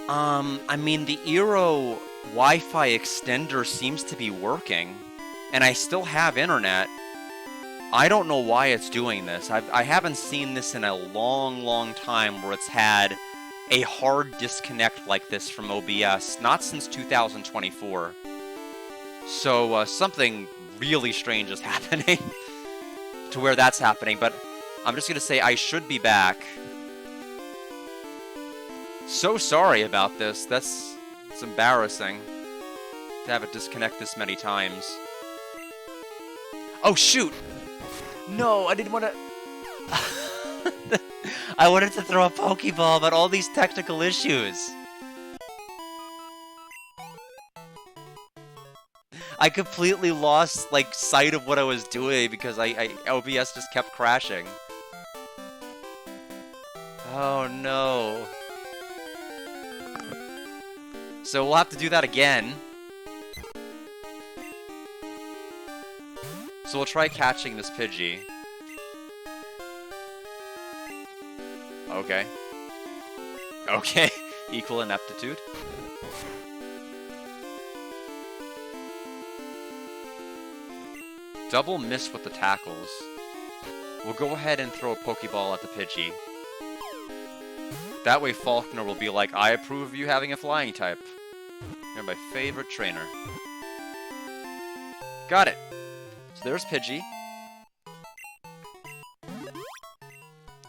I mean, the Eero Wi-Fi extender seems to be working, and I still have internet. I don't know why it's doing this. I haven't seen this in a long, long time where it's had a hard disconnect like this from OBS, not since 2024. So something really strange is happening to where that's happening, but I'm just going to say I should be back. So sorry about this. It's embarrassing to have it disconnect this many times. Oh, shoot! No, I didn't want to... I wanted to throw a Pokeball, but all these technical issues. I completely lost, like, sight of what I was doing because OBS just kept crashing. Oh, no. So we'll have to do that again. So we'll try catching this Pidgey. Okay. Okay. Equal ineptitude. Double miss with the tackles. We'll go ahead and throw a Pokeball at the Pidgey. That way Faulkner will be like, I approve of you having a flying type. You're my favorite trainer. Got it. So there's Pidgey.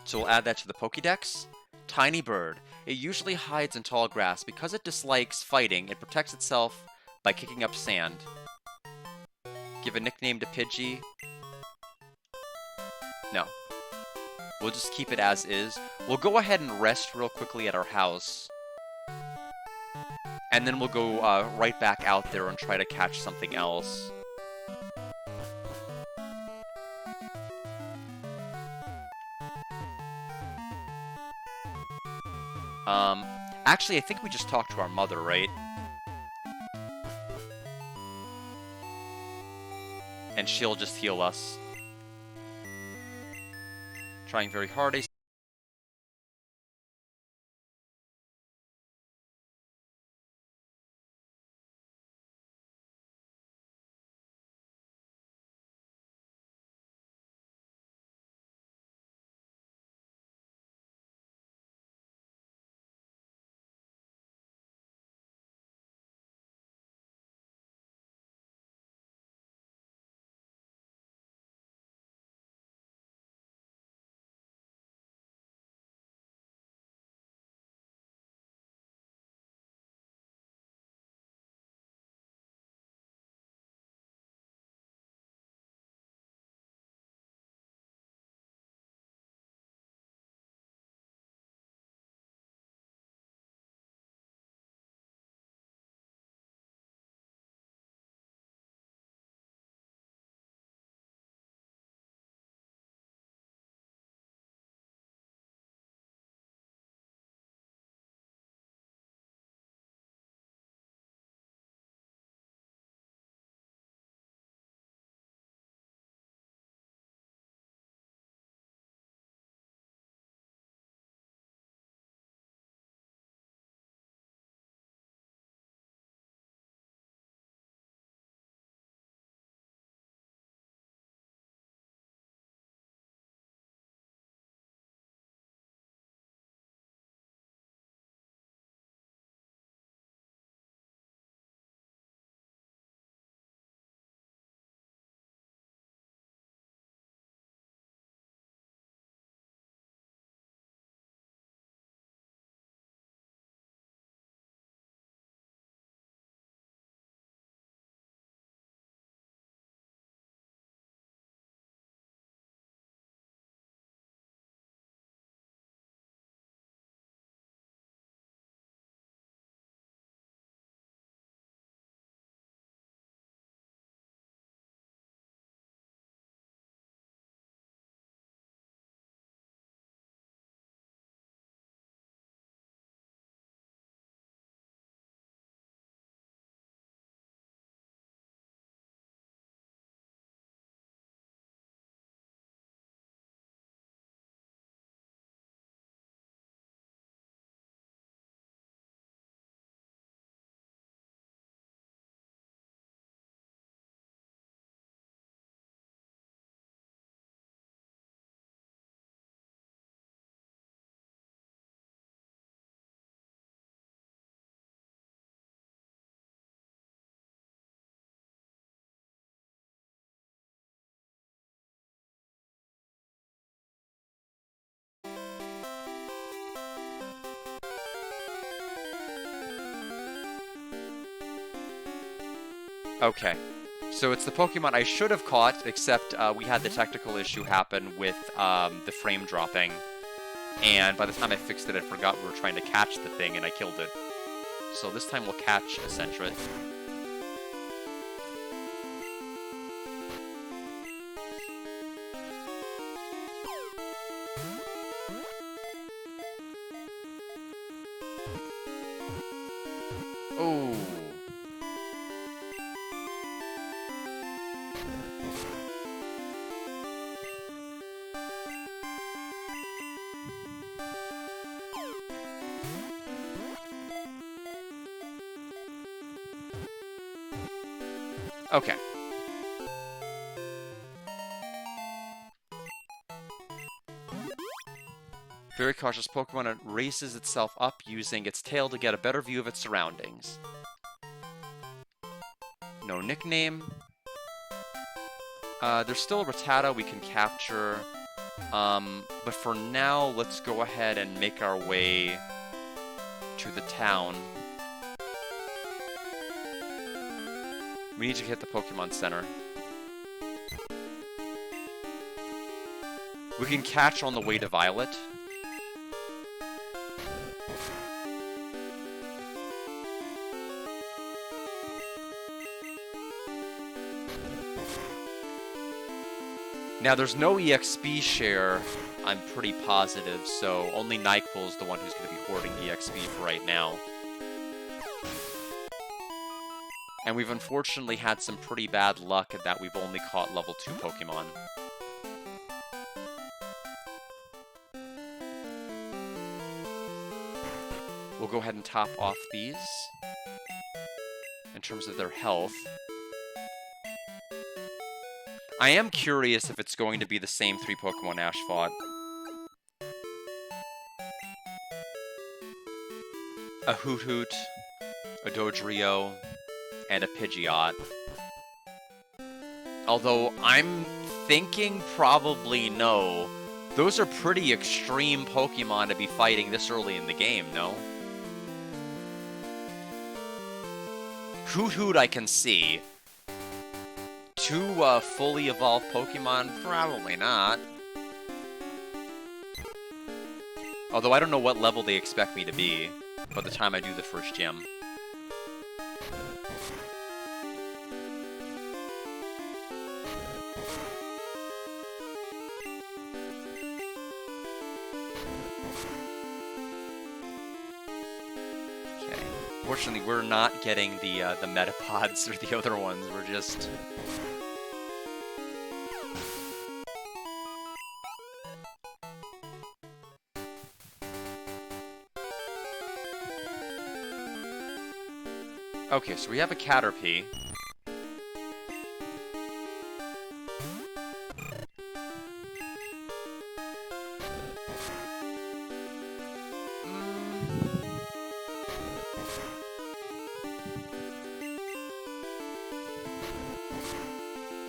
So we'll add that to the Pokédex. Tiny bird. It usually hides in tall grass. Because it dislikes fighting, it protects itself by kicking up sand. Give a nickname to Pidgey. No. We'll just keep it as is. We'll go ahead and rest real quickly at our house. And then we'll go right back out there and try to catch something else. Actually, I think we just talked to our mother, right? And she'll just heal us. Trying very hard. Okay. So it's the Pokemon I should have caught, except we had the technical issue happen with the frame dropping. And by the time I fixed it, I forgot we were trying to catch the thing, and I killed it. So this time we'll catch a Sentret. Oh. Okay. Very cautious Pokemon raises itself up using its tail to get a better view of its surroundings. No nickname. There's still a Rattata we can capture. But for now, let's go ahead and make our way to the town. We need to hit the Pokemon Center. We can catch on the way to Violet. Now, there's no EXP share, I'm pretty positive, so only Nyquil is the one who's going to be hoarding EXP for right now. And we've unfortunately had some pretty bad luck in that we've only caught level 2 Pokemon. We'll go ahead and top off these in terms of their health. I am curious if it's going to be the same 3 Pokemon Ash fought. A Hoothoot, a Dodrio, and a Pidgeot. Although I'm thinking probably no. Those are pretty extreme Pokemon to be fighting this early in the game, no? Hoothoot I can see. 2 fully evolved Pokemon? Probably not. Although I don't know what level they expect me to be by the time I do the first gym. Okay. Fortunately, we're not getting the Metapods or the other ones. We're just... Okay, so we have a Caterpie.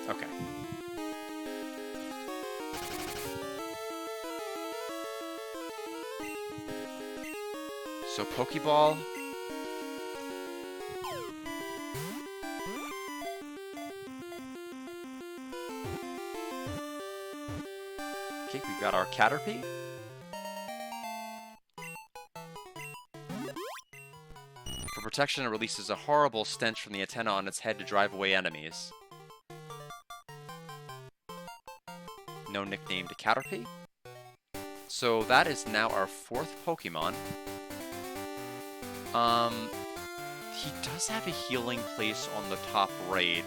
Okay. So, Pokeball. Okay, we've got our Caterpie. For protection, it releases a horrible stench from the antenna on its head to drive away enemies. No nickname to Caterpie. So that is now our 4th Pokemon. He does have a healing place on the top right.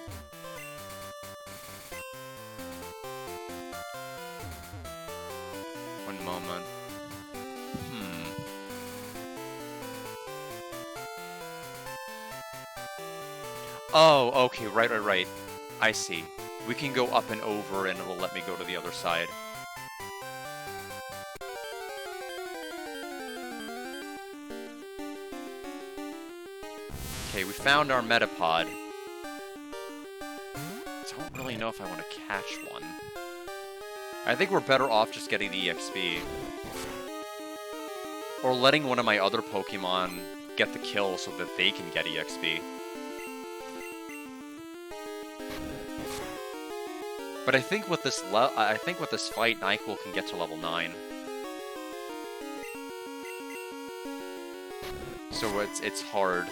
One moment. Oh, okay, right. I see. We can go up and over and it'll let me go to the other side. Okay, we found our Metapod. Don't really know if I want to catch one. I think we're better off just getting the EXP. Or letting one of my other Pokemon get the kill so that they can get EXP. But I think with this fight, Nyquil can get to level 9. So it's hard.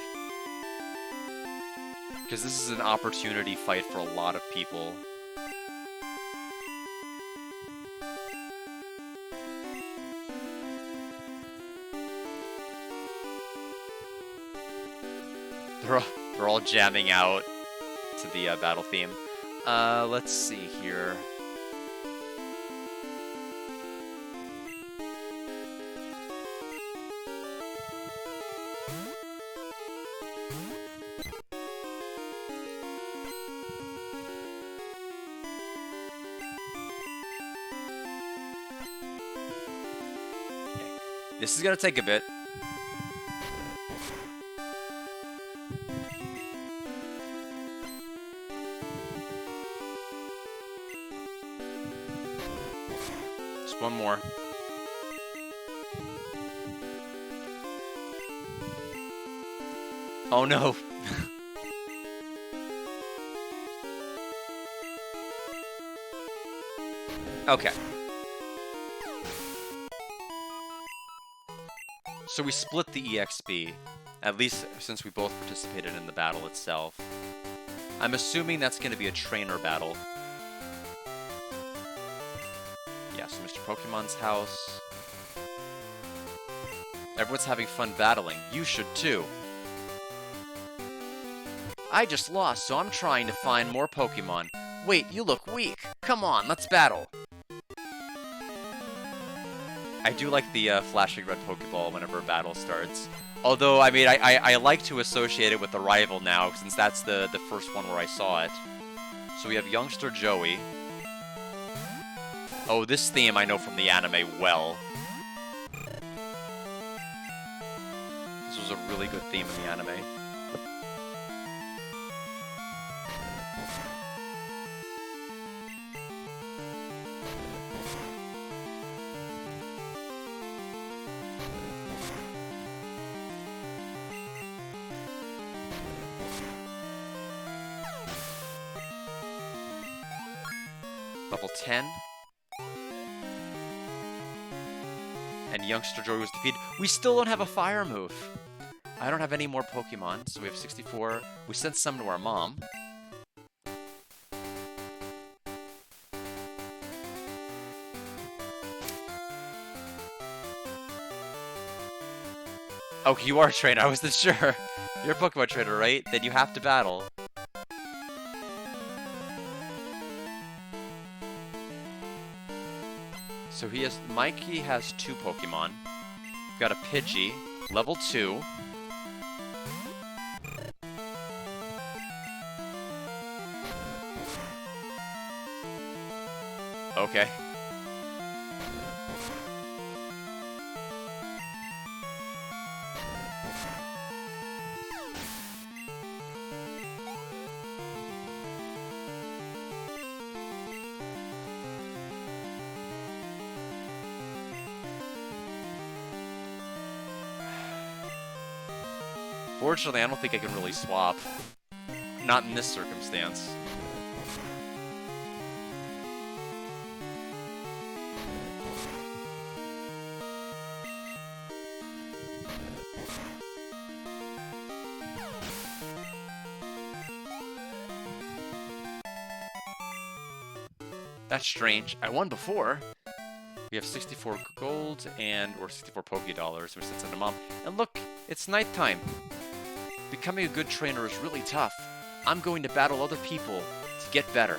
Because this is an opportunity fight for a lot of people. They're all jamming out to the battle theme. Let's see here. This is gonna take a bit. Just one more. Oh no. Okay. So we split the EXP, at least since we both participated in the battle itself. I'm assuming that's going to be a trainer battle. Yeah, so Mr. Pokemon's house. Everyone's having fun battling. You should too. I just lost, so I'm trying to find more Pokemon. Wait, you look weak. Come on, let's battle. I do like the flashing red Pokeball whenever a battle starts. Although, I mean, I like to associate it with the rival now, since that's the first one where I saw it. So we have Youngster Joey. Oh, this theme I know from the anime well. This was a really good theme in the anime. Level 10. And Youngster Joey was defeated. We still don't have a fire move. I don't have any more Pokemon, so we have 64. We sent some to our mom. Oh, you are a trainer. I wasn't sure. You're a Pokemon trainer, right? Then you have to battle. So Mikey has 2 Pokemon. We've got a Pidgey, level 2. Okay. Fortunately, I don't think I can really swap. Not in this circumstance. That's strange. I won before. We have 64 gold or 64 Poké Dollars, which sits in a mom. And look, it's nighttime. Becoming a good trainer is really tough. I'm going to battle other people to get better.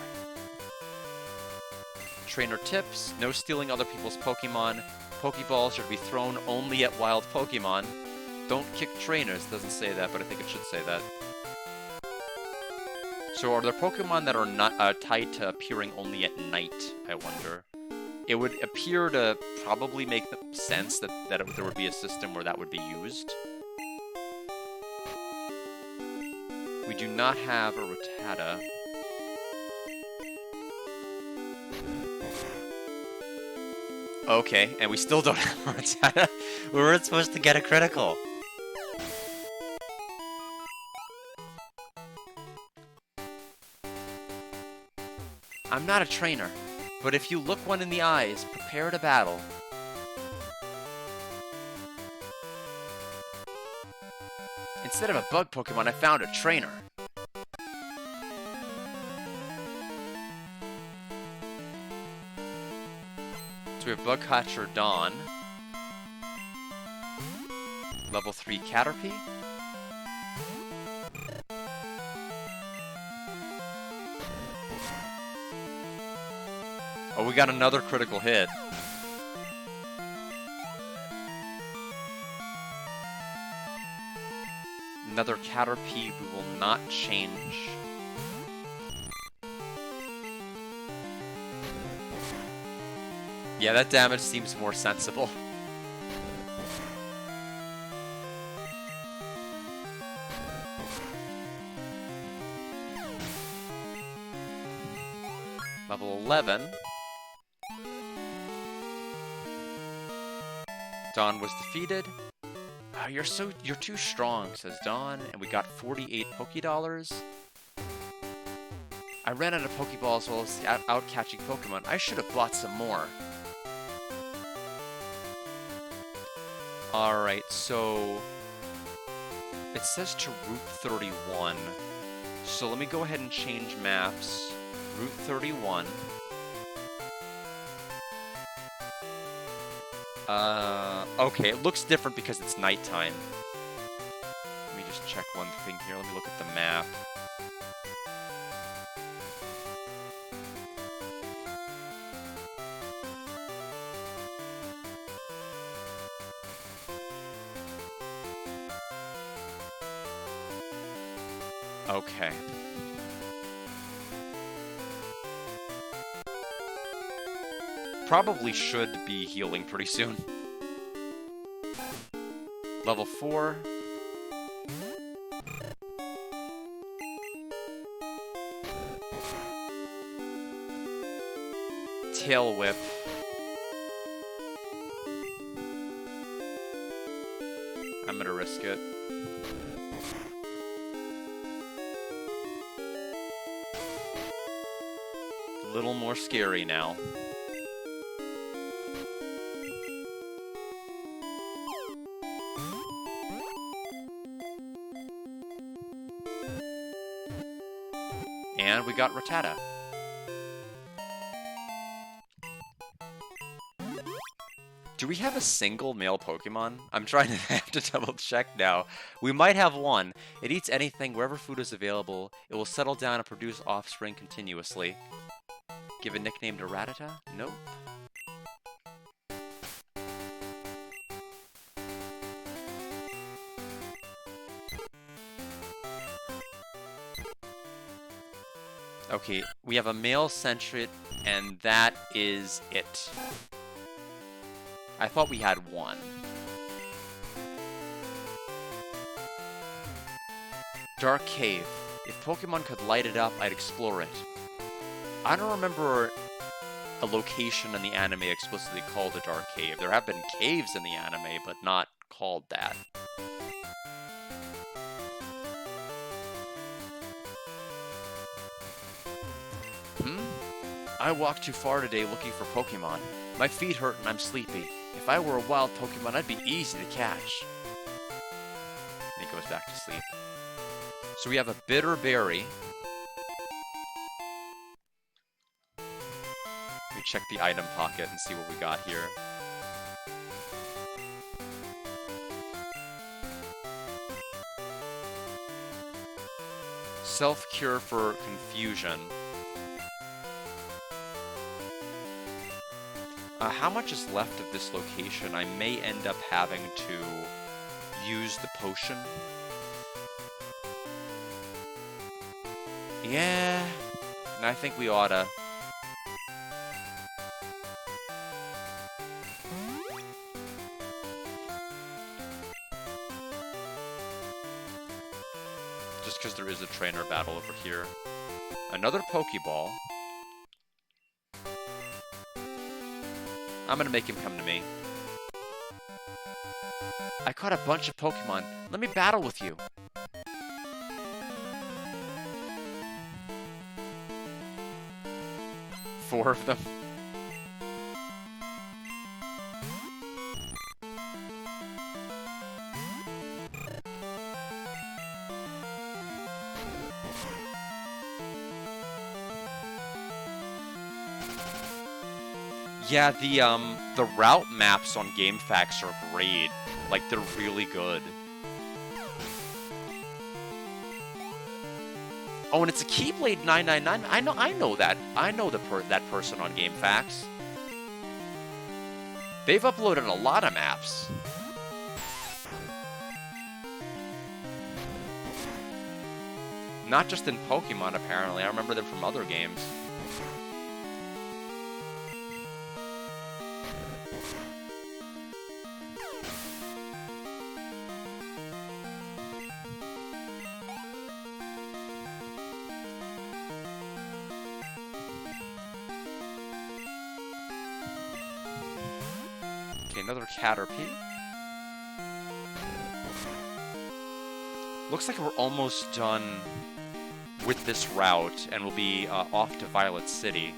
Trainer tips: no stealing other people's Pokemon. Pokeballs should be thrown only at wild Pokemon. Don't kick trainers. Doesn't say that, but I think it should say that. So are there Pokemon that are not tied to appearing only at night, I wonder? It would appear to probably make sense that there would be a system where that would be used. We do not have a Rattata. Okay, and we still don't have a Rattata. We weren't supposed to get a critical. I'm not a trainer, but if you look one in the eyes, prepare to battle. Instead of a bug Pokemon, I found a trainer. So we have Bugcatcher Dawn. Level 3 Caterpie. Oh, we got another critical hit. Another Caterpie we will not change. Yeah, that damage seems more sensible. Level 11. Dawn was defeated. Oh, you're too strong, says Dawn, and we got 48 Pokédollars. I ran out of Pokeballs while I was out catching Pokemon. I should have bought some more. Alright, so it says to Route 31. So let me go ahead and change maps. Route 31. Okay, it looks different because it's nighttime. Let me just check one thing here. Let me look at the map. Okay. Probably should be healing pretty soon. Level 4. Tail Whip. I'm gonna risk it. A little more scary now. And we got Rattata. Do we have a single male Pokemon? I'm trying to have to double check now. We might have one. It eats anything wherever food is available. It will settle down and produce offspring continuously. Give a nickname to Rattata? Nope. Okay, we have a male Sentret, and that is it. I thought we had one. Dark Cave. If Pokemon could light it up, I'd explore it. I don't remember a location in the anime explicitly called a Dark Cave. There have been caves in the anime, but not called that. I walked too far today looking for Pokemon. My feet hurt and I'm sleepy. If I were a wild Pokemon, I'd be easy to catch. And he goes back to sleep. So we have a Bitter Berry. Let me check the item pocket and see what we got here. Self-cure for confusion. How much is left of this location? I may end up having to use the potion. Yeah, and I think we oughta. Just because there is a trainer battle over here. Another Pokeball. I'm gonna make him come to me. I caught a bunch of Pokemon. Let me battle with you. 4 of them. Yeah, the route maps on GameFAQs are great. Like, they're really good. Oh, and it's a Keyblade 999. I know that. I know that person on GameFAQs. They've uploaded a lot of maps. Not just in Pokemon, apparently. I remember them from other games. Okay, another Caterpie. Looks like we're almost done with this route, and we'll be off to Violet City.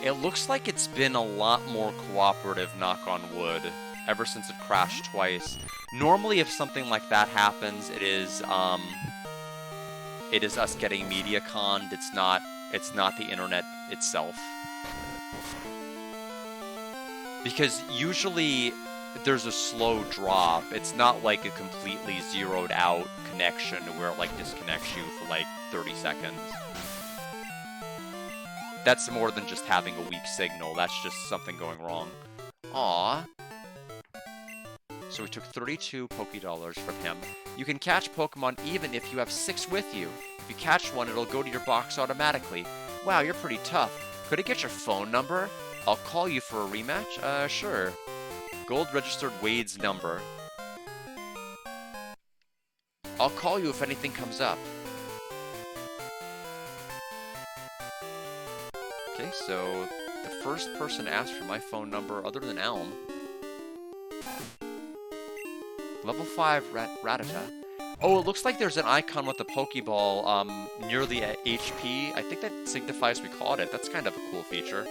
It looks like it's been a lot more cooperative, knock on wood, ever since it crashed twice. Normally, if something like that happens, it is us getting media conned. It's not the internet itself. Because usually there's a slow drop. It's not like a completely zeroed out connection where it like disconnects you for like 30 seconds. That's more than just having a weak signal. That's just something going wrong. Aww. So we took 32 Pokédollars from him. You can catch Pokemon even if you have 6 with you. If you catch one, it'll go to your box automatically. Wow, you're pretty tough. Could I get your phone number? I'll call you for a rematch? Sure. Gold registered Wade's number. I'll call you if anything comes up. Okay, so the first person asked for my phone number other than Elm. Level 5 Rattata. Oh, it looks like there's an icon with the Pokeball near the HP. I think that signifies we caught it. That's kind of a cool feature.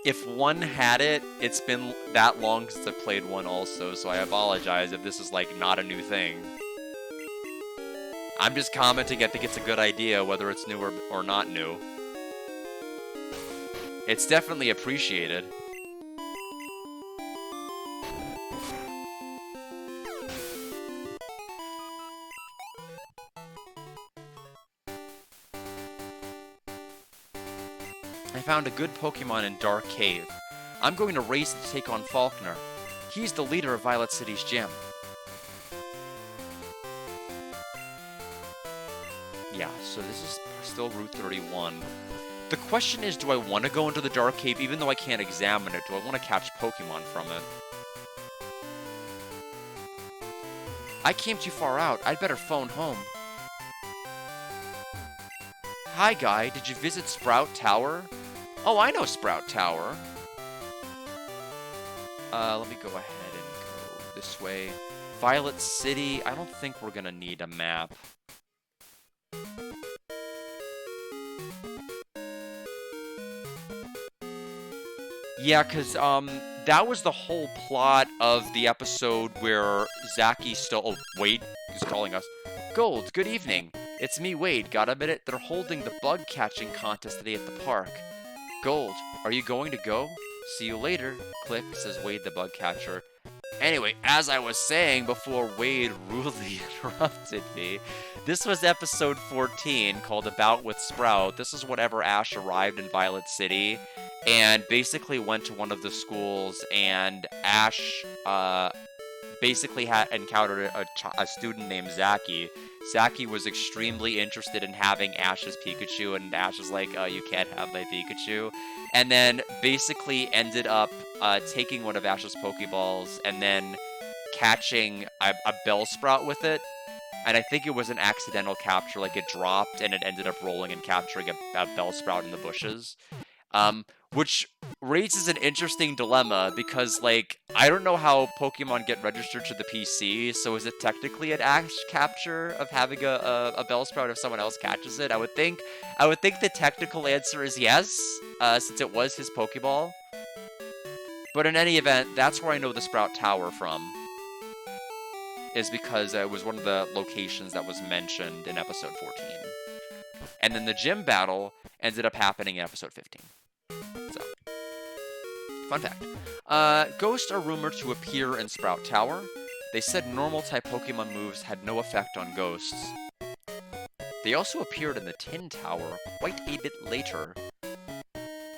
If one had it, it's been that long since I've played one also, so I apologize if this is like not a new thing. I'm just commenting. I think it's a good idea, whether it's new or not new. It's definitely appreciated. I found a good Pokemon in Dark Cave. I'm going to race it to take on Falkner. He's the leader of Violet City's gym. Yeah, so this is still Route 31. The question is, do I want to go into the Dark Cave even though I can't examine it? Do I want to catch Pokemon from it? I came too far out. I'd better phone home. Hi, guy. Did you visit Sprout Tower? Oh, I know Sprout Tower. Let me go ahead and go this way. Violet City. I don't think we're gonna need a map. Yeah, because, that was the whole plot of the episode where Zacky stole... Oh, Wade is calling us. Gold, good evening. It's me, Wade. Got a minute? They're holding the bug catching contest today at the park. Gold, are you going to go? See you later. Click, says Wade the bug catcher. Anyway, as I was saying before Wade rudely interrupted me, this was episode 14 called About with Sprout. This is whenever Ash arrived in Violet City and basically went to one of the schools, and Ash basically had encountered a student named Zacky. Zacky was extremely interested in having Ash's Pikachu, and Ash was like, you can't have my Pikachu. And then basically ended up taking one of Ash's Pokeballs and then catching a Bellsprout with it. And I think it was an accidental capture, like it dropped and it ended up rolling and capturing a Bellsprout in the bushes. which raises an interesting dilemma because, like, I don't know how Pokemon get registered to the PC, so is it technically an Ash capture of having a Bellsprout if someone else catches it? I would think the technical answer is yes, since it was his Pokeball. But in any event, that's where I know the Sprout Tower from, is because it was one of the locations that was mentioned in episode 14. And then the gym battle ended up happening in episode 15. So, fun fact. Ghosts are rumored to appear in Sprout Tower. They said normal-type Pokemon moves had no effect on ghosts. They also appeared in the Tin Tower quite a bit later,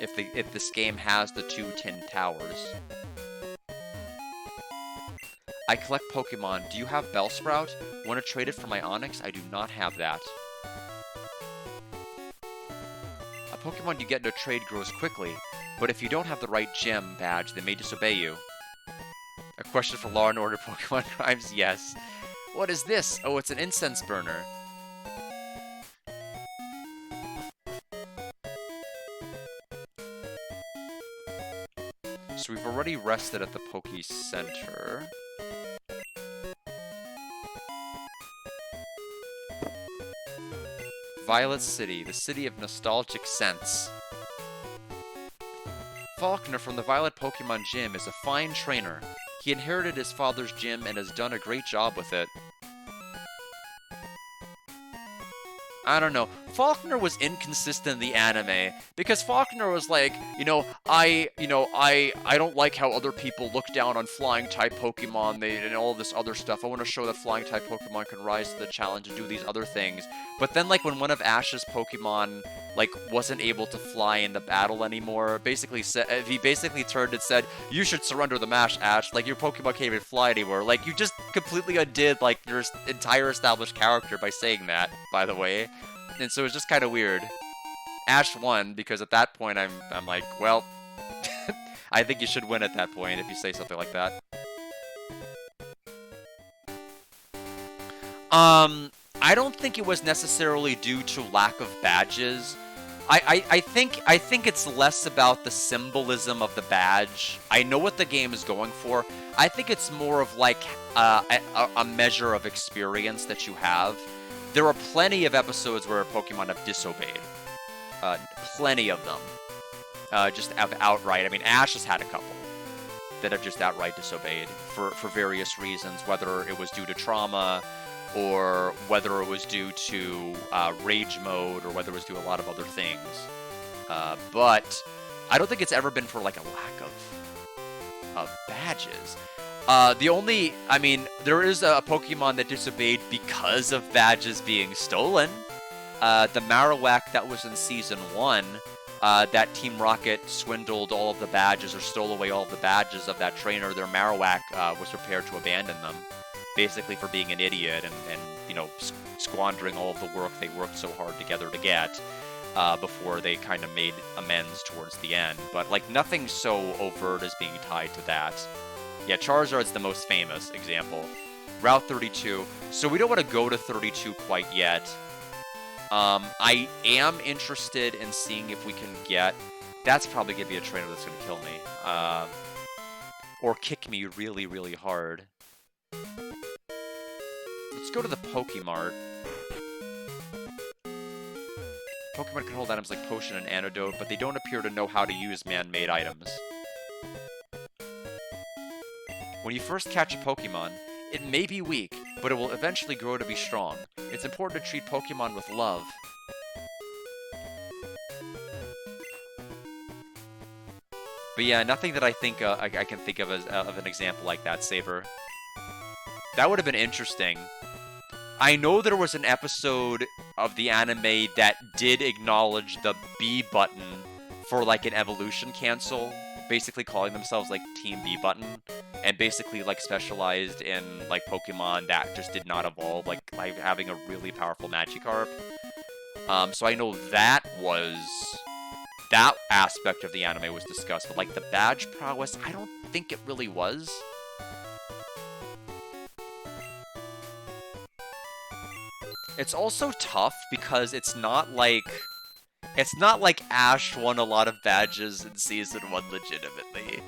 if this game has the 2 Tin Towers. I collect Pokemon. Do you have Bellsprout? Want to trade it for my Onix? I do not have that. A Pokemon you get in a trade grows quickly, but if you don't have the right gym badge, they may disobey you. A question for Law & Order Pokemon Crimes? Yes. What is this? Oh, it's an incense burner. So we've already rested at the Poke Center. Violet City, the city of nostalgic scents. Faulkner from the Violet Pokemon Gym is a fine trainer. He inherited his father's gym and has done a great job with it. I don't know. Faulkner was inconsistent in the anime because Faulkner was like, I don't like how other people look down on flying type Pokemon and all this other stuff. I want to show that flying type Pokemon can rise to the challenge and do these other things. But then, like, when one of Ash's Pokemon, like, wasn't able to fly in the battle anymore, he basically turned and said, "You should surrender the match, Ash. Like, your Pokemon can't even fly anymore." Like, you just completely undid, like, your entire established character by saying that, by the way. And so it's just kind of weird. Ash won, because at that point I'm like, well, I think you should win at that point if you say something like that. I don't think it was necessarily due to lack of badges. I think it's less about the symbolism of the badge. I know what the game is going for. I think it's more of like a measure of experience that you have. There are plenty of episodes where Pokemon have disobeyed. Plenty of them. Just outright. I mean, Ash has had a couple that have just outright disobeyed for various reasons, whether it was due to trauma, or whether it was due to rage mode, or whether it was due to a lot of other things. But I don't think it's ever been for like a lack of badges. There is a Pokemon that disobeyed because of badges being stolen. The Marowak that was in Season 1, that Team Rocket swindled all of the badges, or stole away all of the badges of that trainer. Their Marowak was prepared to abandon them, basically for being an idiot and squandering all of the work they worked so hard together to get, before they kind of made amends towards the end. But, like, nothing so overt as being tied to that. Yeah, Charizard's the most famous example. Route 32. So we don't want to go to 32 quite yet. I am interested in seeing if we can get... That's probably going to be a trainer that's going to kill me. Or kick me really, really hard. Let's go to the Pokemart. Pokemon can hold items like Potion and Antidote, but they don't appear to know how to use man-made items. When you first catch a Pokemon, it may be weak, but it will eventually grow to be strong. It's important to treat Pokemon with love. But yeah, nothing that I think I can think of as of an example like that, Saber. That would have been interesting. I know there was an episode of the anime that did acknowledge the B button for like an evolution cancel, basically calling themselves like Team B button, and basically like specialized in like Pokemon that just did not evolve, like having a really powerful Magikarp. So I know that aspect of the anime was discussed, but like the badge prowess, I don't think it really was. It's also tough because it's not like It's not like Ash won a lot of badges in Season 1 legitimately.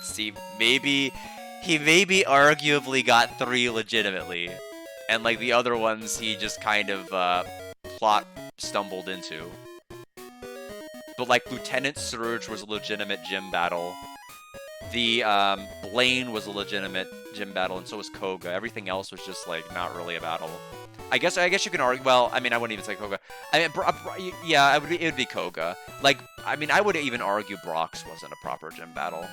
See, he maybe arguably got 3 legitimately. And like the other ones, he just kind of plot stumbled into. But like Lieutenant Surge was a legitimate gym battle. The Blaine was a legitimate gym battle, and so was Koga. Everything else was just like not really a battle. I guess you can argue. Well, I mean, I wouldn't even say Koga. I mean, yeah, it would be Koga. Like, I mean, I would even argue Brock's wasn't a proper gym battle.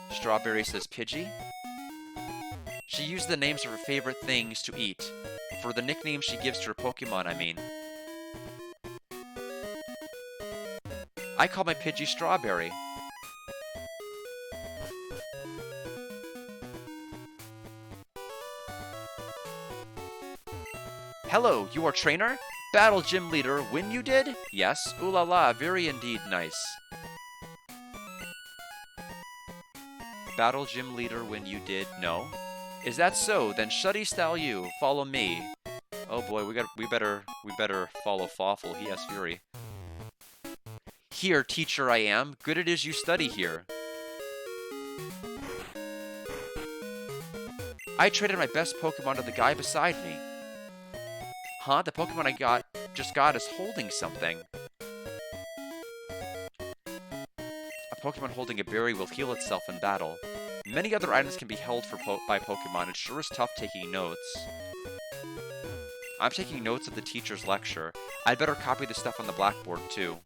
Strawberry says Pidgey. She used the names of her favorite things to eat. For the nickname she gives to her Pokemon, I mean. I call my Pidgey Strawberry. Hello, you are trainer? Battle gym leader, when you did? Yes. Ooh la la, very indeed nice. Battle gym leader when you did? No. Is that so? Then Shuddy style you. Follow me. Oh boy, we better follow Fawful. He has fury. Here, teacher I am. Good it is you study here. I traded my best Pokemon to the guy beside me. Huh? The Pokemon I just got is holding something. A Pokemon holding a berry will heal itself in battle. Many other items can be held by Pokemon. It sure is tough taking notes. I'm taking notes of the teacher's lecture. I'd better copy the stuff on the blackboard, too.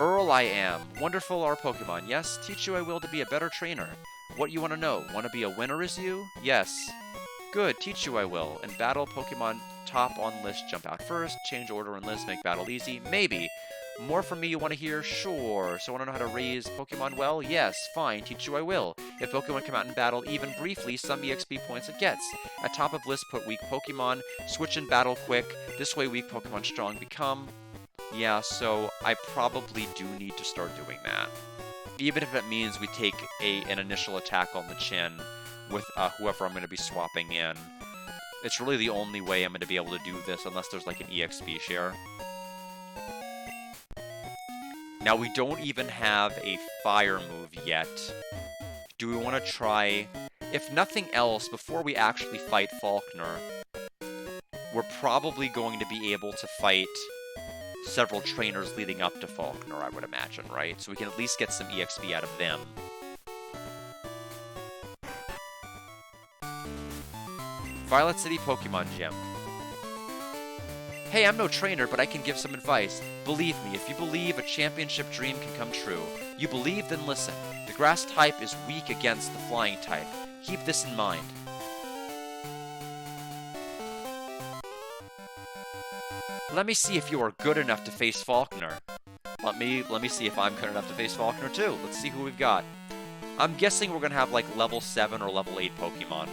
Earl I am. Wonderful are Pokemon. Yes, teach you I will to be a better trainer. What you want to know? Want to be a winner as you? Yes. Good, teach you I will. In battle, Pokemon top on list jump out first. Change order and list make battle easy. Maybe. More from me you want to hear? Sure. So want to know how to raise Pokemon well? Yes. Fine, teach you I will. If Pokemon come out in battle, even briefly, some EXP points it gets. At top of list, put weak Pokemon. Switch in battle quick. This way weak Pokemon strong become. Yeah, so I probably do need to start doing that. Even if it means we take an initial attack on the chin with whoever I'm going to be swapping in. It's really the only way I'm going to be able to do this unless there's like an EXP share. Now we don't even have a fire move yet. Do we want to try... If nothing else, before we actually fight Falkner, we're probably going to be able to fight several trainers leading up to Falkner, I would imagine, right? So we can at least get some EXP out of them. Violet City Pokemon Gym. Hey, I'm no trainer, but I can give some advice. Believe me, if you believe, a championship dream can come true. You believe, then listen. The grass type is weak against the flying type. Keep this in mind. Let me see if you are good enough to face Falkner. Let me see if I'm good enough to face Falkner too. Let's see who we've got. I'm guessing we're gonna have like level 7 or level 8 Pokemon.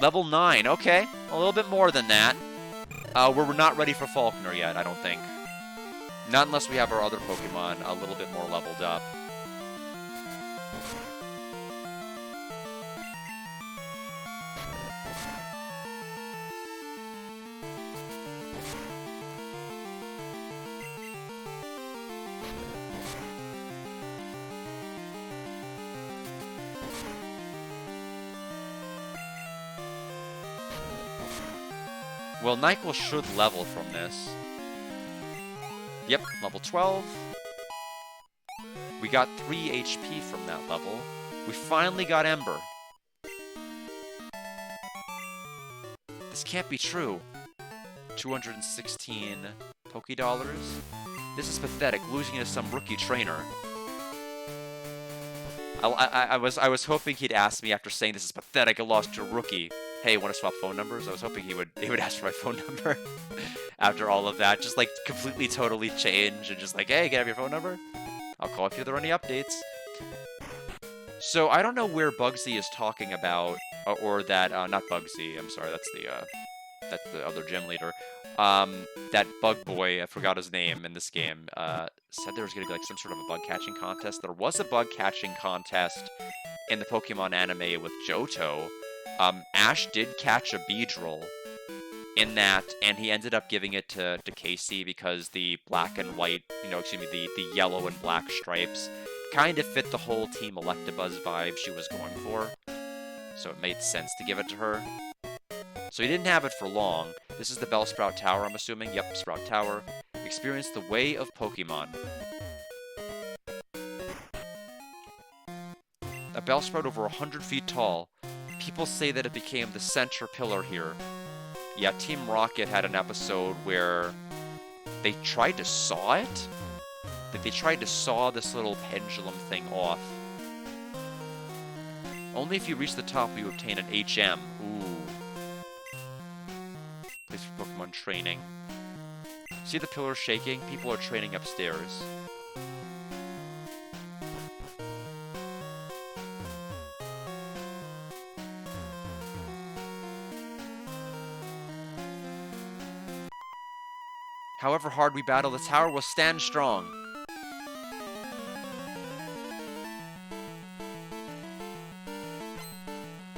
Level 9, okay. A little bit more than that. We're not ready for Falkner yet, I don't think. Not unless we have our other Pokemon a little bit more leveled up. Well, Nyquil should level from this. Yep, level 12. We got 3 HP from that level. We finally got Ember. This can't be true. 216 Pokédollars? This is pathetic, losing to some rookie trainer. I was hoping he'd ask me after saying this is pathetic, I lost to a rookie. Hey, want to swap phone numbers? I was hoping he would ask for my phone number after all of that. Just like completely, totally change and just like, hey, can I have your phone number? I'll call if there are any updates. So I don't know where Bugsy is talking about, or that, not Bugsy, I'm sorry, that's the that's the other gym leader. That bug boy, I forgot his name in this game, said there was going to be like some sort of a bug catching contest. There was a bug catching contest in the Pokemon anime with Johto. Ash did catch a Beedrill in that, and he ended up giving it to Casey because the black and white, the yellow and black stripes kind of fit the whole Team Electabuzz vibe she was going for. So it made sense to give it to her. So he didn't have it for long. This is the Bellsprout Tower, I'm assuming. Yep, Sprout Tower. Experience the way of Pokemon. A Bellsprout over 100 feet tall. People say that it became the center pillar here. Yeah, Team Rocket had an episode where they tried to saw it. Like they tried to saw this little pendulum thing off. Only if you reach the top will you obtain an HM. Ooh. Place for Pokemon training. See the pillar shaking? People are training upstairs. However hard we battle, the tower will stand strong.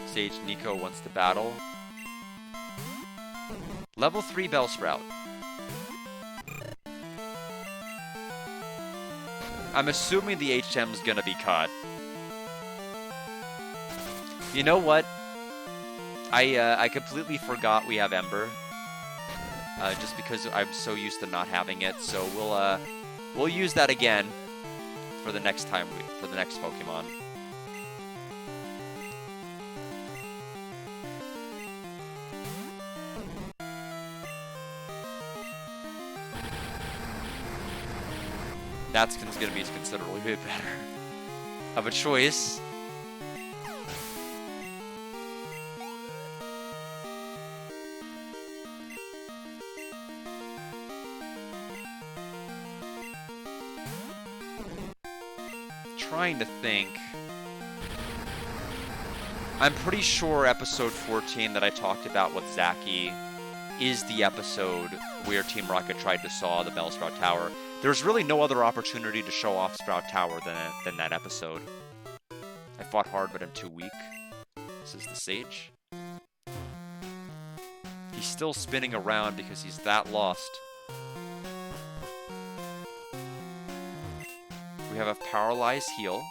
Sage Nico wants to battle. Level 3 Bellsprout. I'm assuming the HM's gonna be caught. You know what? I completely forgot we have Ember. Just because I'm so used to not having it, so we'll use that again for the next time for the next Pokemon. That's going to be considerably bit better of a choice. Trying to think. I'm pretty sure episode 14 that I talked about with Zaki is the episode where Team Rocket tried to saw the Bellsprout Tower. There's really no other opportunity to show off Sprout Tower than that episode. I fought hard, but I'm too weak. This is the Sage. He's still spinning around because he's that lost. We have a Paralyzed Heal.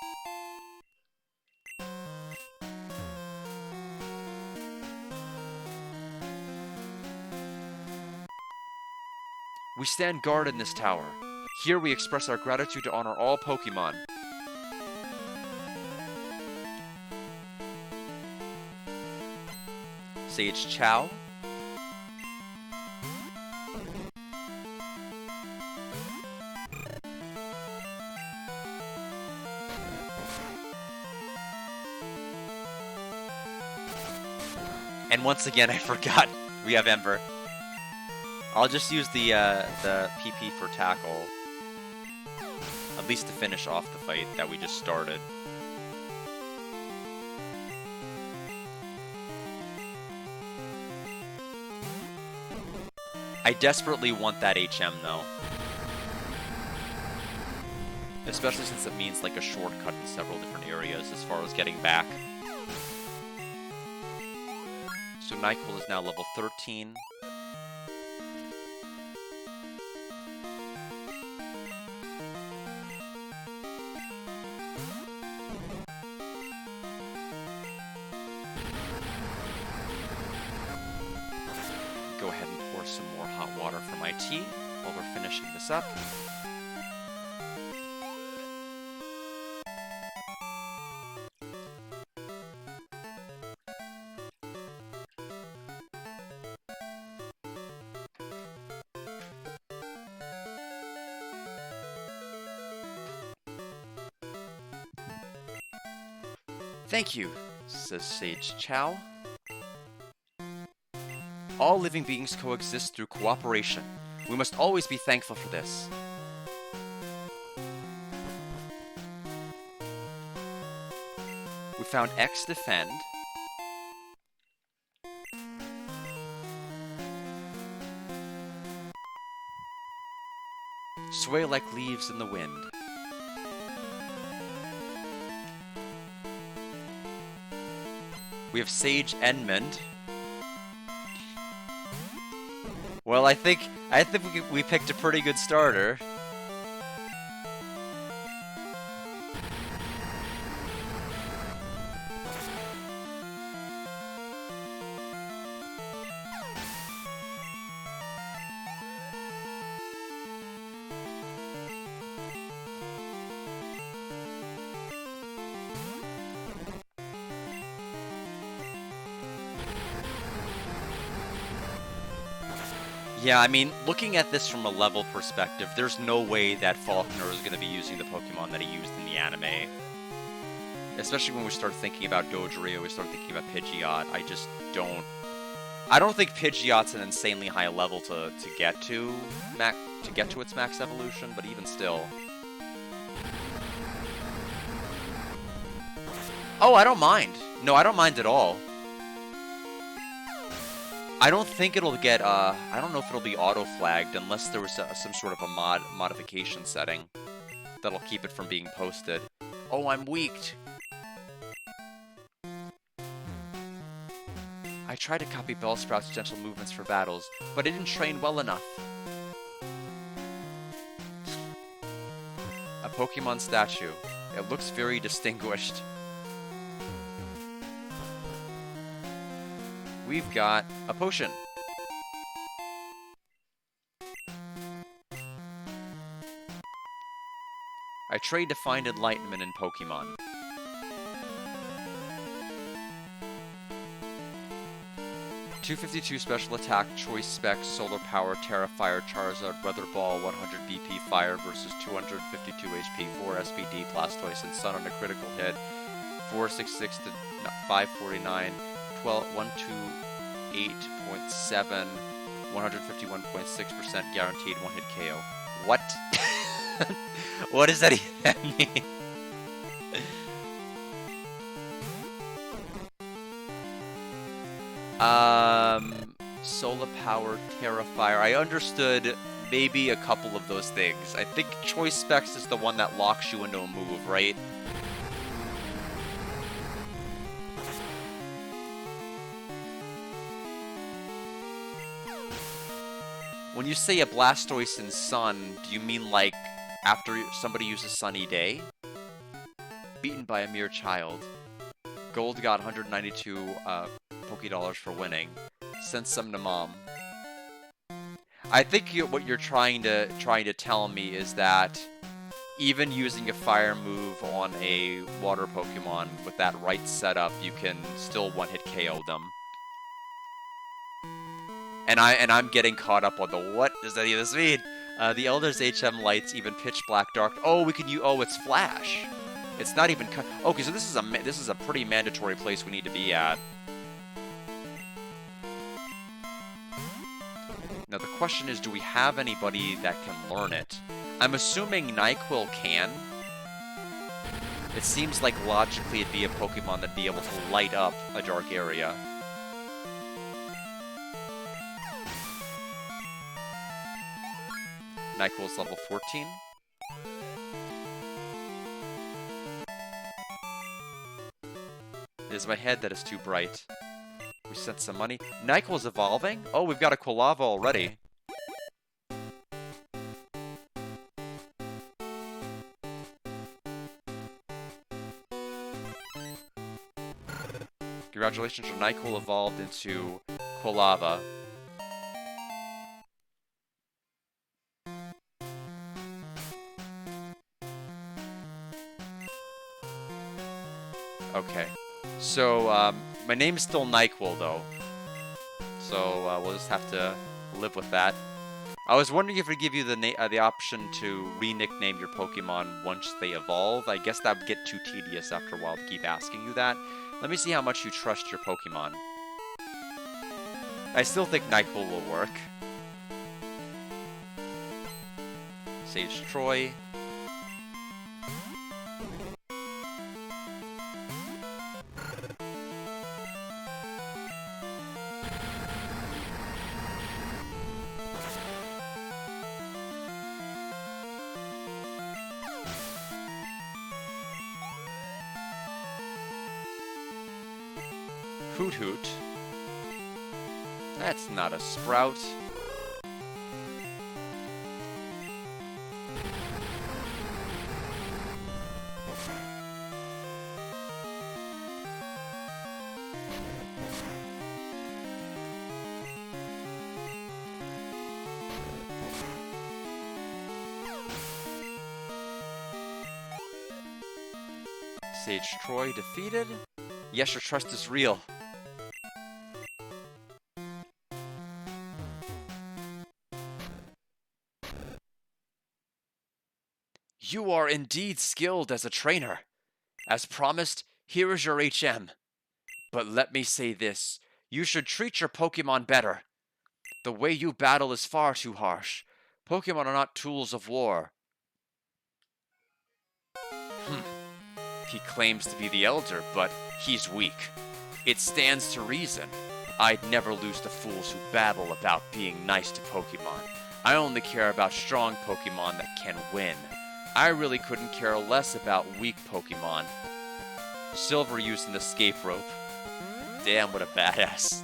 We stand guard in this tower. Here we express our gratitude to honor all Pokemon. Sage Chow. And once again, I forgot we have Ember. I'll just use the PP for tackle, at least to finish off the fight that we just started. I desperately want that HM though. Especially since it means like a shortcut in several different areas as far as getting back. So Nyquil is now level 13. Go ahead and pour some more hot water for my tea while we're finishing this up. Thank you, says Sage Chow. All living beings coexist through cooperation. We must always be thankful for this. We found X Defend. sway like leaves in the wind. We have Sage Enmund. Well, I think we picked a pretty good starter. Yeah, I mean, looking at this from a level perspective, there's no way that Falconer is going to be using the Pokemon that he used in the anime. Especially when we start thinking about Dodrio, we start thinking about Pidgeot. I don't think Pidgeot's an insanely high level to get to its max evolution, but even still. Oh, I don't mind. No, I don't mind at all. I don't think it'll get, I don't know if it'll be auto-flagged unless there was some sort of a modification setting that'll keep it from being posted. Oh, I'm weaked! I tried to copy Bellsprout's gentle movements for battles, but it didn't train well enough. A Pokemon statue. It looks very distinguished. We've got a potion. I trade to find enlightenment in Pokemon. .252 special attack, choice specs, solar power, Terra Fire, Charizard, Weather Ball, 100 BP Fire versus 252 HP, 4 SPD, Blastoise, and Sun on a critical hit. 466 to 549. 128.7, 151.6% guaranteed one-hit KO. What? What does that even mean? Solar Power, Terra Fire. I understood maybe a couple of those things. I think Choice Specs is the one that locks you into a move, right? When you say a Blastoise in Sun, do you mean like after somebody uses Sunny Day? Beaten by a mere child. Gold got 192 Pokédollars for winning. Sent some to Mom. I think what you're trying to tell me is that even using a fire move on a water Pokemon with that right setup, you can still one-hit KO them. And I'm getting caught up on the what does that even mean? The Elder's HM lights even pitch black dark. Oh, we can use. Oh, it's Flash. It's not even. Okay, so this is a pretty mandatory place we need to be at. Now the question is, do we have anybody that can learn it? I'm assuming NyQuil can. It seems like logically it'd be a Pokemon that'd be able to light up a dark area. NyQuil's level 14. It is my head that is too bright. We sent some money. NyQuil's evolving? Oh, we've got a Quilava already. Congratulations, your NyQuil evolved into Quilava. Okay, so my name's still NyQuil though, so we'll just have to live with that. I was wondering if it would give you the option to re-nickname your Pokemon once they evolve. I guess that would get too tedious after a while to keep asking you that. Let me see how much you trust your Pokemon. I still think NyQuil will work. Sage Troy. Hoot Hoot. That's not a Sprout. Sage Troy defeated. Yes, your trust is real. You are indeed skilled as a trainer. As promised, here is your HM. But let me say this, you should treat your Pokemon better. The way you battle is far too harsh. Pokemon are not tools of war. He claims to be the Elder, but he's weak. It stands to reason. I'd never lose to fools who babble about being nice to Pokemon. I only care about strong Pokemon that can win. I really couldn't care less about weak Pokemon. Silver used an escape rope. Damn, what a badass.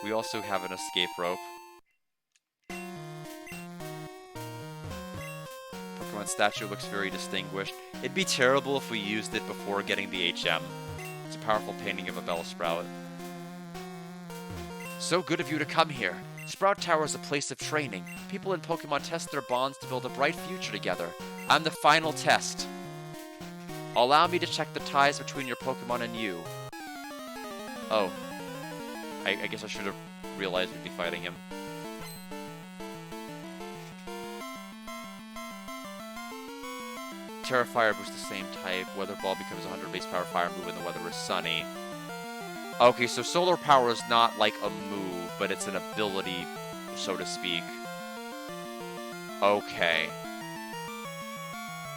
We also have an escape rope. Pokemon statue looks very distinguished. It'd be terrible if we used it before getting the HM. It's a powerful painting of a Bellsprout. So good of you to come here. Sprout Tower is a place of training. People in Pokemon test their bonds to build a bright future together. I'm the final test. Allow me to check the ties between your Pokemon and you. Oh. I guess I should have realized we'd be fighting him. Terra Fire boosts the same type. Weather Ball becomes a 100 base power fire move when the weather is sunny. Okay, so Solar Power is not like a move, but it's an ability, so to speak. Okay.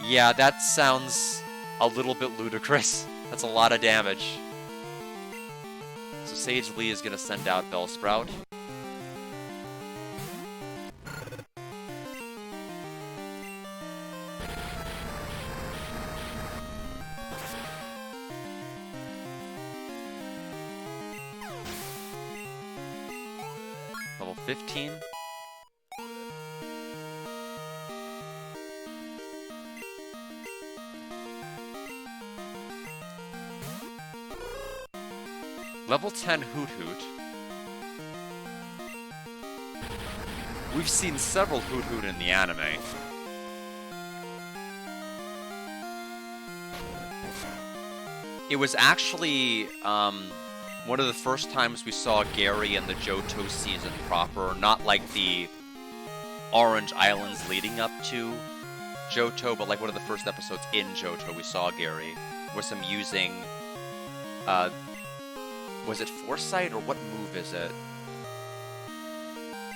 Yeah, that sounds a little bit ludicrous. That's a lot of damage. So Sage Lee is going to send out Bellsprout. Level 15. Level 10 Hoot Hoot. We've seen several Hoot Hoot in the anime. It was actually one of the first times we saw Gary in the Johto season proper, not like the Orange Islands leading up to Johto, but like one of the first episodes in Johto we saw Gary, with him using, was it Foresight, or what move is it?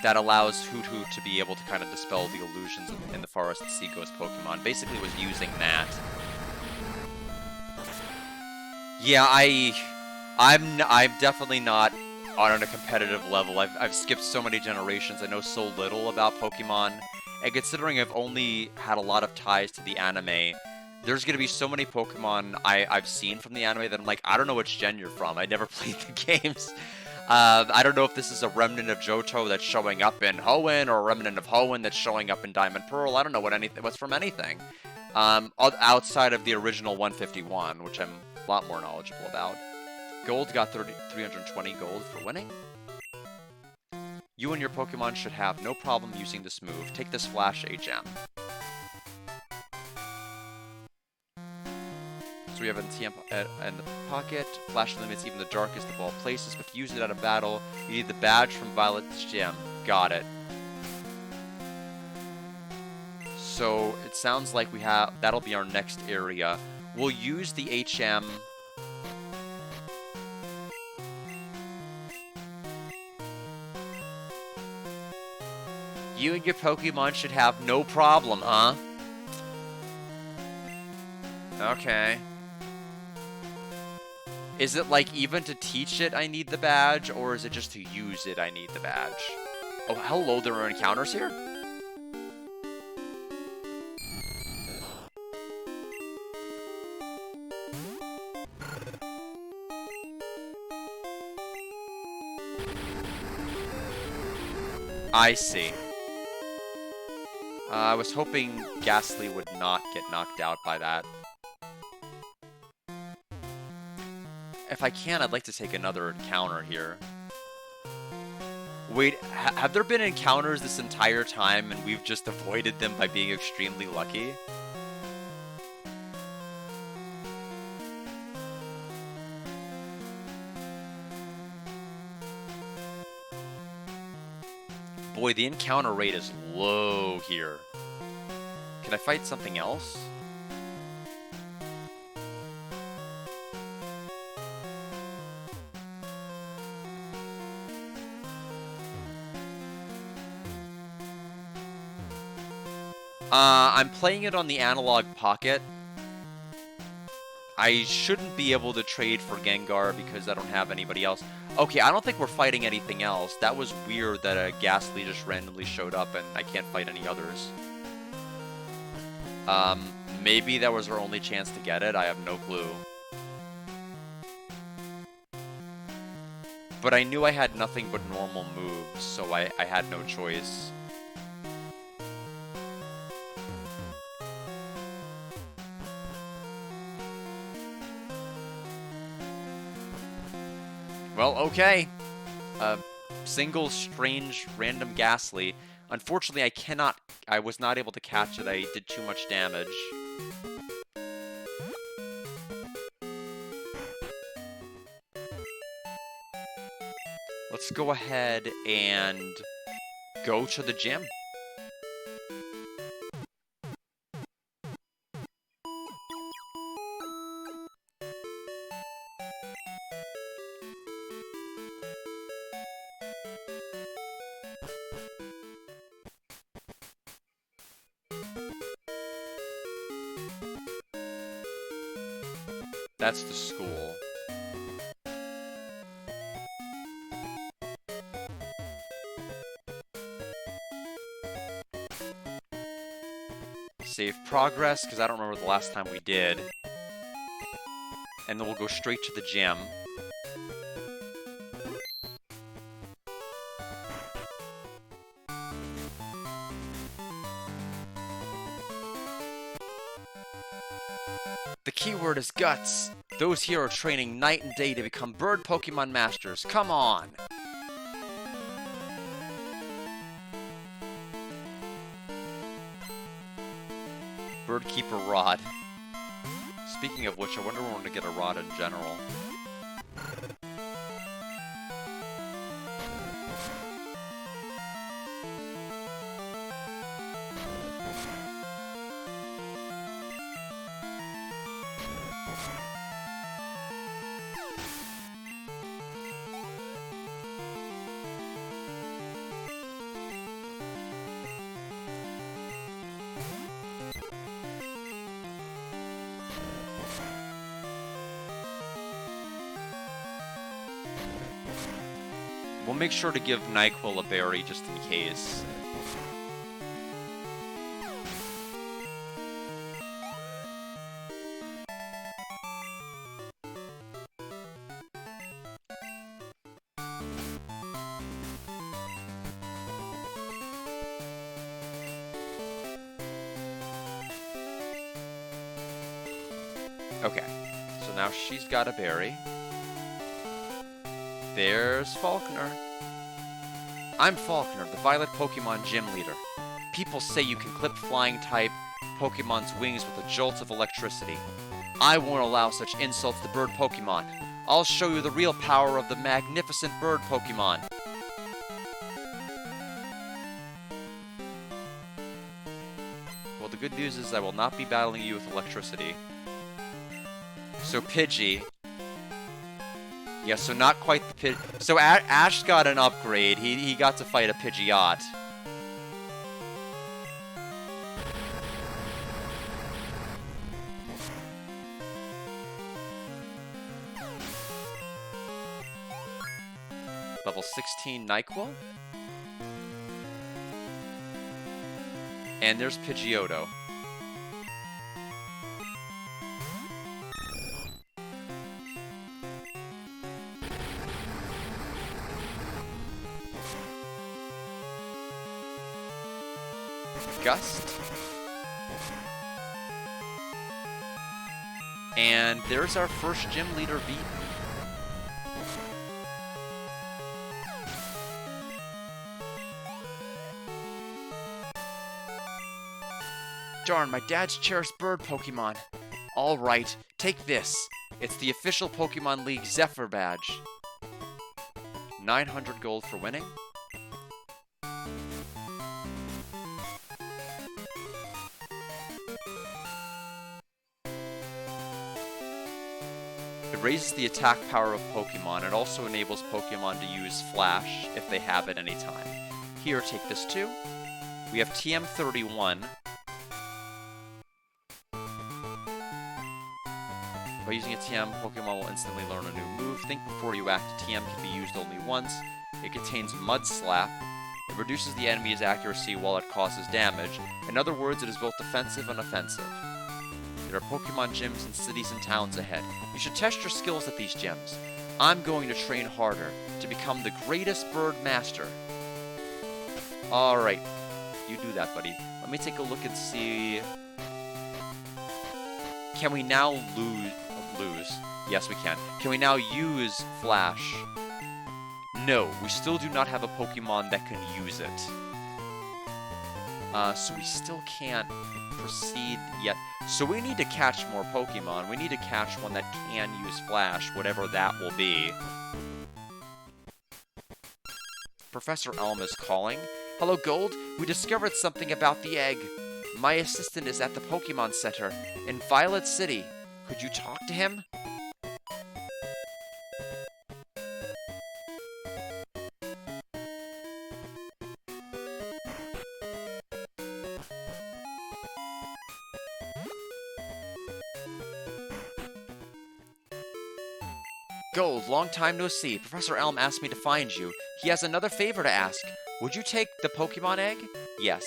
That allows Hoot Hoot to be able to kind of dispel the illusions in the Forest and Sea Ghost Pokemon. Basically was using that. Yeah, I'm definitely not on a competitive level. I've skipped so many generations. I know so little about Pokemon. And considering I've only had a lot of ties to the anime, there's going to be so many Pokemon I've seen from the anime that I'm like, I don't know which gen you're from. I never played the games. I don't know if this is a remnant of Johto that's showing up in Hoenn, or a remnant of Hoenn that's showing up in Diamond Pearl. I don't know what's from anything. Outside of the original 151, which I'm a lot more knowledgeable about. Gold got 320 gold for winning. You and your Pokemon should have no problem using this move. Take this Flash HM. So we have an TM in the pocket. Flash limits even the darkest of all places, but to use it at a battle, you need the badge from Violet's gym. Got it. So it sounds like that'll be our next area. We'll use the HM. You and your Pokemon should have no problem, huh? Okay. Is it like even to teach it I need the badge, or is it just to use it I need the badge? Oh, hello, there are encounters here? I see. I was hoping Ghastly would not get knocked out by that. If I can, I'd like to take another encounter here. Wait, have there been encounters this entire time and we've just avoided them by being extremely lucky? Boy, the encounter rate is low here. Can I fight something else? I'm playing it on the Analog Pocket. I shouldn't be able to trade for Gengar because I don't have anybody else. Okay, I don't think we're fighting anything else. That was weird that a Ghastly just randomly showed up and I can't fight any others. Maybe that was our only chance to get it. I have no clue. But I knew I had nothing but normal moves, so I had no choice. Well, okay. Single, strange, random Ghastly. Unfortunately, I was not able to catch it. I did too much damage. Let's go ahead and go to the gym. That's the school. Save progress, because I don't remember the last time we did. And then we'll go straight to the gym. The keyword is guts. Those here are training night and day to become bird Pokemon masters. Come on! Birdkeeper Rod. Speaking of which, I wonder when we're going to get a Rod in general. We'll make sure to give NyQuil a berry just in case. Okay, so now she's got a berry. There's Falkner. I'm Falkner, the Violet Pokemon Gym Leader. People say you can clip flying-type Pokemon's wings with a jolt of electricity. I won't allow such insults to bird Pokemon. I'll show you the real power of the magnificent bird Pokemon. Well, the good news is I will not be battling you with electricity. So Pidgey... Yeah, so not quite the So Ash got an upgrade. He got to fight a Pidgeot. Level 16 NyQuil. And there's Pidgeotto. Gust. And there's our first gym leader beaten. Darn, my dad's cherished bird Pokemon. Alright, take this. It's the official Pokemon League Zephyr badge. 900 gold for winning. It raises the attack power of Pokemon. It also enables Pokemon to use Flash if they have it anytime. Here, take this too. We have TM31. By using a TM, Pokemon will instantly learn a new move. Think before you act. TM can be used only once. It contains Mud Slap. It reduces the enemy's accuracy while it causes damage. In other words, it is both defensive and offensive. There are Pokemon gyms in cities and towns ahead. You should test your skills at these gyms. I'm going to train harder to become the greatest bird master. Alright, you do that, buddy. Let me take a look and see... Can we now lose? Yes, we can. Can we now use Flash? No, we still do not have a Pokemon that can use it. So we still can't proceed yet. So we need to catch more Pokemon. We need to catch one that can use Flash, whatever that will be. Professor Elm is calling. Hello, Gold. We discovered something about the egg. My assistant is at the Pokemon Center in Violet City. Could you talk to him? Gold, long time no see. Professor Elm asked me to find you. He has another favor to ask. Would you take the Pokemon egg? Yes.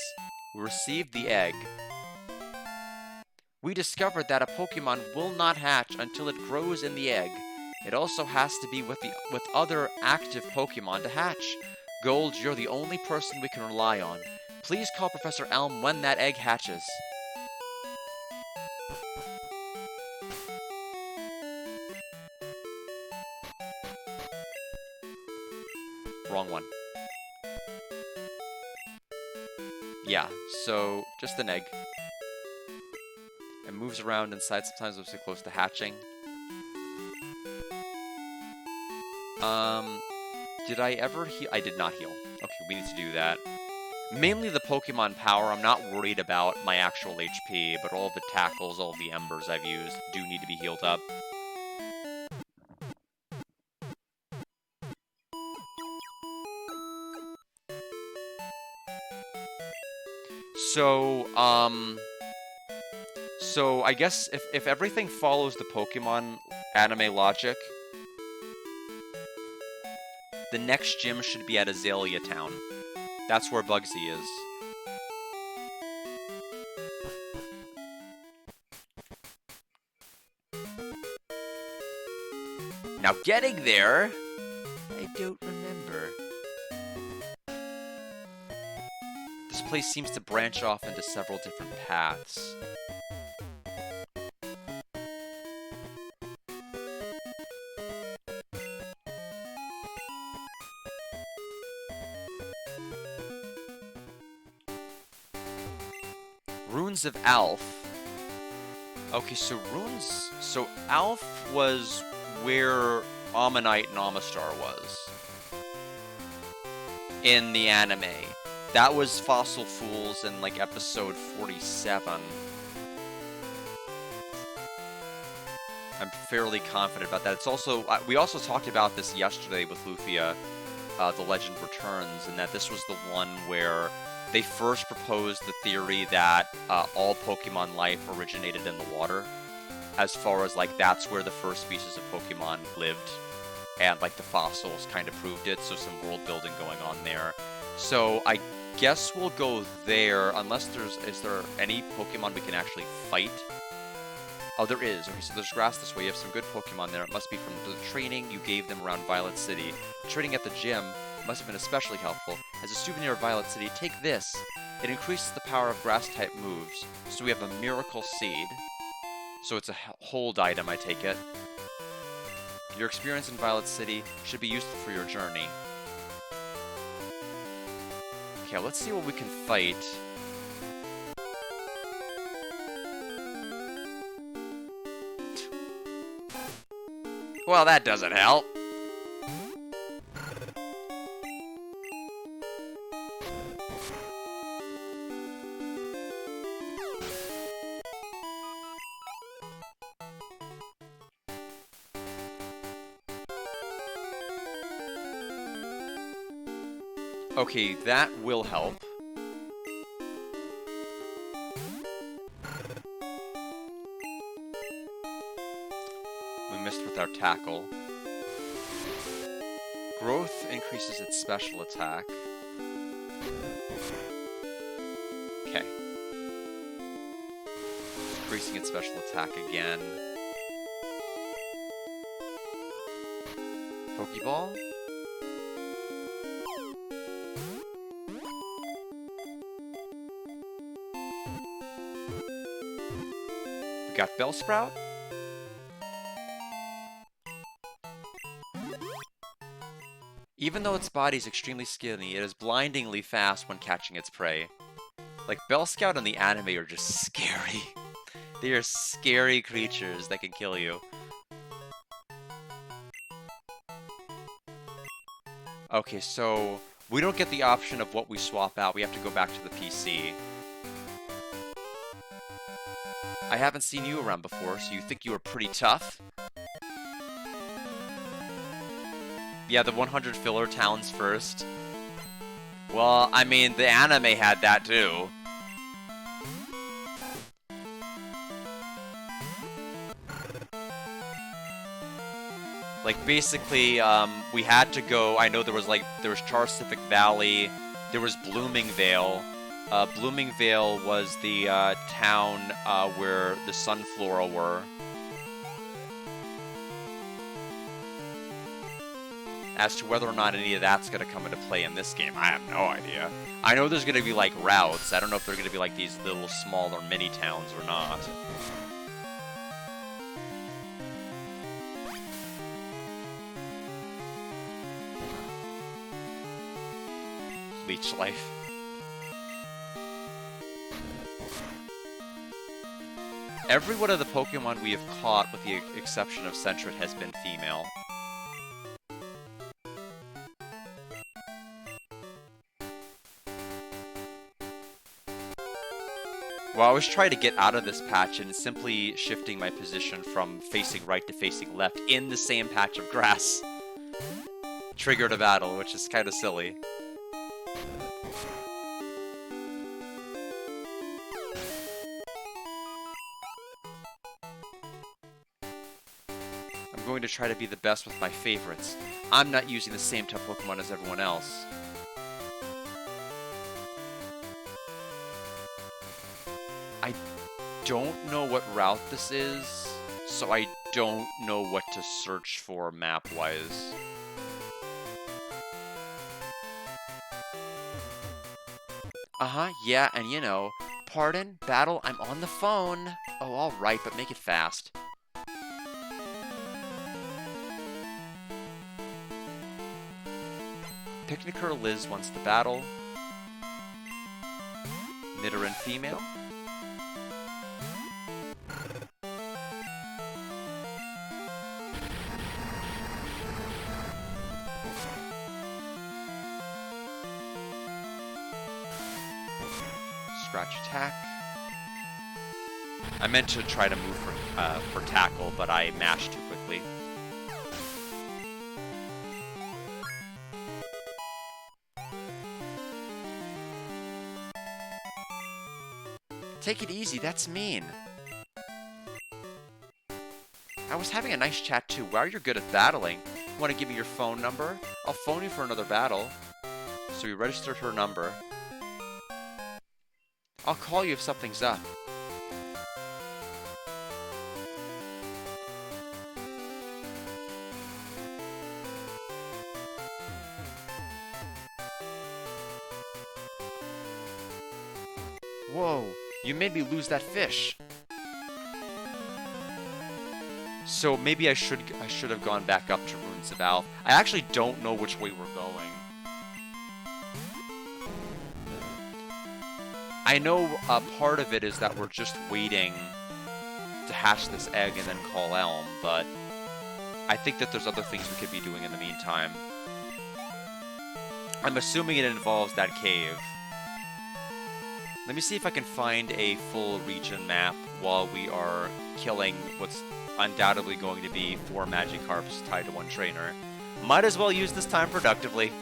We received the egg. We discovered that a Pokemon will not hatch until it grows in the egg. It also has to be with other active Pokemon to hatch. Gold, you're the only person we can rely on. Please call Professor Elm when that egg hatches. Wrong one. Yeah, so just an egg. It moves around inside, sometimes it's too close to hatching. Did I ever heal? I did not heal. Okay, we need to do that. Mainly the Pokemon power, I'm not worried about my actual HP, but all the tackles, all the embers I've used do need to be healed up. So I guess if everything follows the Pokemon anime logic, the next gym should be at Azalea Town. That's where Bugsy is. Now getting there, I don't remember. This place seems to branch off into several different paths. Runes of Alph. Okay, so runes... So Alph was where Ammonite and Amistar was. In the anime. That was Fossil Fools in, like, episode 47. I'm fairly confident about that. It's also... we also talked about this yesterday with Lufia, The Legend Returns, and that this was the one where they first proposed the theory that all Pokemon life originated in the water. As far as, like, that's where the first species of Pokemon lived. And, like, the fossils kind of proved it, so some world building going on there. So, I guess we'll go there, unless there's... Is there any Pokemon we can actually fight? Oh, there is. Okay, so there's grass this way. You have some good Pokemon there. It must be from the training you gave them around Violet City. Training at the gym must have been especially helpful. As a souvenir of Violet City, take this. It increases the power of grass-type moves. So we have a Miracle Seed. So it's a hold item, I take it. Your experience in Violet City should be useful for your journey. Okay, let's see what we can fight. Well, that doesn't help. Okay, that will help. We missed with our tackle. Growth increases its special attack. Okay. Increasing its special attack again. Pokeball? We got Bellsprout? Even though its body is extremely skinny, it is blindingly fast when catching its prey. Like, Bellsprout and the anime are just scary. They are scary creatures that can kill you. Okay, so we don't get the option of what we swap out. We have to go back to the PC. I haven't seen you around before, so you think you were pretty tough? Yeah, the 100 filler towns first. Well, I mean, the anime had that too. Like, basically, we had to go, I know there was Charcific Valley, there was Blooming Vale. Blooming Vale was the town where the Sunflora were. As to whether or not any of that's going to come into play in this game, I have no idea. I know there's going to be, like, routes. I don't know if they're going to be, like, these little smaller mini-towns or not. Leech Life. Every one of the Pokemon we have caught, with the exception of Sentret, has been female. Well, I was trying to get out of this patch and simply shifting my position from facing right to facing left in the same patch of grass triggered a battle, which is kind of silly. I'm going to try to be the best with my favorites. I'm not using the same type of Pokemon as everyone else. I don't know what route this is, so I don't know what to search for map-wise. Yeah, and you know, pardon, battle, I'm on the phone. Oh, alright, but make it fast. Picnicker Liz wants to battle. Nidoran female. Scratch attack. I meant to try to move for tackle, but I mashed too quickly. Take it easy, that's mean. I was having a nice chat too. Wow, you're good at battling. Want to give me your phone number? I'll phone you for another battle. So we registered her number. I'll call you if something's up. Whoa, you made me lose that fish. So maybe I should have gone back up to Ruins of Alph. I actually don't know which way we're going. I know part of it is that we're just waiting to hatch this egg and then call Elm, but I think that there's other things we could be doing in the meantime. I'm assuming it involves that cave. Let me see if I can find a full region map while we are killing what's undoubtedly going to be 4 Magikarps tied to 1 trainer. Might as well use this time productively.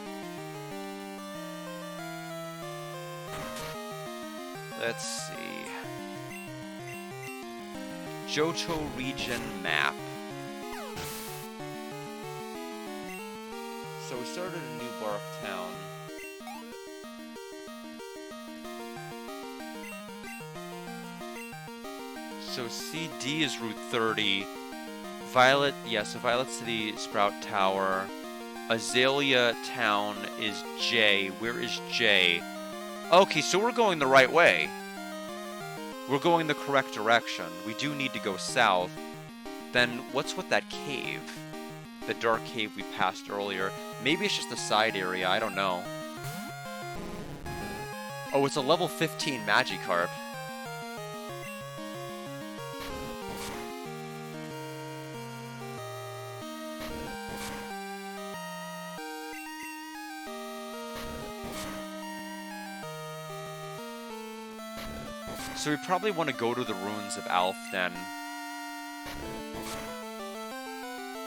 Let's see. Johto region map. So we started a new Bark Town. So CD is Route 30. Violet, yeah, so Violet City, Sprout Tower. Azalea Town is J. Where is J? Okay, so we're going the right way. We're going the correct direction. We do need to go south. Then what's with that cave? The dark cave we passed earlier. Maybe it's just a side area, I don't know. Oh, it's a level 15 Magikarp. So we probably want to go to the Ruins of Alph then.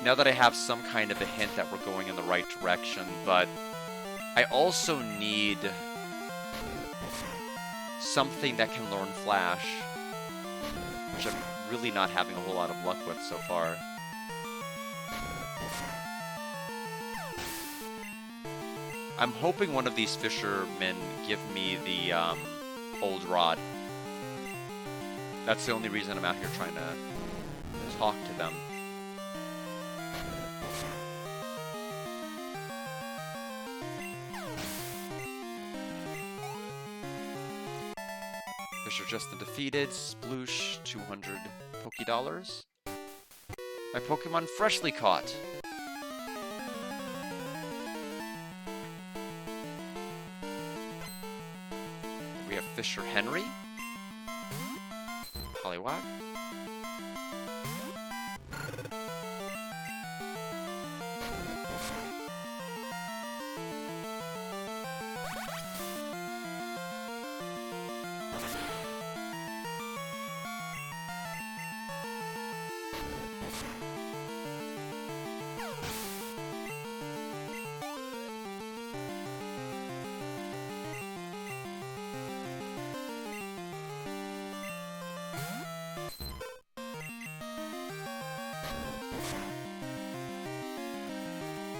Now that I have some kind of a hint that we're going in the right direction, but I also need something that can learn Flash, which I'm really not having a whole lot of luck with so far. I'm hoping one of these fishermen give me the old rod. That's the only reason I'm out here trying to talk to them. Fisher Justin defeated. Sploosh, 200 Pokédollars. My Pokemon freshly caught. We have Fisher Henry. Poliwag.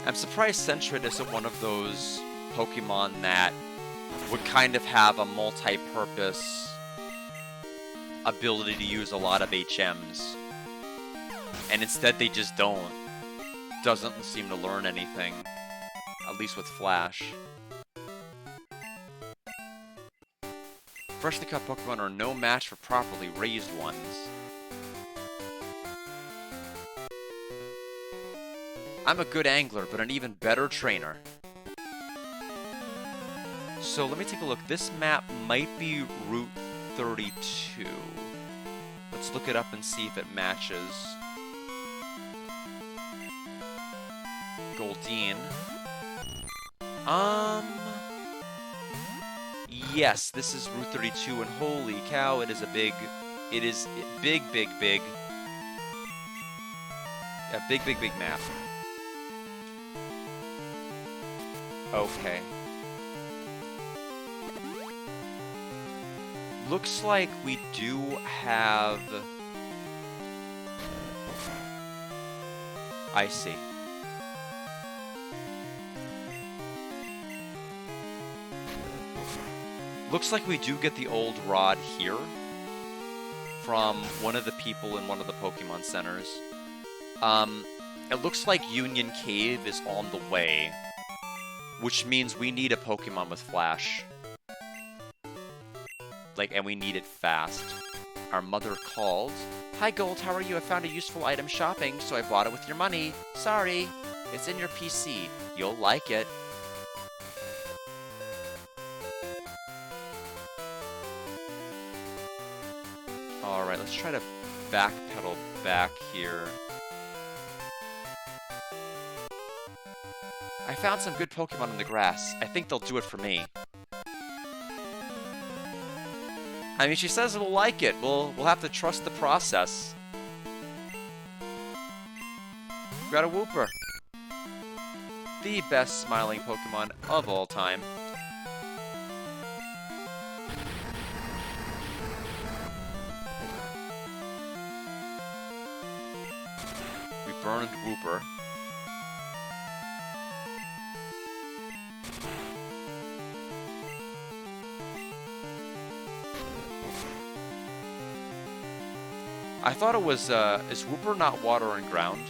I'm surprised Sentret isn't one of those Pokemon that would kind of have a multi-purpose ability to use a lot of HMs. And instead they just don't. Doesn't seem to learn anything. At least with Flash. Freshly caught Pokemon are no match for properly raised ones. I'm a good angler, but an even better trainer. So let me take a look. This map might be Route 32. Let's look it up and see if it matches. Goldeen. Yes, this is Route 32, and holy cow, it is big. A big map. Okay. Looks like we do have... I see. Looks like we do get the old rod here from one of the people in one of the Pokemon centers. It looks like Union Cave is on the way, which means we need a Pokemon with Flash. Like, and we need it fast. Our mother called. Hi, Gold, how are you? I found a useful item shopping, so I bought it with your money. Sorry. It's in your PC. You'll like it. Alright, let's try to backpedal back here. I found some good Pokemon in the grass. I think they'll do it for me. I mean, she says we'll like it. We'll have to trust the process. Got a Wooper. The best smiling Pokemon of all time. We burned Wooper. I thought it was, is Wooper not water and ground?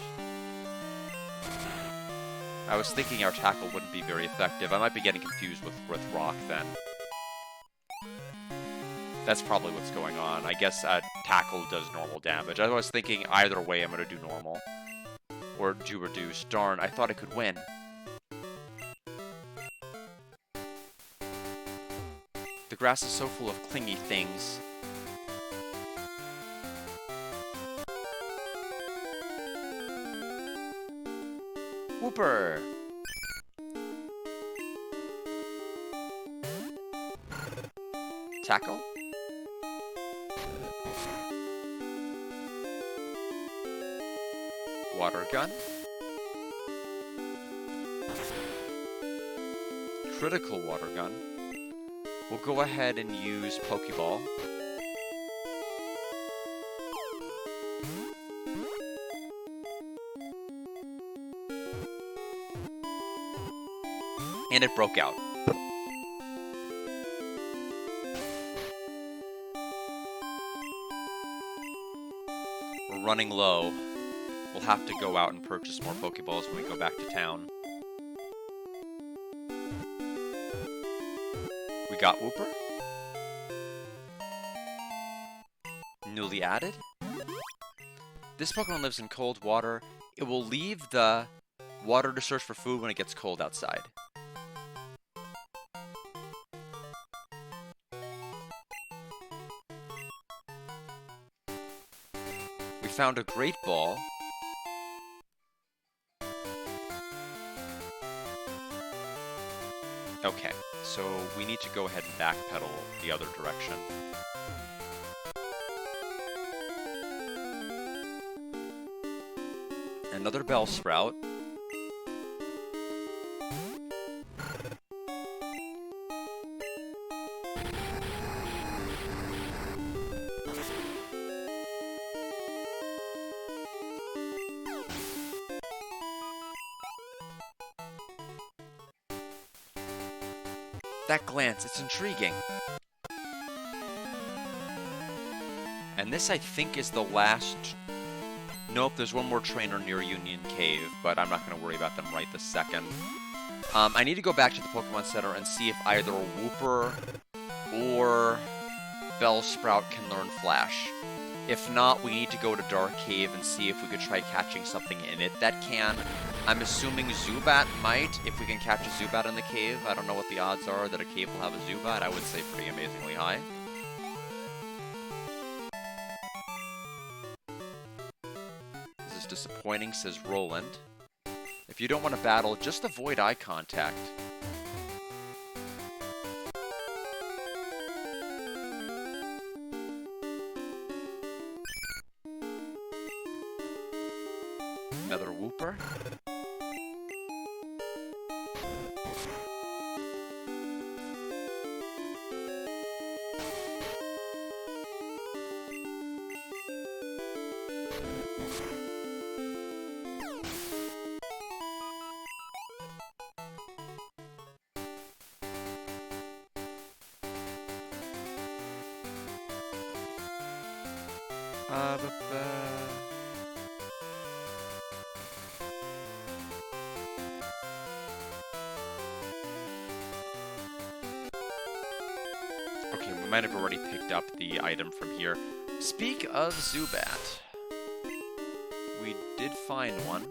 I was thinking our tackle wouldn't be very effective. I might be getting confused with rock then. That's probably what's going on. I guess tackle does normal damage. I was thinking either way I'm going to do normal. Or do reduce. Darn, I thought I could win. The grass is so full of clingy things. Wooper! Tackle? Water gun? Critical water gun. We'll go ahead and use Pokeball. And it broke out. We're running low. We'll have to go out and purchase more Pokeballs when we go back to town. We got Wooper. Newly added. This Pokemon lives in cold water. It will leave the water to search for food when it gets cold outside. We found a Great Ball. Okay, so we need to go ahead and backpedal the other direction. Another Bellsprout. That glance, it's intriguing. And this, I think, is the last... Nope, there's one more trainer near Union Cave, but I'm not going to worry about them right this second. I need to go back to the Pokemon Center and see if either Wooper or Bellsprout can learn Flash. If not, we need to go to Dark Cave and see if we could try catching something in it that can. I'm assuming Zubat might, if we can catch a Zubat in the cave. I don't know what the odds are that a cave will have a Zubat. I would say pretty amazingly high. This is disappointing, says Roland. If you don't want to battle, just avoid eye contact. Another Wooper. Okay, We might have already picked up the item from here. Speak of Zubat. We did find one.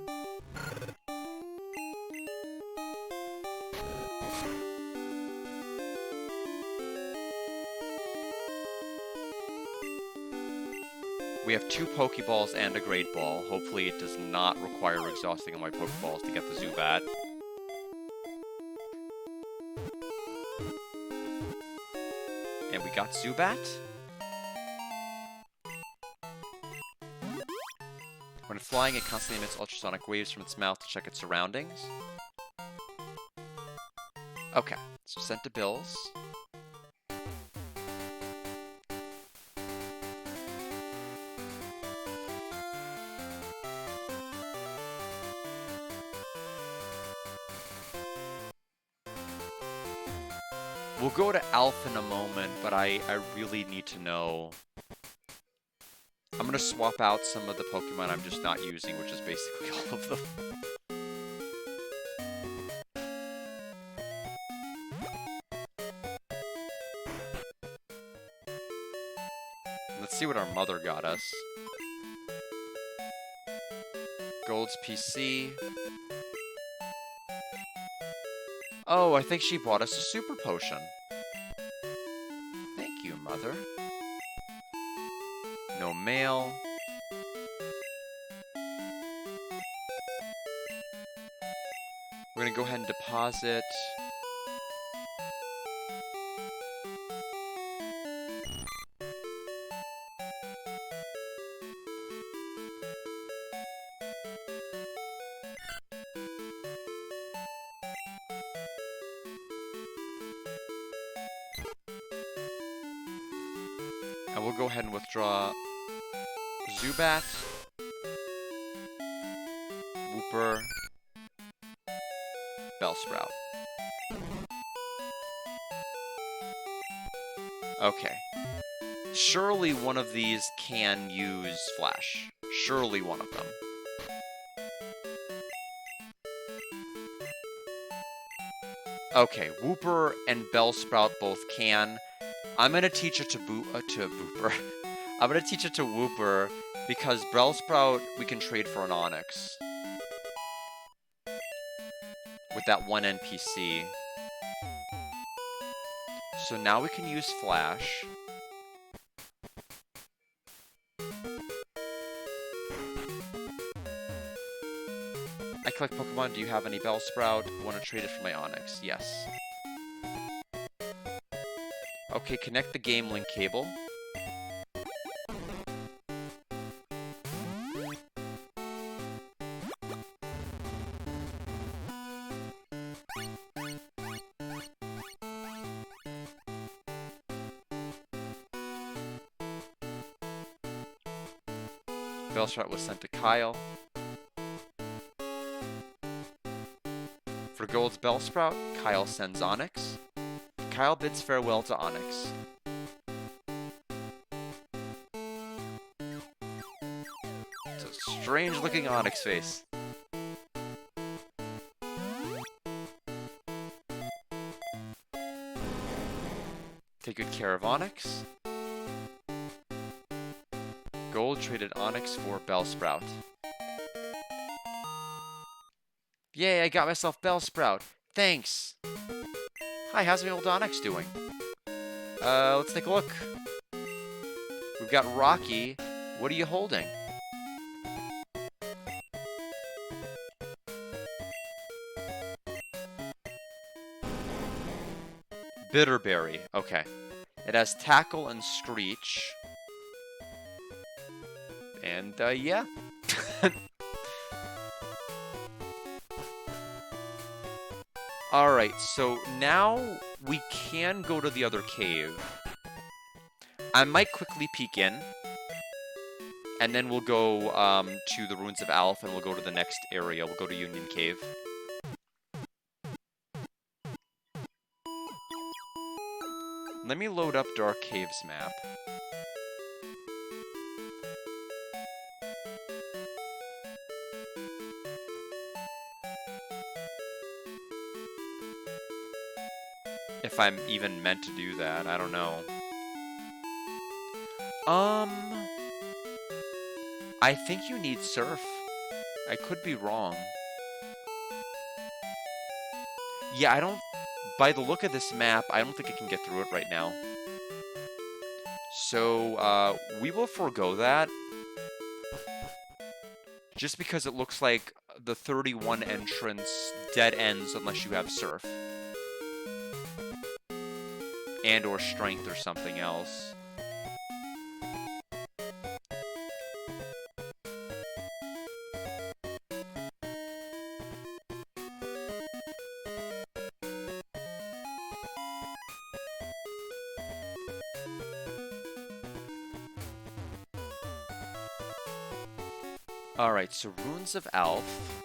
We have 2 Pokeballs and a Great Ball. Hopefully it does not require exhausting all my Pokeballs to get the Zubat. And we got Zubat. When flying, it constantly emits ultrasonic waves from its mouth to check its surroundings. Okay, so sent to Bills. We'll go to Alpha in a moment, but I really need to know. I'm going to swap out some of the Pokemon I'm just not using, which is basically all of them. Let's see what our mother got us. Gold's PC. Oh, I think she bought us a Super Potion. Thank you, Mother. No mail. We're gonna go ahead and deposit. And we'll go ahead and withdraw Zubat, Wooper, Bellsprout. Okay. Surely one of these can use Flash. Surely one of them. Okay, Wooper and Bellsprout both can. I'm gonna teach it to Wooper. I'm gonna teach it to Wooper because Bellsprout we can trade for an Onix with that one NPC. So now we can use Flash. I collect Pokemon. Do you have any Bellsprout? Want to trade it for my Onix? Yes. Okay, connect the Game Link cable. Bellsprout was sent to Kyle. For Gold's Bellsprout, Kyle sends Onix. Kyle bids farewell to Onix. It's a strange-looking Onix face. Take good care of Onix. Gold traded Onix for Bellsprout. Yay, I got myself Bellsprout. Thanks. Hi, how's my old Onix doing? Let's take a look. We've got Rocky. What are you holding? Bitterberry. Okay. It has Tackle and Screech. And, yeah. Alright, so now we can go to the other cave. I might quickly peek in. And then we'll go to the Ruins of Alph, and we'll go to the next area. We'll go to Union Cave. Let me load up Dark Caves map. If I'm even meant to do that, I don't know. Um, I think you need surf. I could be wrong. Yeah, I don't... By the look of this map, I don't think I can get through it right now. So, we will forego that. Just because it looks like the 31 entrance dead ends unless you have surf. And or strength or something else. Alright, so Ruins of Alph.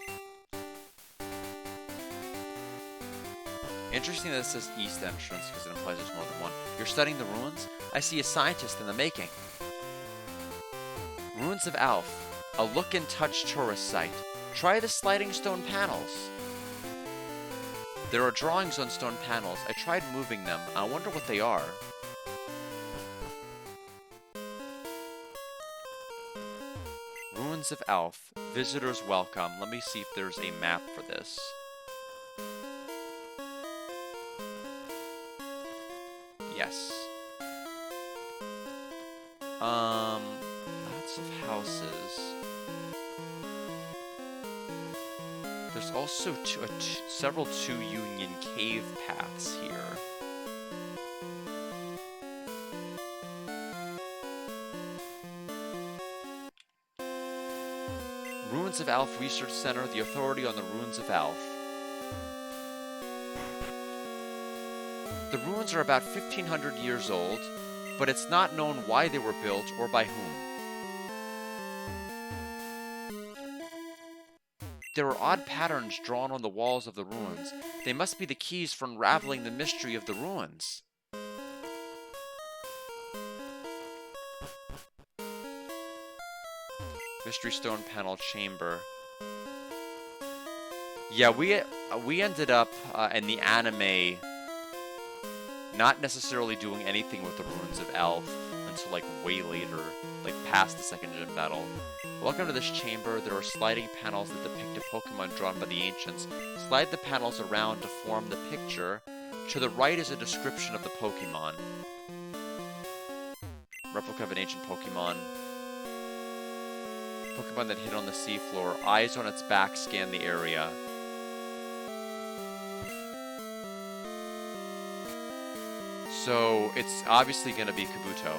Interesting that it says East Entrance, because it implies there's more than one. You're studying the ruins? I see a scientist in the making. Ruins of Alph, a look and touch tourist site. Try the sliding stone panels. There are drawings on stone panels. I tried moving them. I wonder what they are. Ruins of Alph. Visitors welcome. Let me see if there's a map for this. Yes. Lots of houses. There's also several Two Union cave paths here. Ruins of Alph Research Center, the authority on the Ruins of Alph. The ruins are about 1,500 years old, but it's not known why they were built or by whom. There are odd patterns drawn on the walls of the ruins. They must be the keys for unraveling the mystery of the ruins. Mystery Stone Panel Chamber. Yeah, we ended up in the anime not necessarily doing anything with the Ruins of Alph until like way later, like past the second gym battle. Welcome to this chamber. There are sliding panels that depict a Pokemon drawn by the ancients. Slide the panels around to form the picture. To the right is a description of the Pokemon. Replica of an ancient Pokemon. Pokemon that hid on the seafloor. Eyes on its back scan the area. So, it's obviously going to be Kabuto.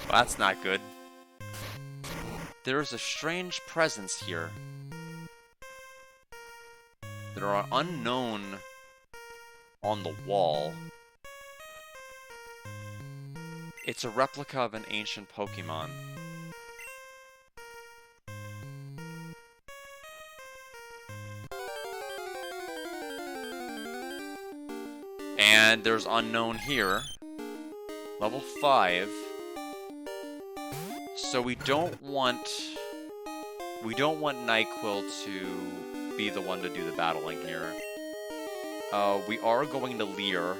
Well, that's not good. There is a strange presence here. There are unknown on the wall. It's a replica of an ancient Pokemon. And there's Unknown here. Level 5. So we don't want NyQuil to be the one to do the battling here. We are going to Leer.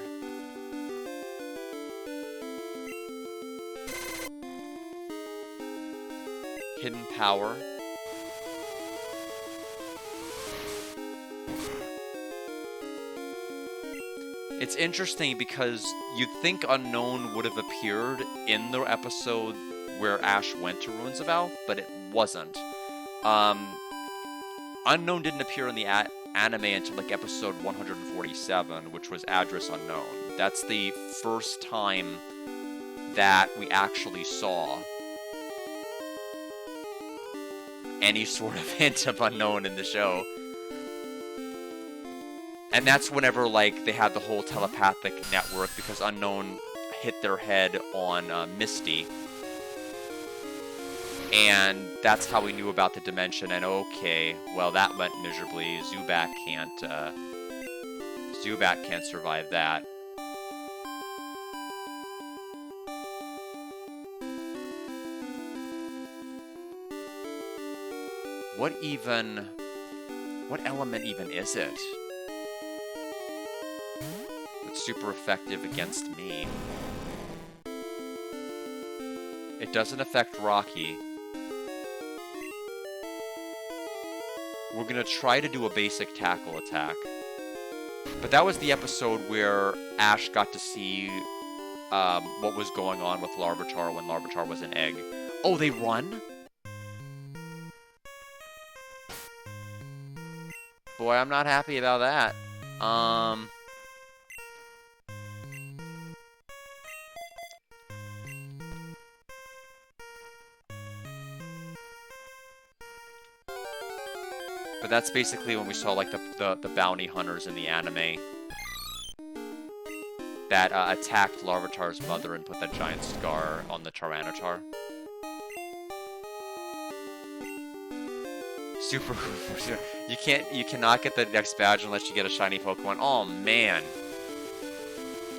Hidden Power. It's interesting because you'd think Unknown would have appeared in the episode where Ash went to Ruins of Alph, but it wasn't. Unknown didn't appear in the anime until like episode 147, which was Address Unknown. That's the first time that we actually saw any sort of hint of Unknown in the show. And that's whenever, like, they had the whole telepathic network, because Unknown hit their head on Misty. And that's how we knew about the dimension, and okay, well, that went miserably. Zubat can't survive that. What element even is it? That's super effective against me. It doesn't affect Rocky. We're gonna try to do a basic tackle attack. But that was the episode where Ash got to see what was going on with Larvitar when Larvitar was an egg. Oh, they run? Boy, I'm not happy about that. But that's basically when we saw, like, the bounty hunters in the anime that attacked Larvitar's mother and put that giant scar on the Tyranitar. Super. You cannot get the next badge unless you get a shiny Pokemon. Oh man,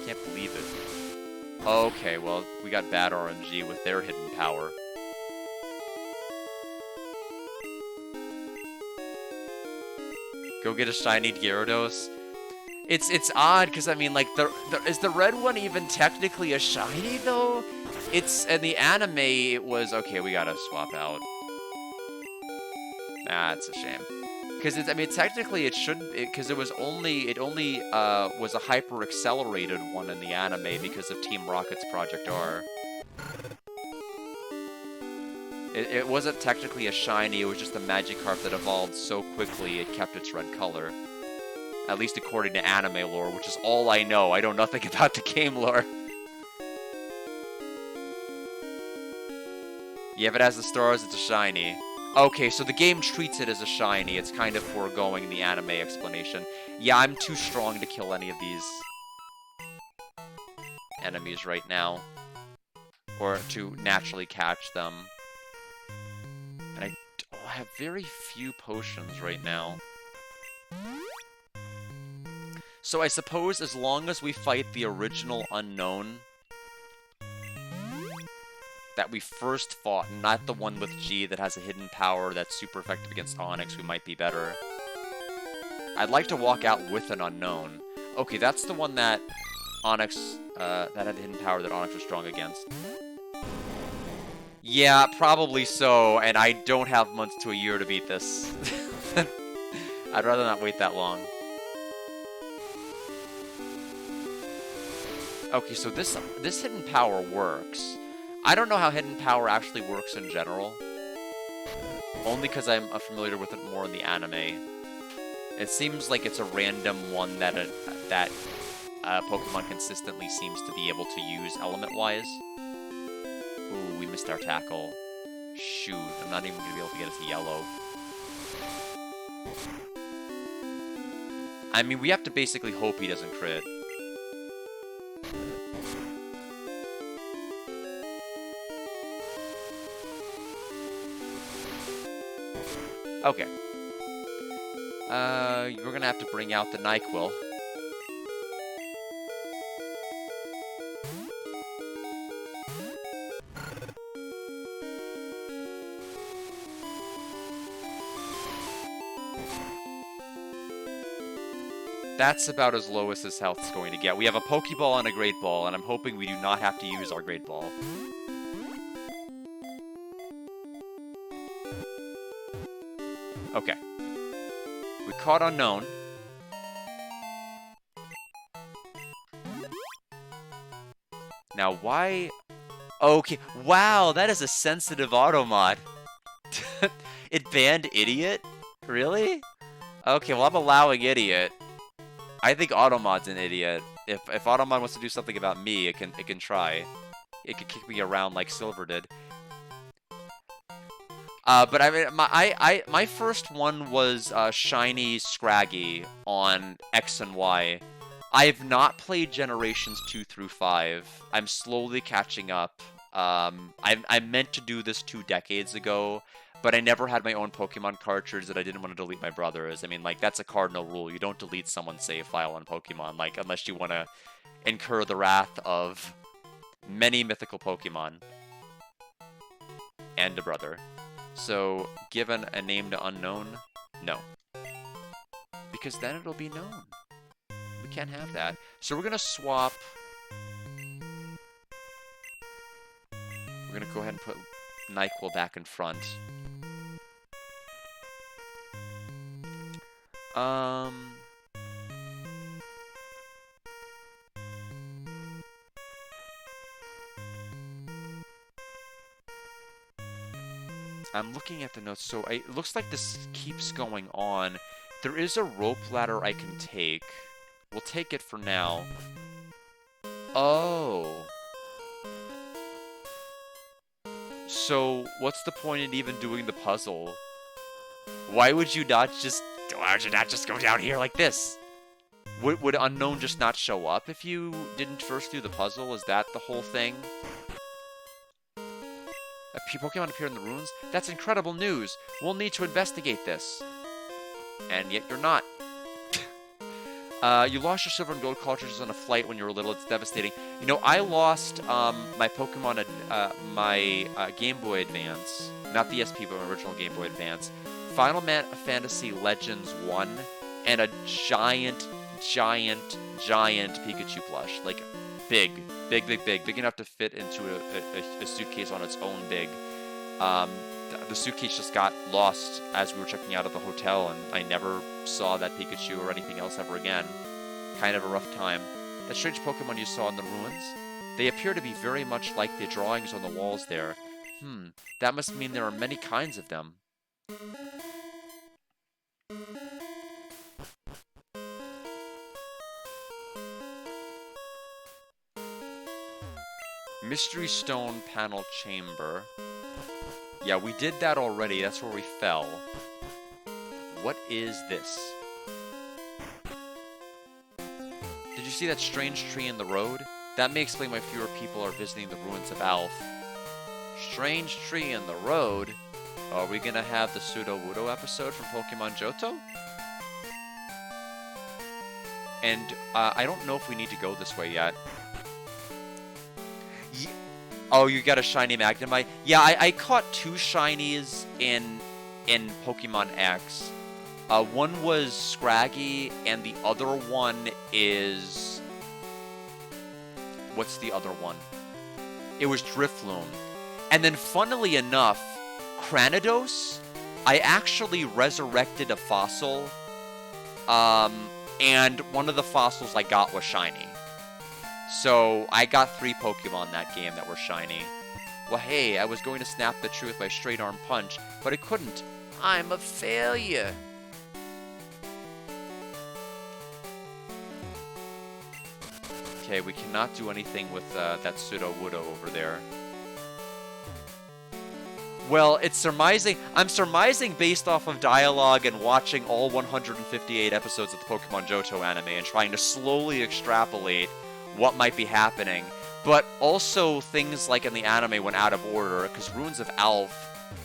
can't believe it. Okay, well, we got bad RNG with their hidden power. Go get a shiny Gyarados. It's odd because I mean, like, is the red one even technically a shiny though? It's in the anime. It was okay. We gotta swap out. That's a shame. Because I mean, technically it shouldn't, because it only was a hyper accelerated one in the anime because of Team Rocket's Project R. It wasn't technically a shiny, it was just a Magikarp that evolved so quickly it kept its red color. At least according to anime lore, which is all I know. I know nothing about the game lore. Yeah, if it has the stars, it's a shiny. Okay, so the game treats it as a shiny. It's kind of foregoing the anime explanation. Yeah, I'm too strong to kill any of these enemies right now. Or to naturally catch them. And I have very few potions right now. So I suppose as long as we fight the original Unknown that we first fought, not the one with G that has a hidden power that's super effective against Onix, we might be better. I'd like to walk out with an Unknown. Okay, that's the one that Onix, that had the hidden power that Onix was strong against. Yeah, probably so, and I don't have months to a year to beat this. I'd rather not wait that long. Okay, so this hidden power works. I don't know how hidden power actually works in general. Only because I'm familiar with it more in the anime. It seems like it's a random one that Pokemon consistently seems to be able to use element-wise. Ooh, we missed our tackle. Shoot, I'm not even going to be able to get it to yellow. I mean, we have to basically hope he doesn't crit. Okay. We're gonna have to bring out the NyQuil. That's about as low as his health is going to get. We have a Pokeball and a Great Ball, and I'm hoping we do not have to use our Great Ball. Okay. We caught Unknown. Now, why... Okay, wow, that is a sensitive Automod. It banned Idiot? Really? Okay, well, I'm allowing Idiot. I think Automod's an idiot. If Automod wants to do something about me, it can try. It can kick me around like Silver did. But I mean, my first one was Shiny Scraggy on X and Y. I've not played Generations 2 through 5. I'm slowly catching up. I meant to do this 2 decades ago, but I never had my own Pokemon cartridge that I didn't want to delete my brother's. I mean, like, that's a cardinal rule. You don't delete someone's save file on Pokemon, like, unless you want to incur the wrath of many mythical Pokemon. And a brother. So, given a name to Unknown? No. Because then it'll be known. We can't have that. So we're going to swap... We're going to go ahead and put NyQuil back in front. I'm looking at the notes, so it looks like this keeps going on. There is a rope ladder I can take. We'll take it for now. Oh. So, what's the point in even doing the puzzle? Why would you not just go down here like this? Would Unknown just not show up if you didn't first do the puzzle? Is that the whole thing? A Pokemon appear in the ruins? That's incredible news! We'll need to investigate this. And yet you're not. You lost your silver and gold cartridges on a flight when you were little. It's devastating. You know, I lost my Pokemon, my Game Boy Advance. Not the SP, but my original Game Boy Advance. Final Fantasy Legends 1, and a giant Pikachu plush. Like, big enough to fit into a suitcase on its own big. The suitcase just got lost as we were checking out of the hotel, and I never saw that Pikachu or anything else ever again. Kind of a rough time. That strange Pokemon you saw in the ruins? They appear to be very much like the drawings on the walls there. That must mean there are many kinds of them. Mystery Stone Panel Chamber. Yeah, we did that already. That's where we fell. What is this? Did you see that strange tree in the road? That may explain why fewer people are visiting the ruins of Alph. Strange tree in the road? Are we gonna have the Sudowoodo episode from Pokemon Johto? And I don't know if we need to go this way yet. Oh, you got a shiny Magnemite? Yeah, I caught 2 shinies in Pokemon X. One was Scraggy, and the other one is... What's the other one? It was Drifloon. And then, funnily enough, Cranidos, I actually resurrected a fossil, and one of the fossils I got was shiny. So, I got 3 Pokemon that game that were shiny. Well, hey, I was going to snap the tree with my straight arm punch, but I couldn't. I'm a failure. Okay, we cannot do anything with that Sudowoodo over there. Well, it's surmising. I'm surmising based off of dialogue and watching all 158 episodes of the Pokemon Johto anime and trying to slowly extrapolate what might be happening. But also things like in the anime went out of order, because Ruins of Alph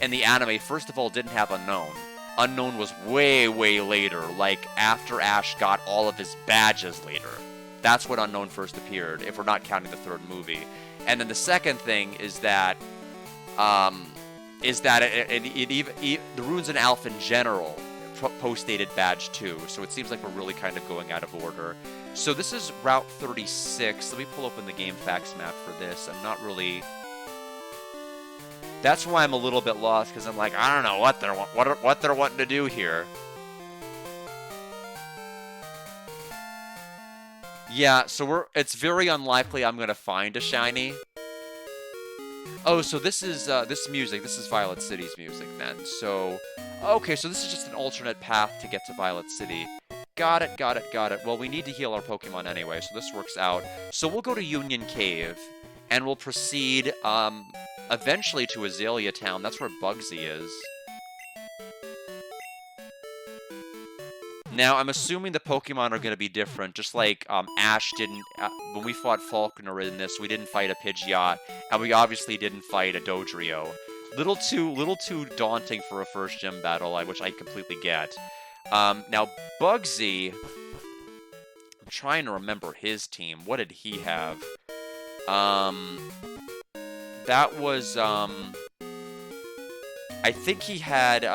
in the anime, first of all, didn't have Unknown. Unknown was way, way later, like after Ash got all of his badges later. That's when Unknown first appeared, if we're not counting the 3rd movie. And then the second thing is that, the Ruins in Alph in general, post-dated badge too, so it seems like we're really kind of going out of order. So this is Route 36. Let me pull open the game facts map for this. I'm not really... That's why I'm a little bit lost, because I'm like, I don't know what they're wanting to do here. Yeah, so it's very unlikely I'm gonna find a shiny. Oh, so this is this music. This is Violet City's music then. So, okay, so this is just an alternate path to get to Violet City. Got it, got it, got it. Well, we need to heal our Pokemon anyway, so this works out. So we'll go to Union Cave, and we'll proceed eventually to Azalea Town. That's where Bugsy is. Now, I'm assuming the Pokemon are going to be different, just like Ash didn't... when we fought Falconer in this, we didn't fight a Pidgeot, and we obviously didn't fight a Dodrio. Little too daunting for a first gym battle, which I completely get. Now, Bugsy... I'm trying to remember his team. What did he have? That was... I think he had...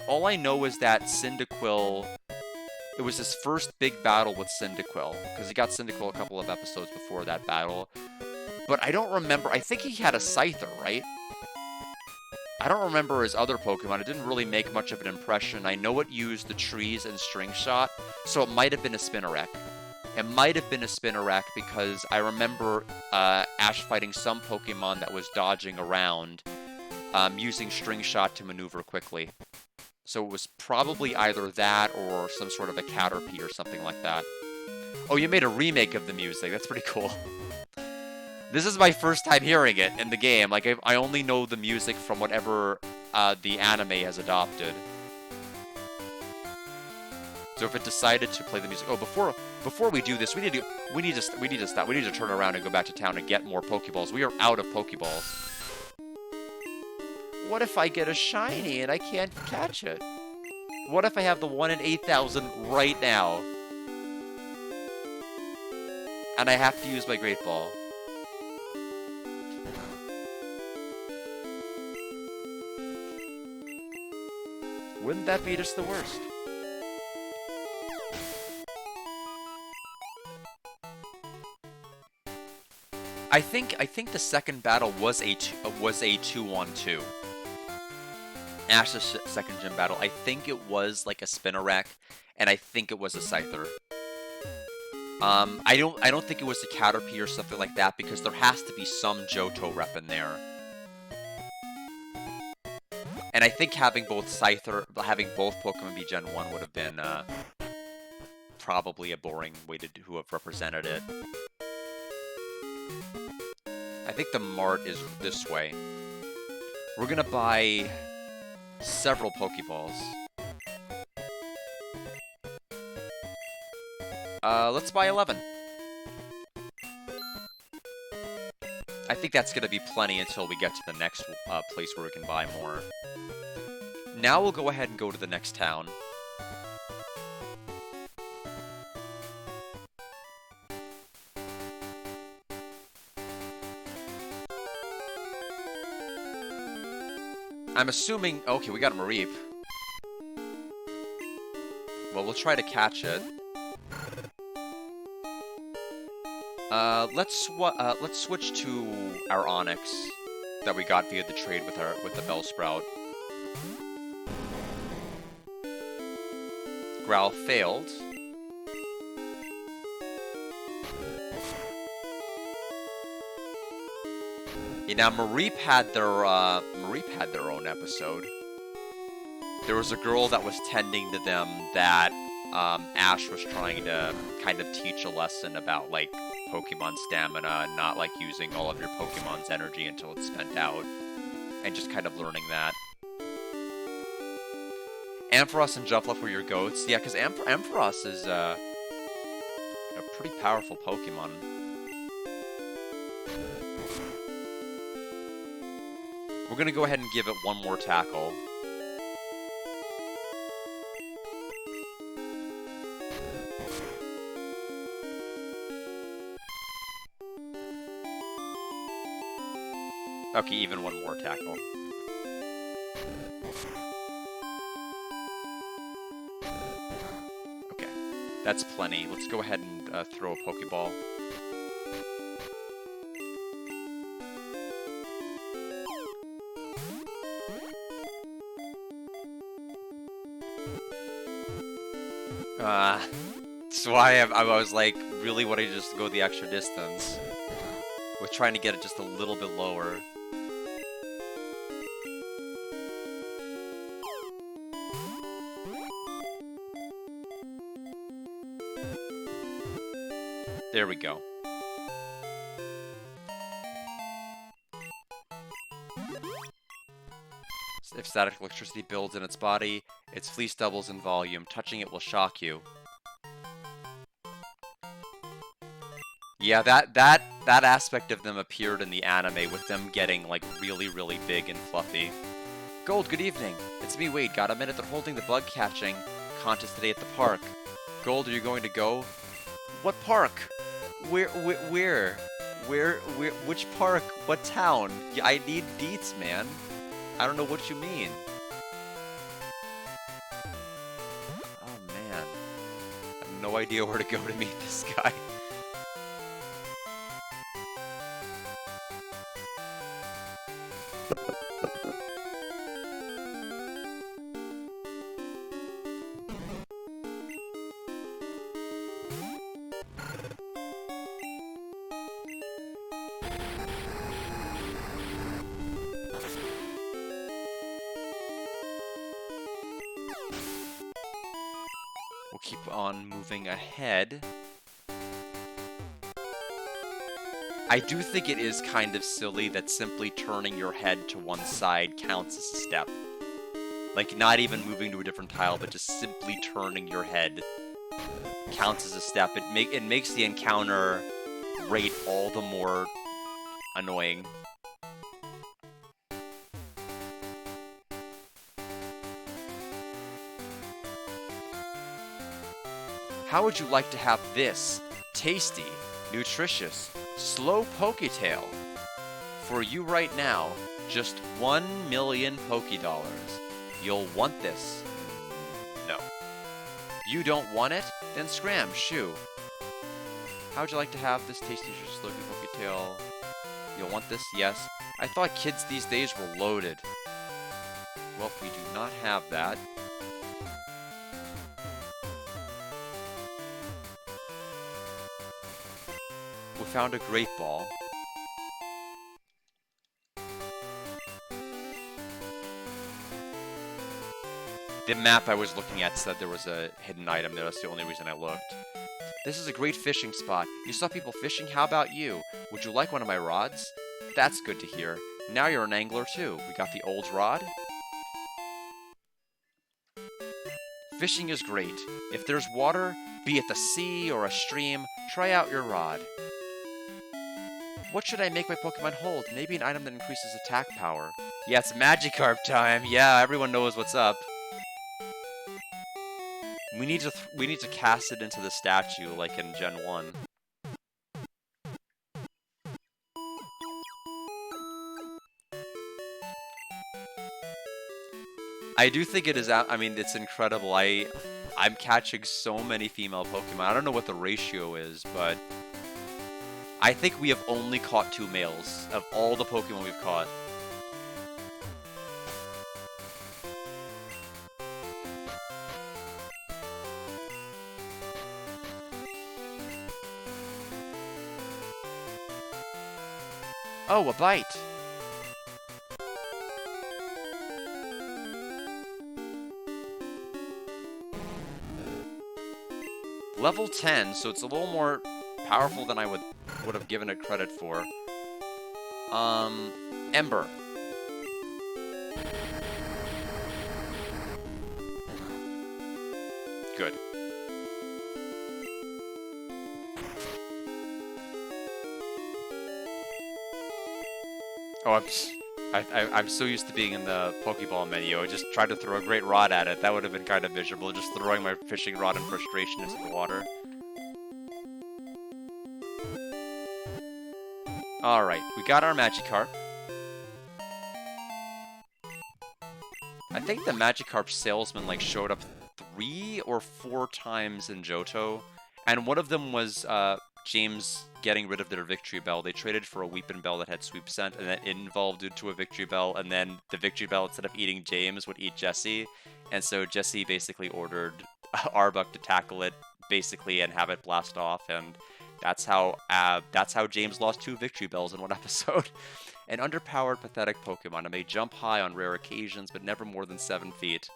all I know is that Cyndaquil... It was his first big battle with Cyndaquil, because he got Cyndaquil a couple of episodes before that battle. But I don't remember. I think he had a Scyther, right? I don't remember his other Pokemon. It didn't really make much of an impression. I know it used the trees and String Shot, so it might have been a Spinarak. It might have been a Spinarak because I remember Ash fighting some Pokemon that was dodging around, using String Shot to maneuver quickly. So it was probably either that or some sort of a Caterpie or something like that. Oh, you made a remake of the music. That's pretty cool. This is my first time hearing it in the game. Like, I only know the music from whatever the anime has adopted. So if it decided to play the music... Oh, before we do this, we need to stop. We need to turn around and go back to town and get more Pokeballs. We are out of Pokeballs. What if I get a shiny and I can't catch it? What if I have the 1 in 8,000 right now? And I have to use my Great Ball. Wouldn't that be just the worst? I think the second battle was a 2-on-2. Ash's second gym battle. I think it was like a Spinarak, and I think it was a Scyther. I don't think it was a Caterpie or something like that because there has to be some Johto rep in there. And I think having both Pokemon be Gen 1 would have been probably a boring way to have represented it. I think the mart is this way. We're gonna buy several Pokeballs. Let's buy 11. I think that's gonna be plenty until we get to the next place where we can buy more. Now we'll go ahead and go to the next town. I'm assuming... Okay, we got a Mareep. Well, we'll try to catch it. Let's switch to our Onix that we got via the trade with the Bellsprout. Growl failed. Yeah, now Mareep had their own episode. There was a girl that was tending to them that Ash was trying to kind of teach a lesson about like Pokemon stamina and not like using all of your Pokemon's energy until it's spent out, and just kind of learning that. Ampharos and Jumpluff were your goats, yeah, because Ampharos is a pretty powerful Pokemon. We're gonna go ahead and give it one more tackle. Okay, even one more tackle. That's plenty. Let's go ahead and throw a Pokeball. So I was like really wanting to just go the extra distance with trying to get it just a little bit lower. There we go. If static electricity builds in its body, its fleece doubles in volume. Touching it will shock you. Yeah, that aspect of them appeared in the anime with them getting like really, really big and fluffy. Gold, good evening. It's me, Wade. Got a minute? They're holding the bug catching contest today at the park. Gold, are you going to go? What park? Where? Which park? What town? I need deets, man. I don't know what you mean. Oh, man. I have no idea where to go to meet this guy. We'll keep on moving ahead. I do think it is kind of silly that simply turning your head to one side counts as a step. Like, not even moving to a different tile, but just simply turning your head counts as a step. It makes the encounter rate all the more annoying. How would you like to have this tasty, nutritious, slow Poketail? For you right now, just 1 million Pokédollars. You'll want this. No. You don't want it? Then scram, shoo. How would you like to have this tasty, nutritious, slow Poketail? You'll want this? Yes. I thought kids these days were loaded. Well, we do not have that. We found a Great Ball. The map I was looking at said there was a hidden item there. That's the only reason I looked. This is a great fishing spot. You saw people fishing? How about you? Would you like one of my rods? That's good to hear. Now you're an angler too. We got the old rod. Fishing is great. If there's water, be it the sea or a stream, try out your rod. What should I make my Pokemon hold? Maybe an item that increases attack power. Yeah, it's Magikarp time. Yeah, everyone knows what's up. We need to cast it into the statue like in Gen 1. I do think it is. I mean, it's incredible. I'm catching so many female Pokemon. I don't know what the ratio is, but I think we have only caught 2 males of all the Pokemon we've caught. Oh, a bite! Level 10, so it's a little more powerful than I would have given it credit for. Ember. Good. Oh, I'm so used to being in the Pokeball menu. I just tried to throw a great rod at it. That would have been kind of miserable, just throwing my fishing rod in frustration into the water. Alright, we got our Magikarp. I think the Magikarp salesman, like, showed up 3 or 4 times in Johto, and one of them was James getting rid of their Victory Bell. They traded for a Weepin' Bell that had Sweep Scent, and then it evolved into a Victory Bell, and then the Victory Bell, instead of eating James, would eat Jesse, and so Jesse basically ordered Arbok to tackle it, basically, and have it blast off, and that's how James lost 2 Victory Bells in one episode. An underpowered, pathetic Pokemon. It may jump high on rare occasions, but never more than 7 feet.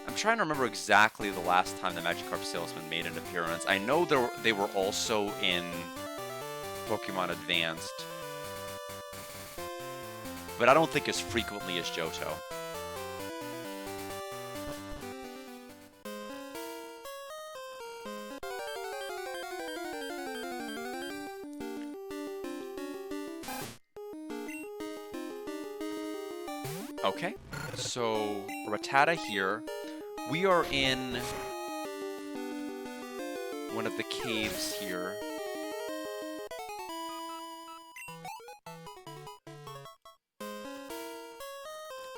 I'm trying to remember exactly the last time the Magikarp Salesman made an appearance. I know they were also in Pokemon Advanced, but I don't think as frequently as Johto. Okay, so Rattata here. We are in one of the caves here.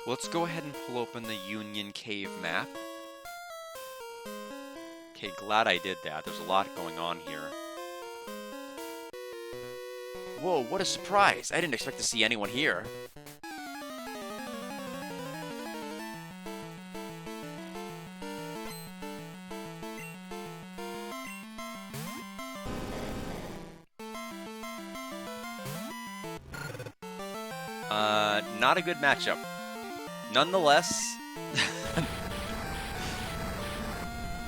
Let's go ahead and pull open the Union Cave map. Okay, glad I did that. There's a lot going on here. Whoa, what a surprise! I didn't expect to see anyone here. Not a good matchup. Nonetheless,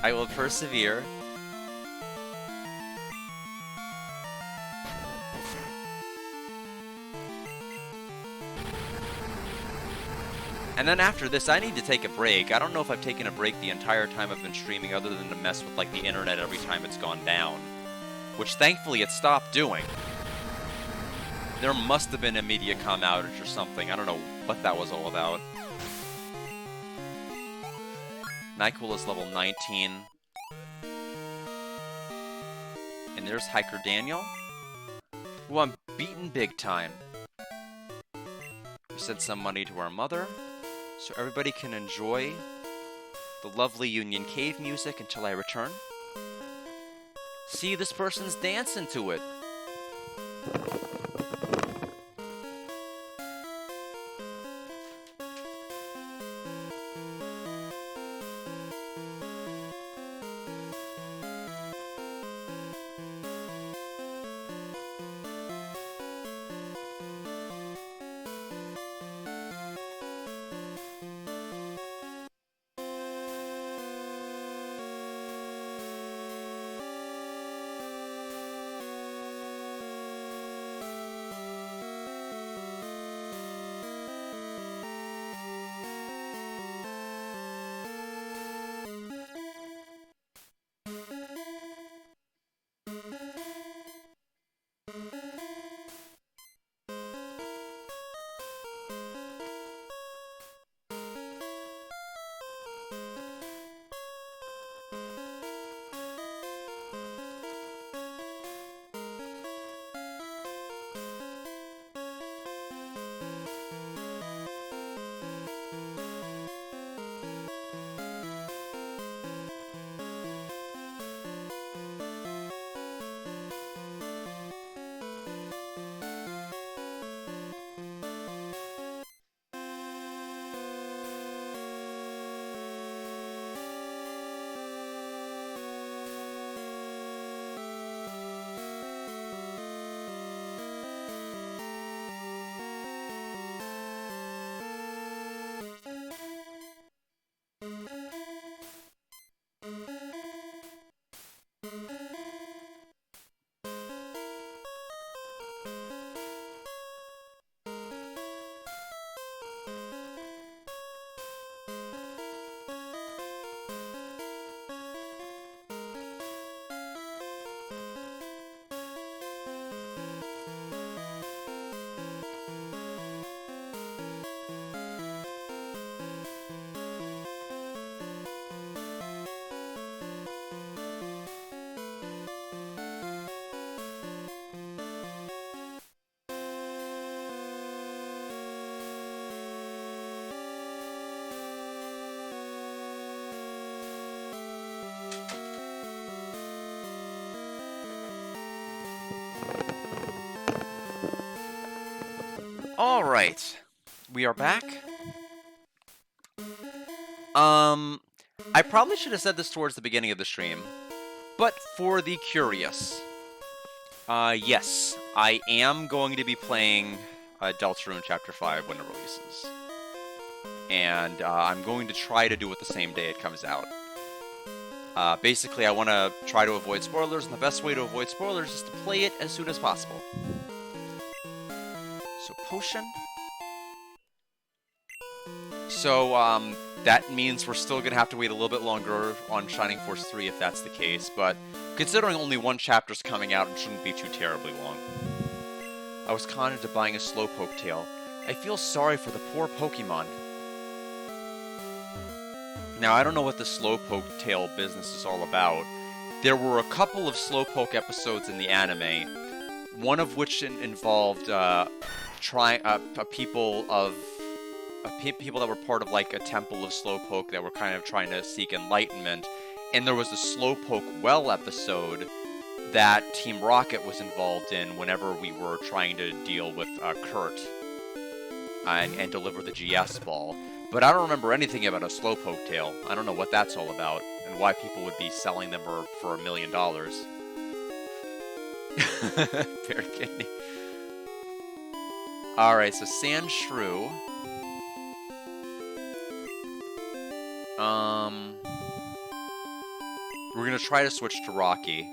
I will persevere. And then after this, I need to take a break. I don't know if I've taken a break the entire time I've been streaming other than to mess with like the internet every time it's gone down. Which thankfully it stopped doing. There must have been a Mediacom outage or something. I don't know what that was all about. Nyquil is level 19. And there's Hiker Daniel. Ooh, I'm beaten big time. We sent some money to our mother, so everybody can enjoy the lovely Union Cave music until I return. See, this person's dancing to it. Alright. We are back. I probably should have said this towards the beginning of the stream, but for the curious, yes, I am going to be playing Deltarune Chapter 5 when it releases. And I'm going to try to do it the same day it comes out. Basically, I want to try to avoid spoilers, and the best way to avoid spoilers is to play it as soon as possible. So, potion. So, that means we're still going to have to wait a little bit longer on Shining Force 3 if that's the case, but considering only one chapter's coming out, it shouldn't be too terribly long. I was conned into buying a Slowpoke tail. I feel sorry for the poor Pokemon. Now, I don't know what the Slowpoke tail business is all about. There were a couple of Slowpoke episodes in the anime, one of which involved people that were part of like a temple of Slowpoke that were kind of trying to seek enlightenment, and there was a Slowpoke well episode that Team Rocket was involved in whenever we were trying to deal with Kurt and deliver the GS ball. But I don't remember anything about a Slowpoke tail. I don't know what that's all about and why people would be selling them for $1 million. Fair kidney. Alright, so Sandshrew. We're gonna try to switch to Rocky.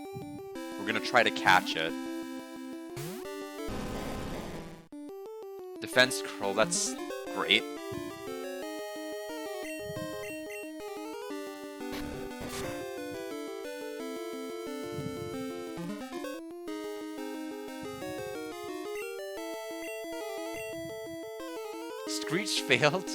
We're gonna try to catch it. Defense curl, that's great. Screech failed?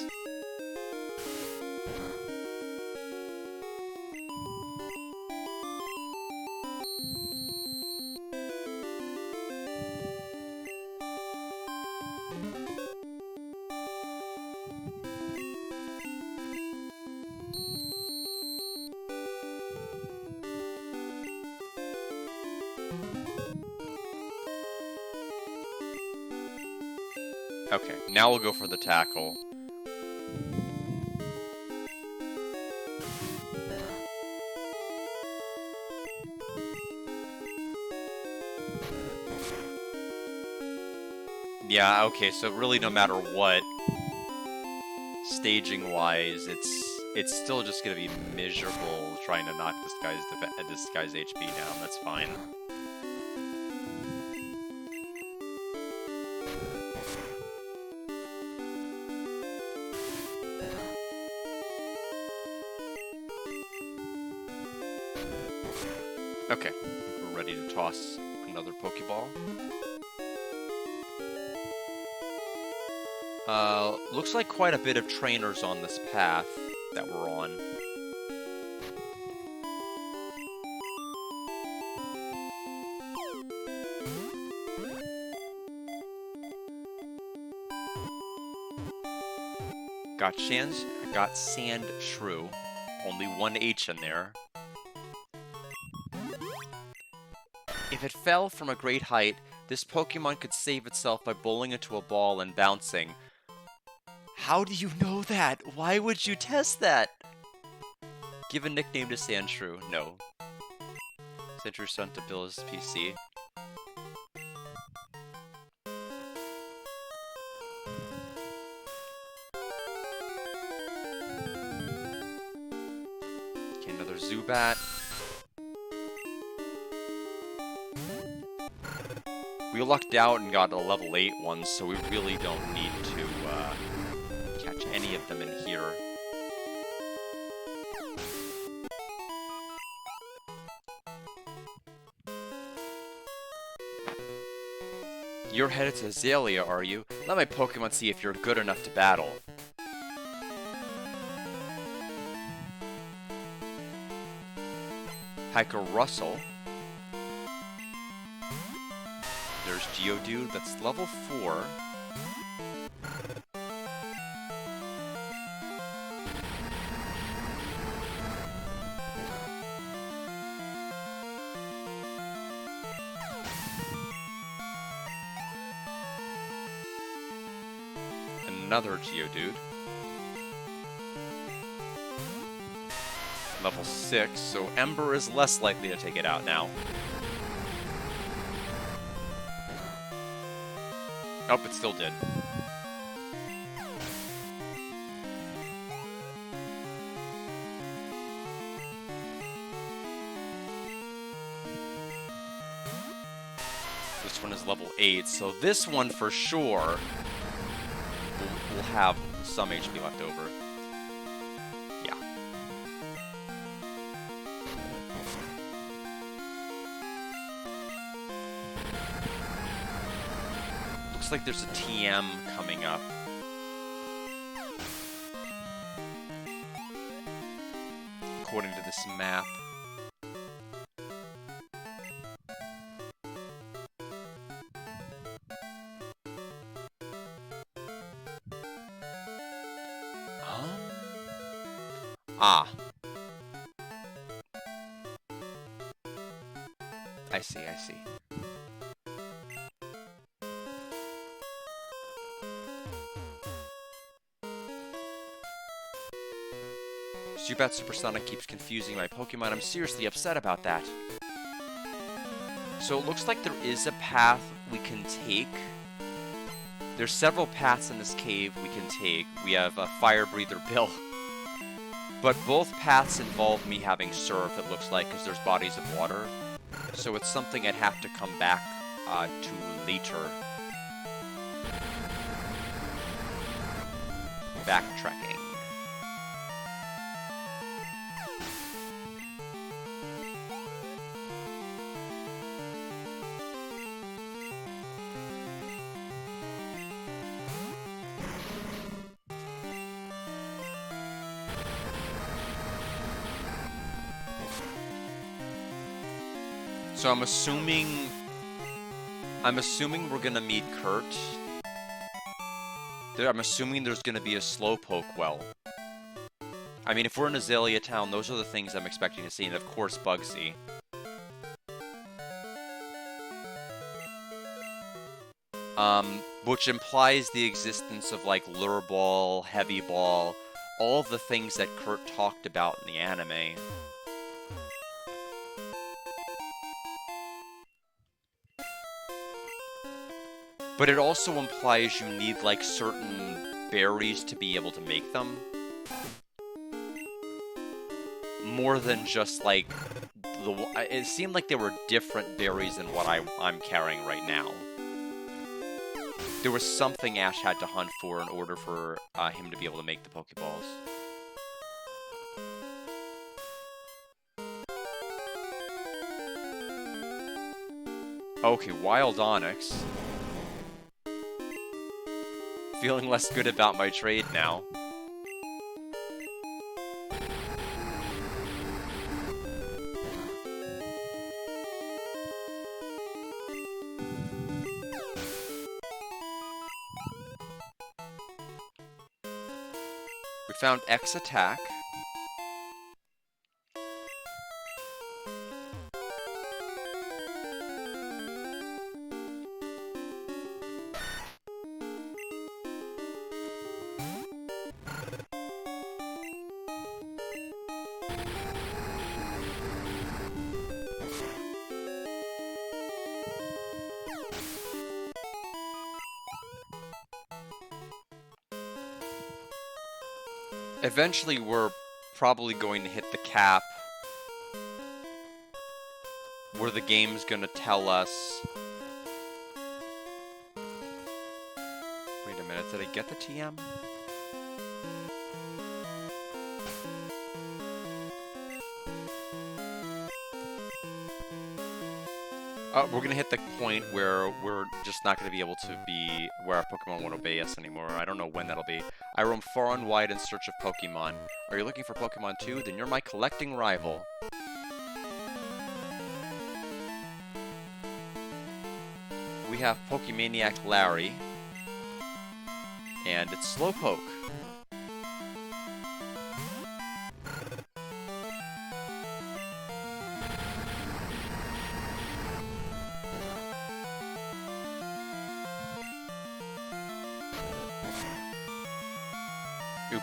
Okay, now we'll go for the tackle. Yeah, okay, so really no matter what, staging-wise, it's still just gonna be miserable trying to knock this guy's HP down. That's fine. Okay, we're ready to toss another Pokeball. Looks like quite a bit of trainers on this path that we're on. Got Sandshrew. Only one H in there. If it fell from a great height, this Pokemon could save itself by bowling into a ball and bouncing. How do you know that? Why would you test that? Give a nickname to Sandshrew. No. Sandshrew sent to Bill's PC. Okay, another Zubat. We lucked out and got a level 8 one, so we really don't need to catch any of them in here. You're headed to Azalea, are you? Let my Pokemon see if you're good enough to battle. Hiker Russell. There's Geodude, that's level 4. another Geodude. Level 6, so Ember is less likely to take it out now. Oh, it still did. This one is level 8, so this one for sure will have some HP left over. Yeah. Looks like there's a TM coming up. According to this map. Ah. I see, I see. Zubat Supersonic keeps confusing my Pokemon. I'm seriously upset about that. So it looks like there is a path we can take. There's several paths in this cave we can take. We have a Fire Breather Bill. But both paths involve me having Surf, it looks like, because there's bodies of water. So it's something I'd have to come back to later. Backtracking. So I'm assuming we're gonna meet Kurt. I'm assuming there's gonna be a Slowpoke well. I mean, if we're in Azalea Town, those are the things I'm expecting to see, and of course Bugsy. Which implies the existence of, like, Lure Ball, Heavy Ball, all of the things that Kurt talked about in the anime. But it also implies you need, like, certain berries to be able to make them. More than just, like, it seemed like there were different berries than what I'm carrying right now. There was something Ash had to hunt for in order for him to be able to make the Pokeballs. Okay, Wild Onix. Feeling less good about my trade now. We found X attack. Eventually, we're probably going to hit the cap where the game's going to tell us... Wait a minute, did I get the TM? We're going to hit the point where we're just not going to be able to be where our Pokemon won't obey us anymore. I don't know when that'll be. I roam far and wide in search of Pokemon. Are you looking for Pokemon too? Then you're my collecting rival. We have Pokemaniac Larry. And it's Slowpoke.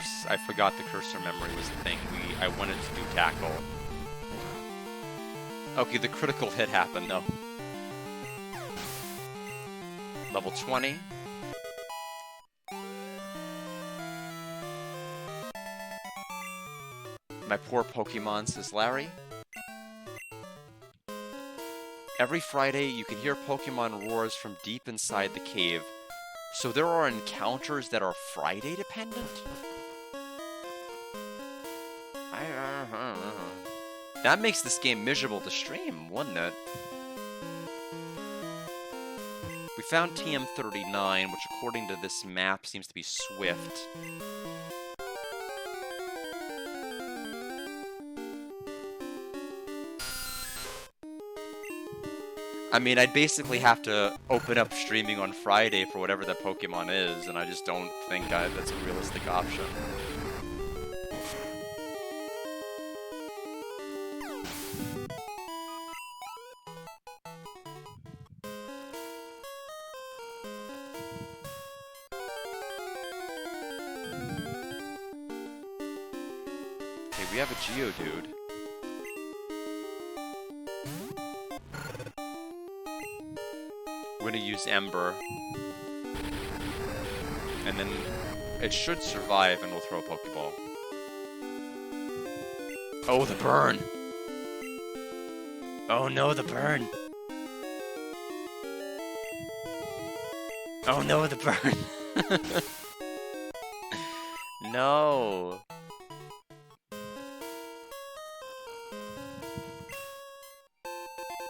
Oops, I forgot the cursor memory was the thing. I wanted to do tackle. Okay, the critical hit happened though. Level 20. My poor Pokemon, says Larry. Every Friday, you can hear Pokemon roars from deep inside the cave. So there are encounters that are Friday dependent? That makes this game miserable to stream, wouldn't it? We found TM39, which according to this map seems to be Swift. I mean, I'd basically have to open up streaming on Friday for whatever that Pokemon is, and I just don't think that's a realistic option. Okay, we have a Geodude. We're gonna use Ember. And then it should survive and we'll throw a Pokeball. Oh, the burn! Oh no, the burn! Oh no, the burn! No!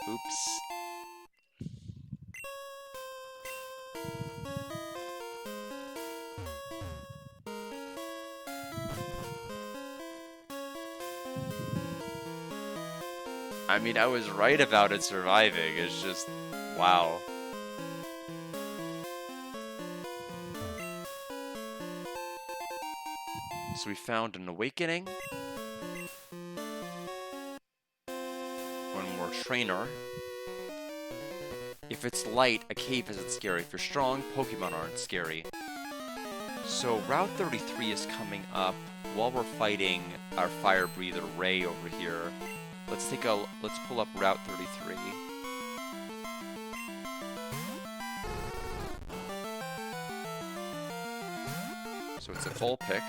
Oops. I mean, I was right about it surviving, it's just... wow. So we found an Awakening. One more Trainer. If it's light, a cave isn't scary. If you're strong, Pokemon aren't scary. So Route 33 is coming up while we're fighting our Fire Breather Ray over here. Let's pull up Route 33. So it's a Vulpix.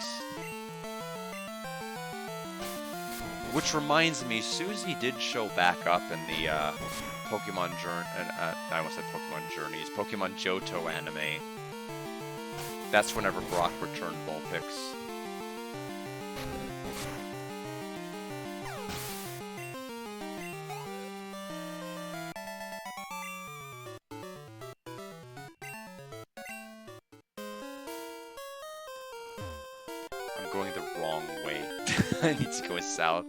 Which reminds me, Susie did show back up in the Pokemon Journey, I almost said Pokemon Journeys, Pokemon Johto anime. That's whenever Brock returned Vulpix. I'm going the wrong way. I need to go south.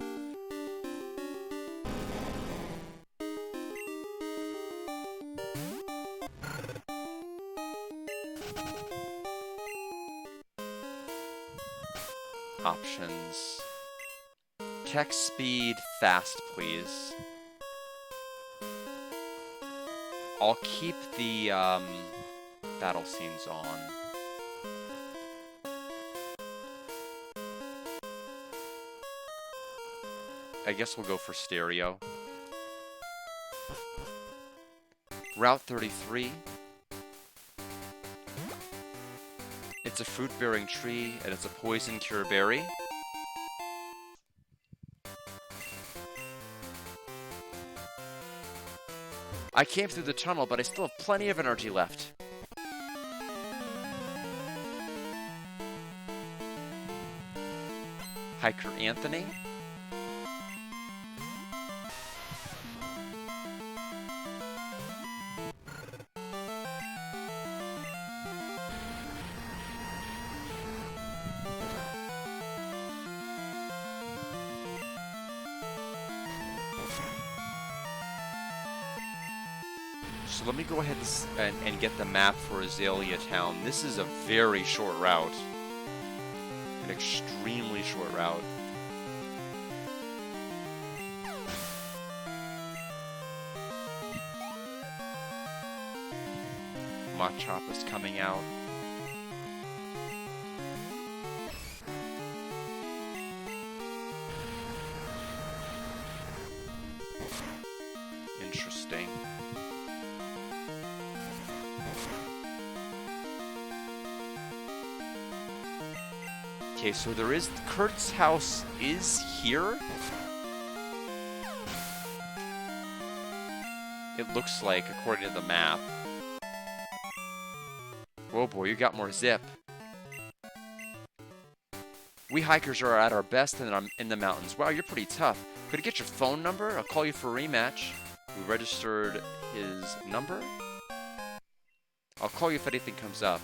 Options. Text speed fast, please. I'll keep the battle scenes on. I guess we'll go for stereo. Route 33. It's a fruit-bearing tree, and it's a poison cure berry. I came through the tunnel, but I still have plenty of energy left. Hiker Anthony. So let me go ahead and get the map for Azalea Town. This is a very short route. An extremely short route. Machop is coming out. interesting. Okay, so there is... Kurt's house is here? It looks like, according to the map. Whoa, boy, you got more zip. We hikers are at our best in the mountains. Wow, you're pretty tough. Could I get your phone number? I'll call you for a rematch. We registered his number. I'll call you if anything comes up.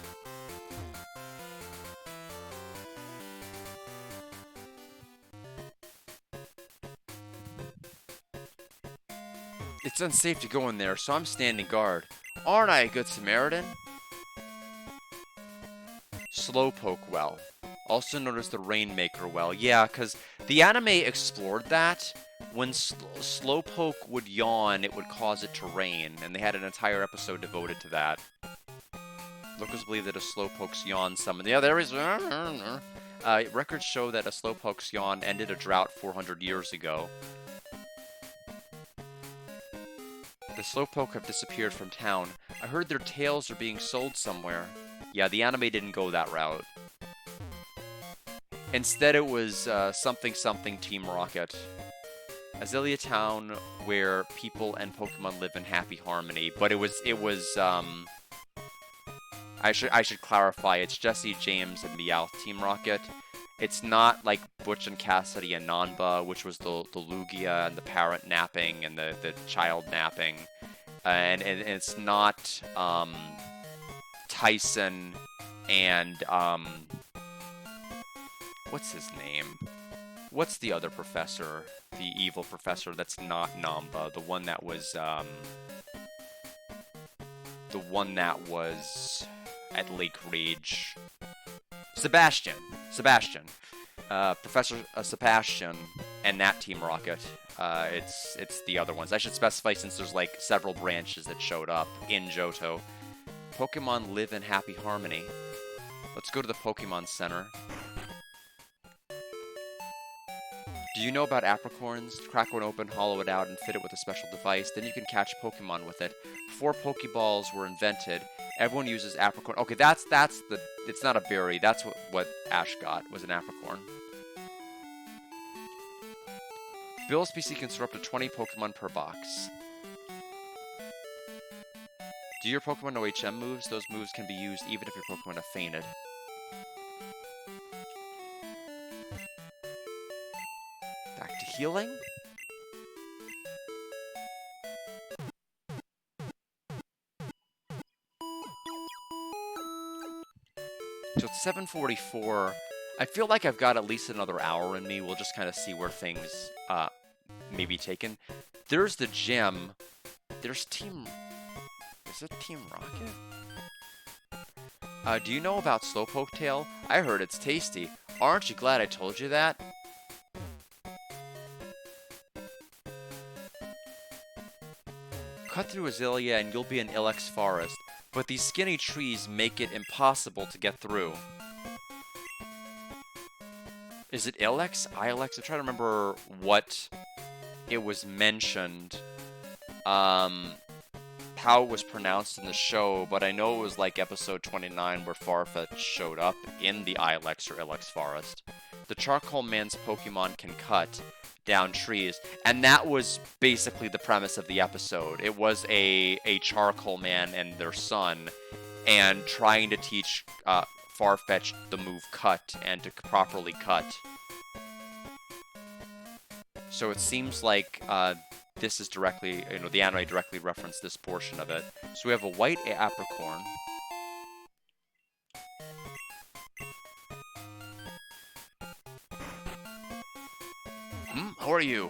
It's unsafe to go in there, so I'm standing guard. Aren't I a good Samaritan? Slowpoke Well, also known as the Rainmaker Well. Yeah, because the anime explored that. When Slowpoke would yawn, it would cause it to rain, and they had an entire episode devoted to that. Locals believe that a Slowpoke's yawn summoned... Yeah, there is... records show that a Slowpoke's yawn ended a drought 400 years ago. The Slowpoke have disappeared from town. I heard their tails are being sold somewhere. Yeah, the anime didn't go that route. Instead, it was something Team Rocket. Azalea Town, where people and Pokemon live in happy harmony. But it was I should clarify. It's Jesse, James, and Meowth Team Rocket. It's not like Butch and Cassidy and Nanba, which was the Lugia and the parent napping and the child napping. And it's not Tyson and what's his name? What's the other professor? The evil professor that's not Nanba. The one that was at Lake Rage. Sebastian. Professor Sebastian and that Team Rocket. It's the other ones. I should specify since there's like several branches that showed up in Johto. Pokemon live in happy harmony. Let's go to the Pokemon Center. Do you know about apricorns? Crack one open, hollow it out, and fit it with a special device. Then you can catch Pokemon with it. Before Pokeballs were invented, everyone uses apricorn. Okay, that's the... It's not a berry. That's what Ash got, was an apricorn. Bill's PC can store up to 20 Pokemon per box. Do your Pokemon know HM moves? Those moves can be used even if your Pokemon have fainted. Back to healing. So it's 7:44. I feel like I've got at least another hour in me. We'll just kind of see where things may be taken. There's the gym. There's Team... Is it Team Rocket? Do you know about Slowpoke Tail? I heard it's tasty. Aren't you glad I told you that? Cut through Azalea and you'll be in Ilex Forest, but these skinny trees make it impossible to get through. Is it Ilex? Ilex? I'm trying to remember what it was mentioned. How it was pronounced in the show, but I know it was like episode 29 where Farfetch showed up in the Ilex or Ilex Forest. The Charcoal Man's Pokemon can cut down trees, and that was basically the premise of the episode. It was a Charcoal Man and their son, and trying to teach Farfetch the move Cut and to properly cut. So it seems like this is directly, the anime directly referenced this portion of it. So we have a white apricorn. How are you?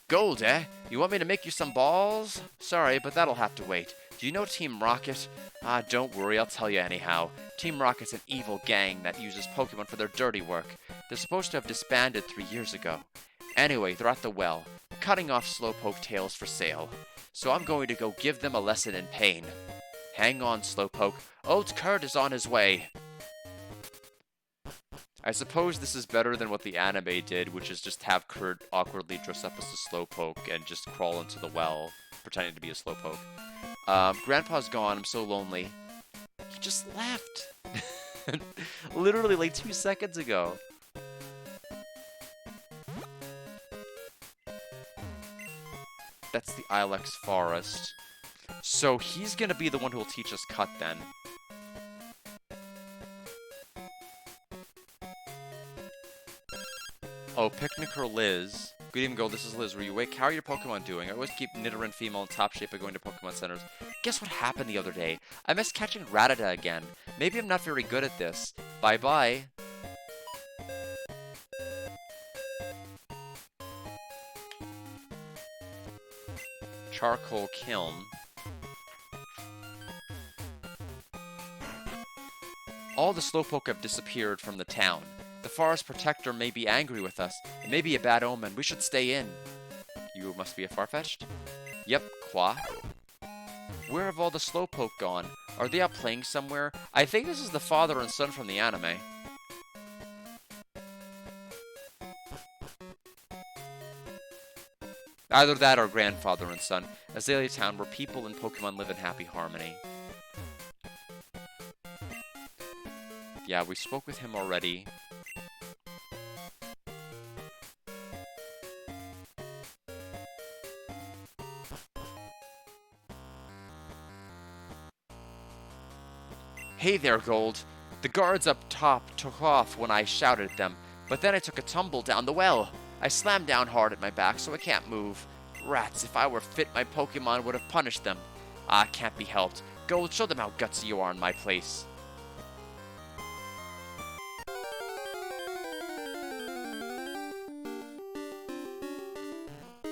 Gold, eh? You want me to make you some balls? Sorry, but that'll have to wait. Do you know Team Rocket? Don't worry, I'll tell you anyhow. Team Rocket's an evil gang that uses Pokemon for their dirty work. They're supposed to have disbanded 3 years ago. Anyway, they're at the well, cutting off Slowpoke tails for sale. So I'm going to go give them a lesson in pain. Hang on, Slowpoke. Old Kurt is on his way. I suppose this is better than what the anime did, which is just have Kurt awkwardly dress up as a Slowpoke and just crawl into the well. pretending to be a Slowpoke. Grandpa's gone. I'm so lonely. He just left. Literally like 2 seconds ago. That's the Ilex Forest. So he's gonna be the one who will teach us Cut then. Oh, Picnicker Liz. Good evening, Gold. This is Liz. Were you awake? How are your Pokemon doing? I always keep Nidoran female in top shape by going to Pokemon centers. Guess what happened the other day? I missed catching Rattata again. Maybe I'm not very good at this. Bye-bye. Charcoal Kiln. All the Slowpoke have disappeared from the town. The Forest Protector may be angry with us. It may be a bad omen. We should stay in. You must be a Farfetch'd? Yep, Qua. Where have all the Slowpoke gone? Are they out playing somewhere? I think this is the father and son from the anime. Either that or grandfather and son. Azalea Town, where people and Pokemon live in happy harmony. Yeah, we spoke with him already. Hey there, Gold. The guards up top took off when I shouted at them, but then I took a tumble down the well. I slammed down hard at my back, so I can't move. Rats, if I were fit, my Pokemon would have punished them. Ah, can't be helped. Gold, show them how gutsy you are in my place.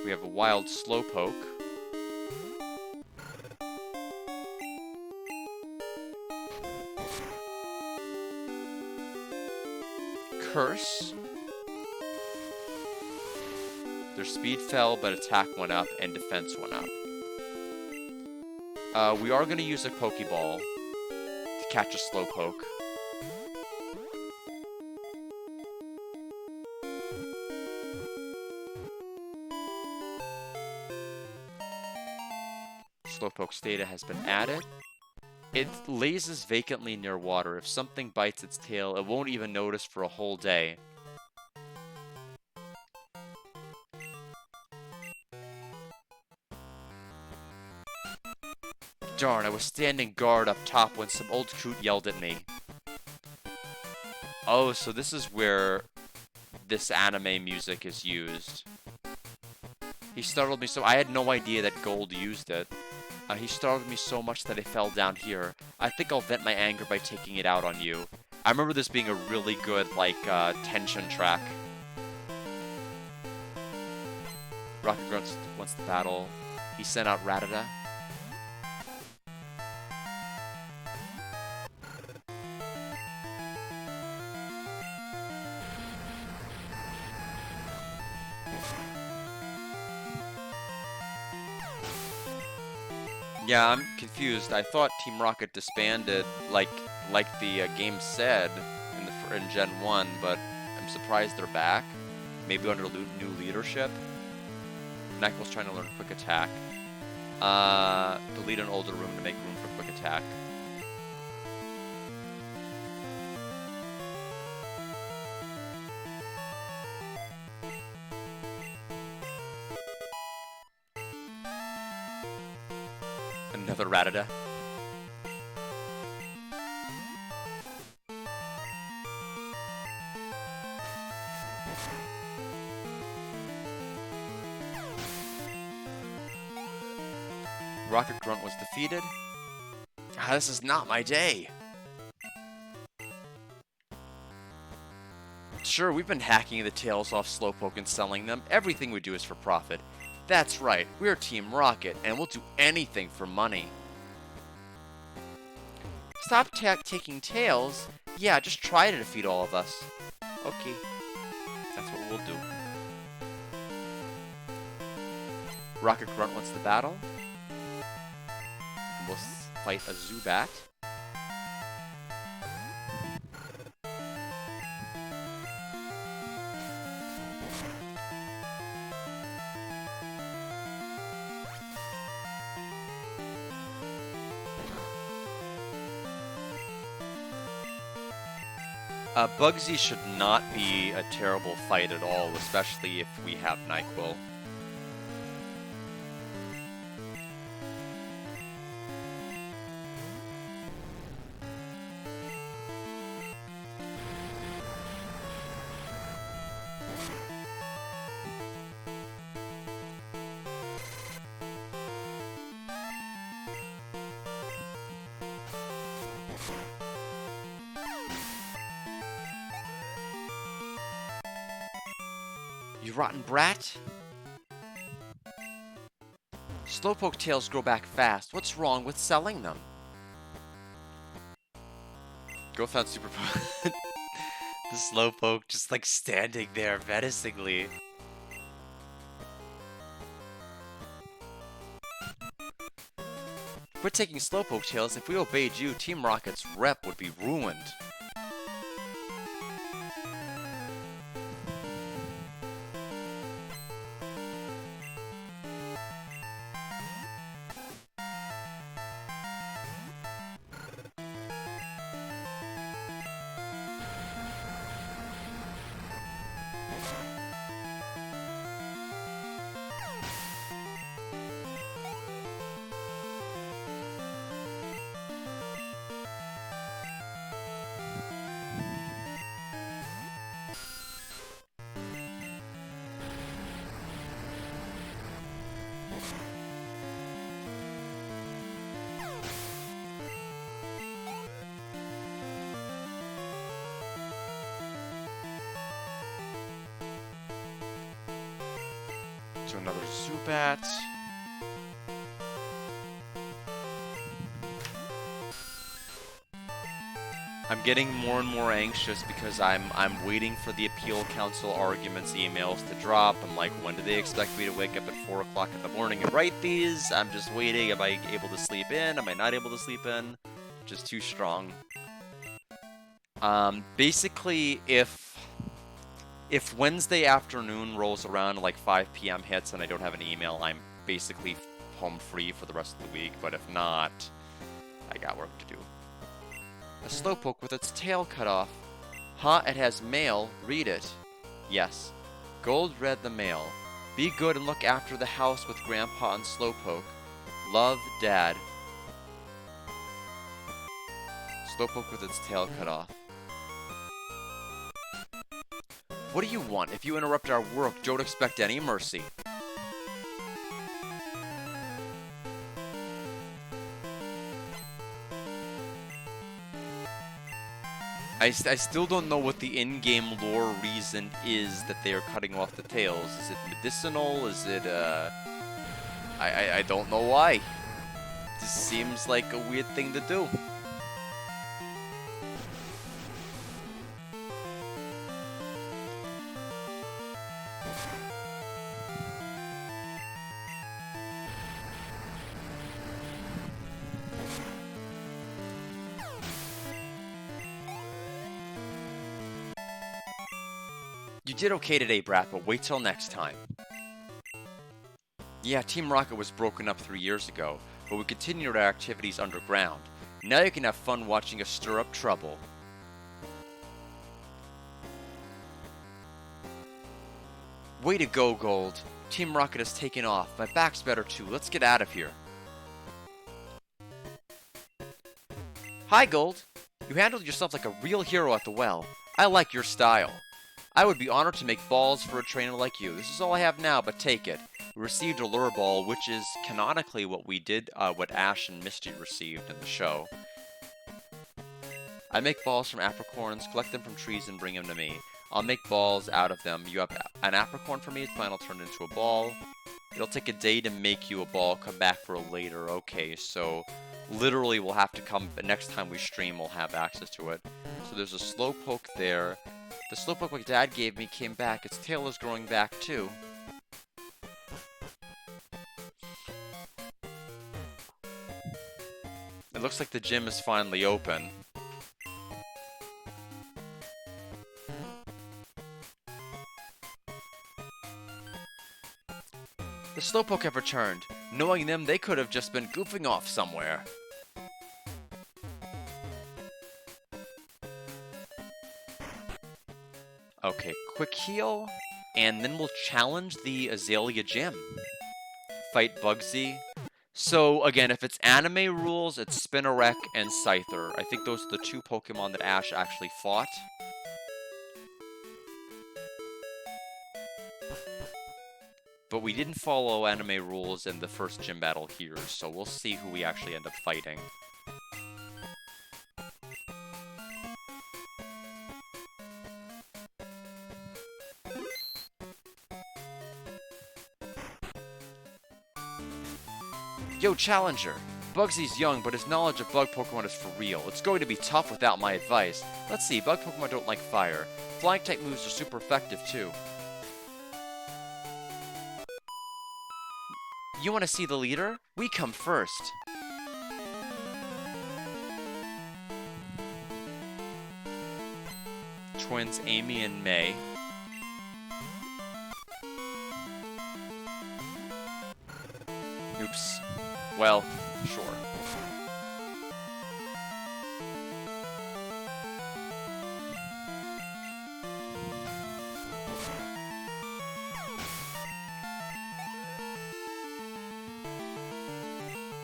We have a wild Slowpoke. Curse. Their speed fell, but attack went up and defense went up. We are going to use a Pokeball to catch a Slowpoke. Slowpoke's data has been added. It lazes vacantly near water. If something bites its tail, it won't even notice for a whole day. Darn, I was standing guard up top when some old coot yelled at me. Oh, so this is where this anime music is used. He startled me so I had no idea that Gold used it. He startled me so much that I fell down here. I think I'll vent my anger by taking it out on you. I remember this being a really good, like, tension track. Rocket Grunt wants to battle. He sent out Rattata. Yeah, I'm confused. I thought Team Rocket disbanded, like the game said in Gen 1, but I'm surprised they're back. Maybe under new leadership. Neckel's trying to learn Quick Attack. Delete an older room to make room for Quick Attack. Another Rattata. Rocket Grunt was defeated. Ah, this is not my day. Sure, we've been hacking the tails off Slowpoke and selling them. Everything we do is for profit. That's right, we're Team Rocket, and we'll do anything for money. Stop taking tails? Yeah, just try to defeat all of us. Okay, that's what we'll do. Rocket Grunt wants to battle. We'll fight a Zubat. Bugsy should not be a terrible fight at all, especially if we have NyQuil. You rotten brat! Slowpoke tails grow back fast. What's wrong with selling them? Growth on Super The Slowpoke just like standing there menacingly. Quit taking Slowpoke tails. If we obeyed you, Team Rocket's rep would be ruined. To another Zubat. I'm getting more and more anxious because I'm waiting for the appeal council arguments emails to drop. I'm like, when do they expect me to wake up at 4 o'clock in the morning and write these? I'm just waiting. Am I able to sleep in? Am I not able to sleep in? Just too strong. Basically, if Wednesday afternoon rolls around like 5 p.m. hits and I don't have an email, I'm basically home free for the rest of the week. But if not, I got work to do. A Slowpoke with its tail cut off. Huh, it has mail. Read it. Yes. Gold read the mail. Be good and look after the house with Grandpa and Slowpoke. Love, Dad. Slowpoke with its tail cut off. What do you want? If you interrupt our work, don't expect any mercy. I still don't know what the in-game lore reason is that they are cutting off the tails. Is it medicinal? Is it, I don't know why. This seems like a weird thing to do. You did okay today, Brat, but wait till next time. Yeah, Team Rocket was broken up 3 years ago, but we continued our activities underground. Now you can have fun watching us stir up trouble. Way to go, Gold. Team Rocket has taken off. My back's better too. Let's get out of here. Hi, Gold. You handled yourself like a real hero at the well. I like your style. I would be honored to make balls for a trainer like you. This is all I have now, but take it. We received a lure ball, which is canonically what we did, what Ash and Misty received in the show. I make balls from apricorns, collect them from trees, and bring them to me. I'll make balls out of them. You have an apricorn for me, its plan will turn into a ball. It'll take a day to make you a ball, come back for a later. Okay, so literally we'll have to come, next time we stream we'll have access to it. So there's a Slowpoke there. The Slowpoke my dad gave me came back. Its tail is growing back too. It looks like the gym is finally open. The Slowpoke have returned. Knowing them, they could have just been goofing off somewhere. Okay, quick heal, and then we'll challenge the Azalea Gym. Fight Bugsy. So, again, if it's anime rules, it's Spinarak and Scyther. I think those are the two Pokemon that Ash actually fought. But we didn't follow anime rules in the first gym battle here, so we'll see who we actually end up fighting. Yo, Challenger! Bugsy's young, but his knowledge of bug Pokemon is for real. It's going to be tough without my advice. Let's see, bug Pokemon don't like fire. Flying-type moves are super effective, too. You want to see the leader? We come first. Twins Amy and May. Oops. Well, sure.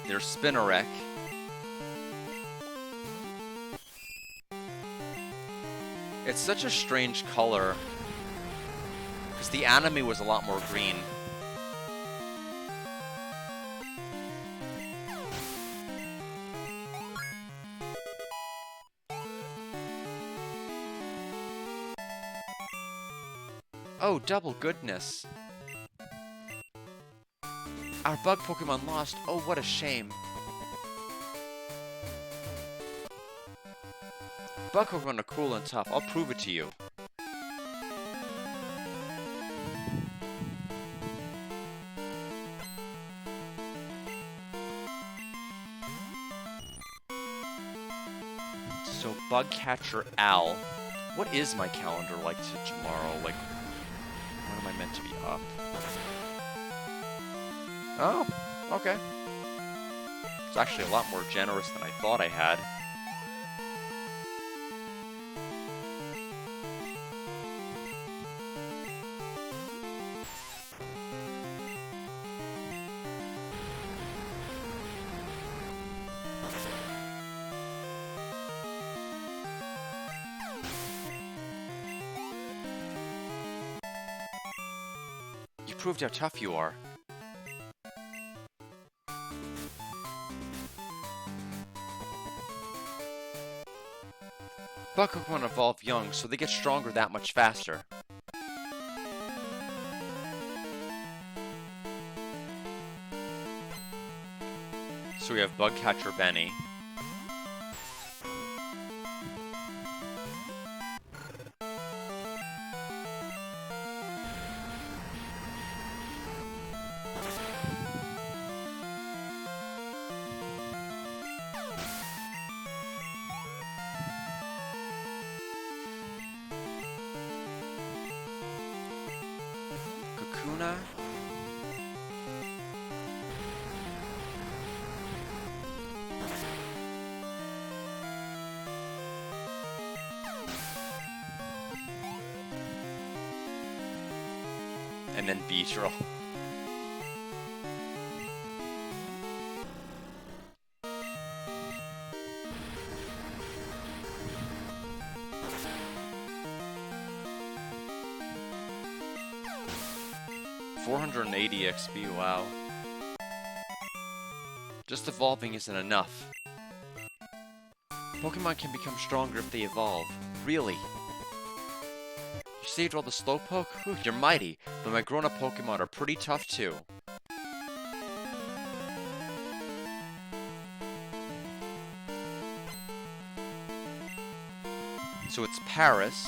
There's Spinarak. It's such a strange color, because the anime was a lot more green. Oh, double goodness. Our bug Pokemon lost. Oh, what a shame. Bug Pokemon are cool and tough. I'll prove it to you. So, Bug Catcher Al. What is my calendar like tomorrow? Like, when am I meant to be up? Oh, okay. It's actually a lot more generous than I thought I had. You proved how tough you are. Bug Pokemon evolve young, so they get stronger that much faster. So we have Bug Catcher Benny. Kakuna. And then Beedrill. $480 XP, wow. Just evolving isn't enough. Pokemon can become stronger if they evolve. Really? You saved all the Slowpoke? Whew, you're mighty, but my grown-up Pokemon are pretty tough too. So it's Paris.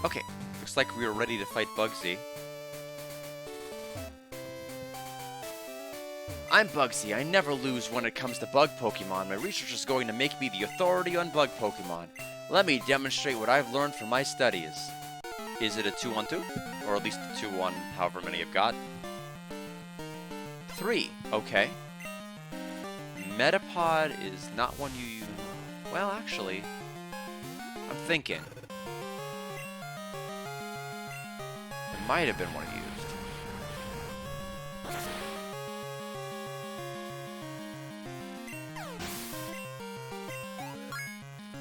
Okay, looks like we are ready to fight Bugsy. I'm Bugsy. I never lose when it comes to bug Pokemon. My research is going to make me the authority on bug Pokemon. Let me demonstrate what I've learned from my studies. Is it a 2-1-2? Or at least a 2-1, however many you've got. 3, okay. Metapod is not one you use. Well, actually, I'm thinking. It might have been one you used.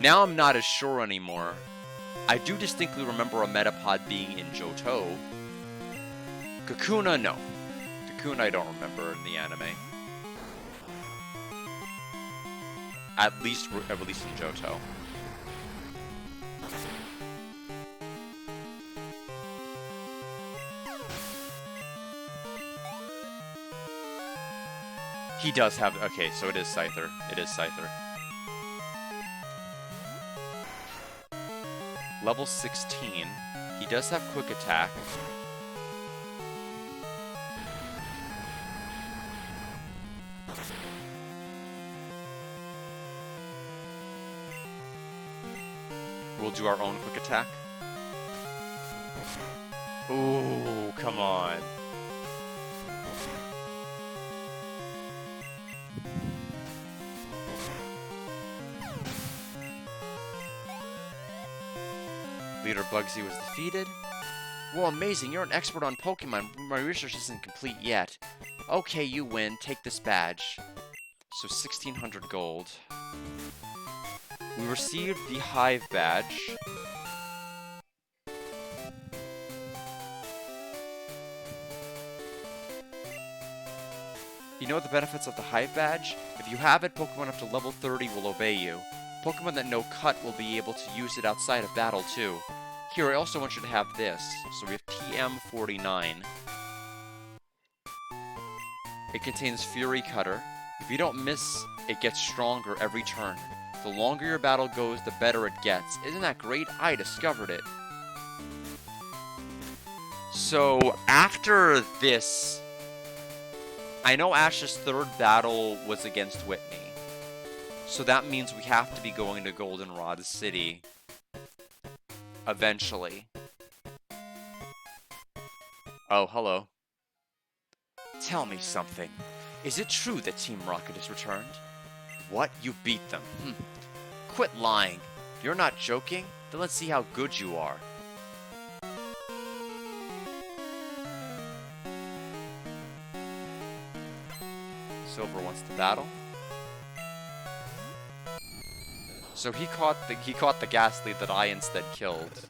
Now I'm not as sure anymore. I do distinctly remember a Metapod being in Johto. Kakuna, no. Kakuna I don't remember in the anime. At least in Johto. He does have... Okay, so it is Scyther. It is Scyther. Level 16. He does have Quick Attack. We'll do our own Quick Attack. Ooh, come on. Leader Bugsy was defeated. Whoa, amazing, you're an expert on Pokemon. My research isn't complete yet. Okay, you win. Take this badge. So 1,600 gold. We received the Hive badge. You know the benefits of the Hive badge? If you have it, Pokemon up to level 30 will obey you. Pokemon that know Cut will be able to use it outside of battle too. Here, I also want you to have this. So we have TM49. It contains Fury Cutter. If you don't miss, it gets stronger every turn. The longer your battle goes, the better it gets. Isn't that great? I discovered it. So, after this, I know Ash's third battle was against Whitney. So that means we have to be going to Goldenrod City. Eventually. Oh, hello. Tell me something. Is it true that Team Rocket has returned? What? You beat them? Quit lying. You're not joking? Then let's see how good you are. Silver wants to battle. So he caught the Ghastly that I instead killed.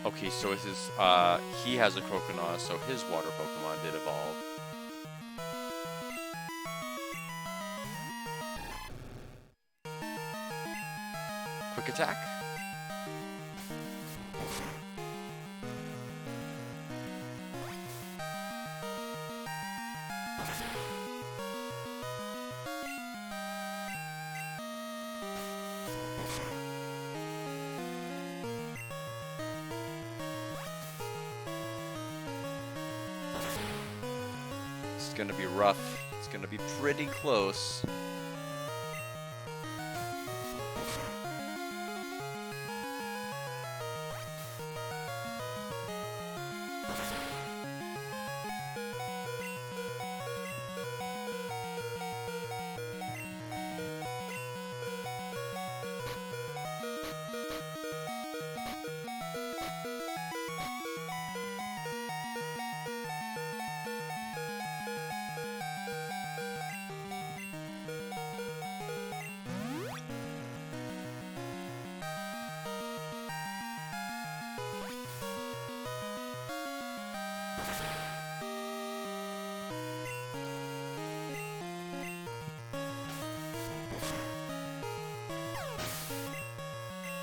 Okay, so his he has a Croconaw, so his water Pokemon did evolve. Quick Attack? It's gonna be rough. It's gonna be pretty close.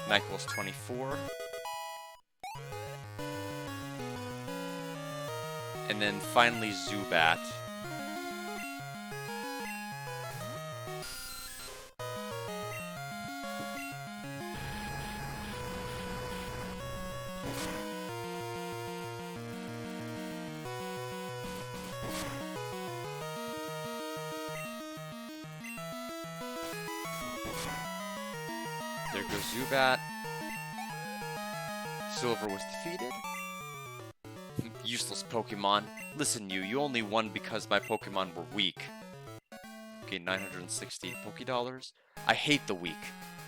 Nyquil's 24. And then finally Zubat. There goes Zubat. Silver was defeated. Useless Pokemon. Listen, you only won because my Pokemon were weak. Okay, 960 Pokédollars. I hate the weak.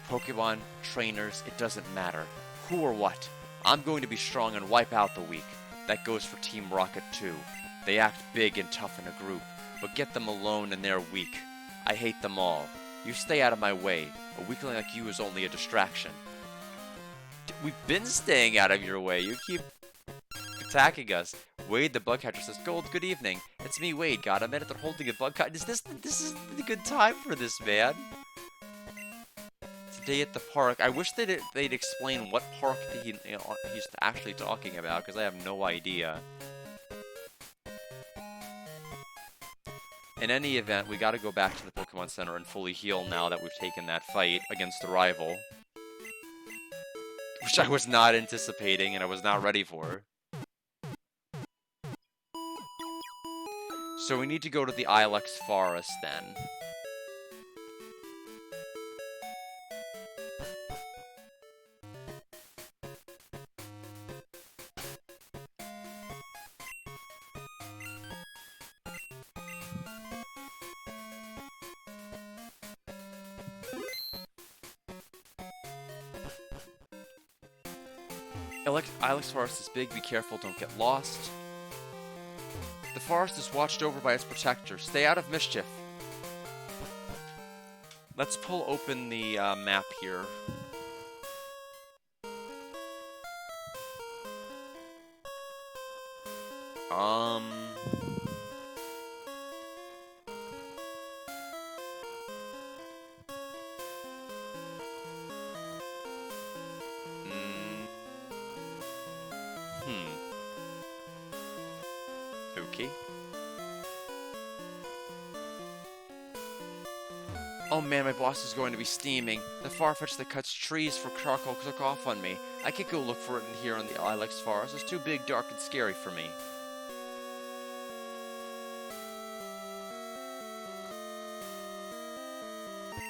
Pokemon, trainers, it doesn't matter. Who or what. I'm going to be strong and wipe out the weak. That goes for Team Rocket too. They act big and tough in a group, but get them alone and they're weak. I hate them all. You stay out of my way. A weakling like you is only a distraction. We've been staying out of your way. You keep attacking us. Wade the bug catcher says, Gold, good evening. It's me, Wade. Got a minute? They're holding a bug catcher. This is a good time for this, man. Today at the park. I wish they'd explain what park he's actually talking about, because I have no idea. In any event, we gotta go back to the Pokemon Center and fully heal now that we've taken that fight against the rival. Which I was not anticipating and I was not ready for. So we need to go to the Ilex Forest then. Ilex Forest is big, be careful, don't get lost. The forest is watched over by its protector. Stay out of mischief. Let's pull open the map here. Okay. Oh man, my boss is going to be steaming. The Farfetch that cuts trees for charcoal took off on me. I can't go look for it in here in the Ilex Forest. It's too big, dark, and scary for me.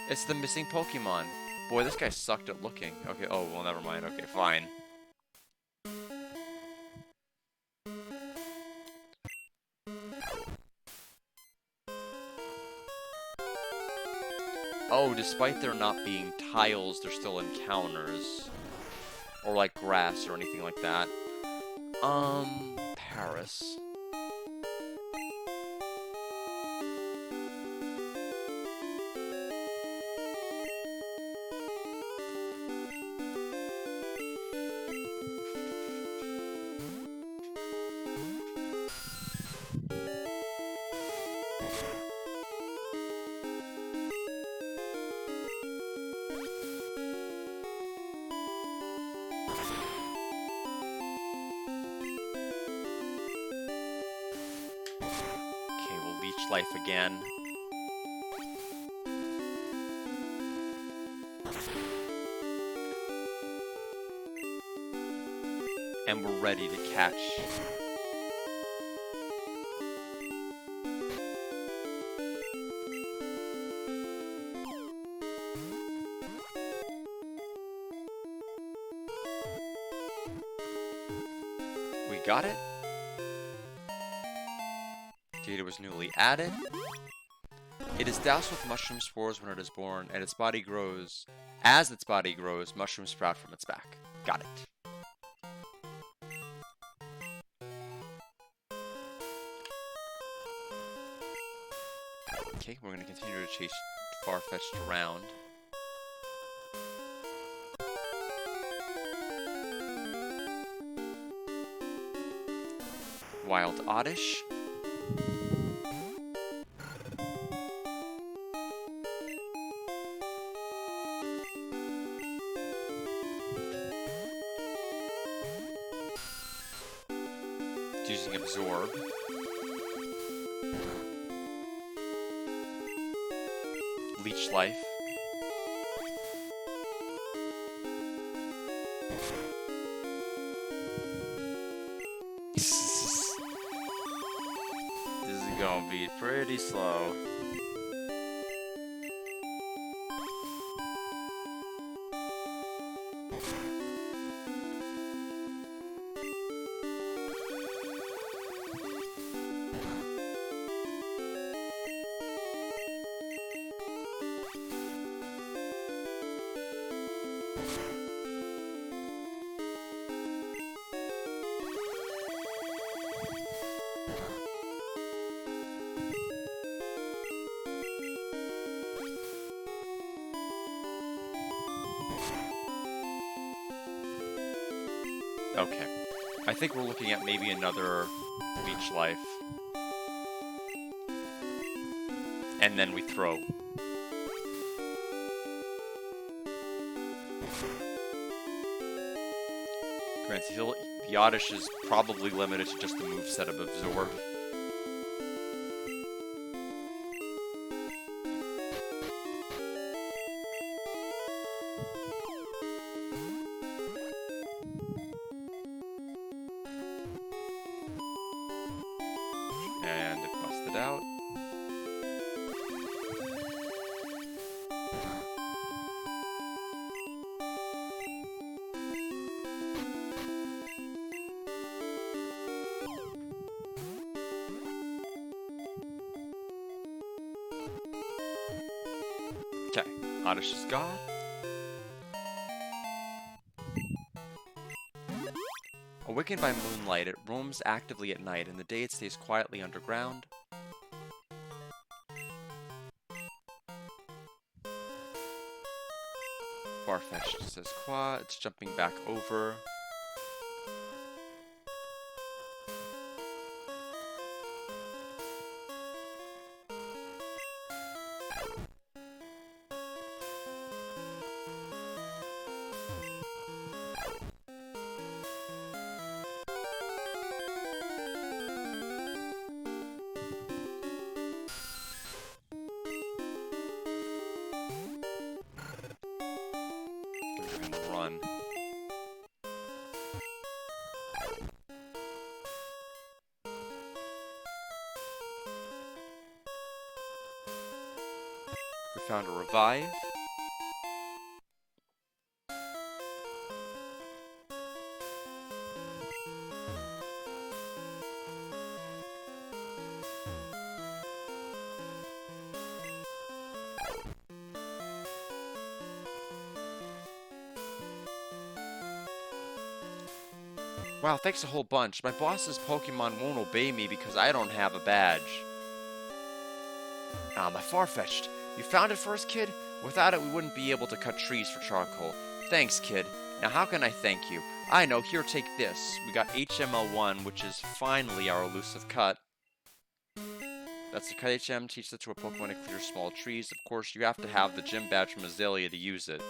It's the missing Pokemon. Boy, this guy sucked at looking. Okay, oh, well, never mind. Okay, fine. Oh, despite there not being tiles, they're still encounters. Or like grass or anything like that. Paris. Life again. And we're ready to catch. We got it. Data was newly added. It is doused with mushroom spores when it is born, and its body grows. As its body grows, mushrooms sprout from its back. Got it. Okay, we're going to continue to chase Farfetch'd around. Wild Oddish. Using Absorb. Leech Life. speed, pretty slow. Okay. I think we're looking at maybe another leech life. And then we throw. Granted, the Oddish is probably limited to just the moveset of Absorb. And it busted out. Okay, Oddish is gone. Awakened by moonlight, it roams actively at night. In the day, it stays quietly underground. Farfetch'd says Qua. It's jumping back over. Run. We found a revive. Wow, thanks a whole bunch. My boss's Pokemon won't obey me because I don't have a badge. Ah, my Farfetch'd. You found it first, kid? Without it, we wouldn't be able to cut trees for charcoal. Thanks, kid. Now, how can I thank you? I know, here, take this. We got HML1, which is finally our elusive cut. That's the cut HM, teaches it to a Pokemon to clear small trees. Of course, you have to have the gym badge from Azalea to use it.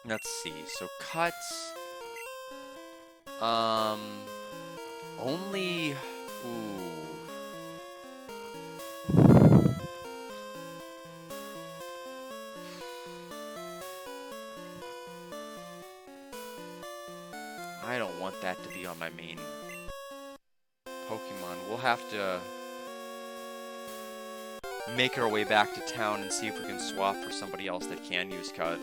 Let's see, so cuts... Only... Ooh... I don't want that to be on my main Pokemon. We'll have to make our way back to town and see if we can swap for somebody else that can use cut.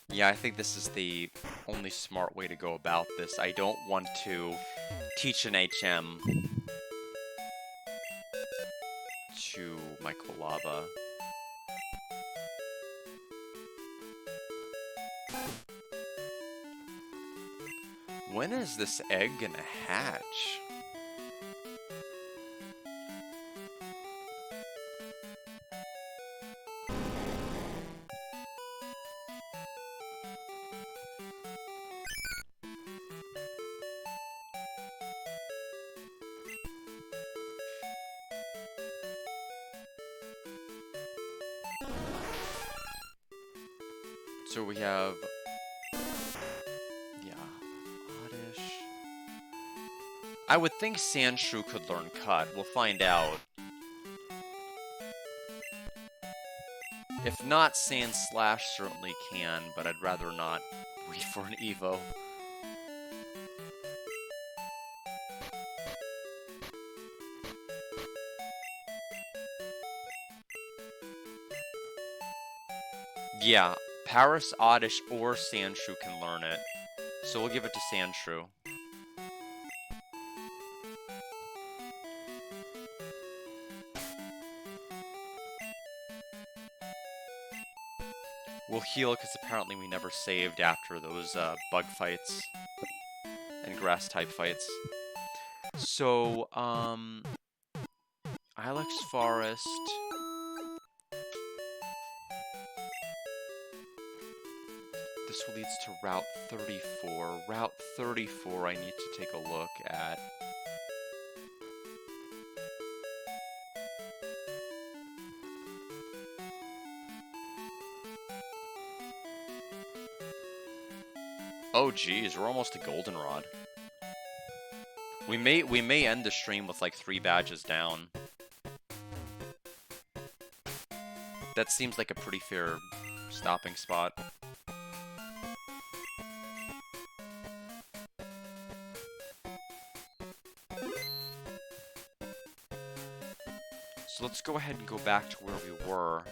Yeah, I think this is the only smart way to go about this. I don't want to teach an HM to my Kolava. When is this egg gonna hatch? So we have, yeah, Oddish. I would think Sandshrew could learn Cut. We'll find out. If not, Sandslash certainly can, but I'd rather not wait for an Evo. Yeah, Paris, Oddish, or Sandshrew can learn it. So we'll give it to Sandshrew. We'll heal because apparently we never saved after those bug fights and grass type fights. So, Ilex Forest. This leads to Route 34. Route 34 I need to take a look at. Oh geez, we're almost to Goldenrod. We may end the stream with like 3 badges down. That seems like a pretty fair stopping spot. So let's go ahead and go back to where we were.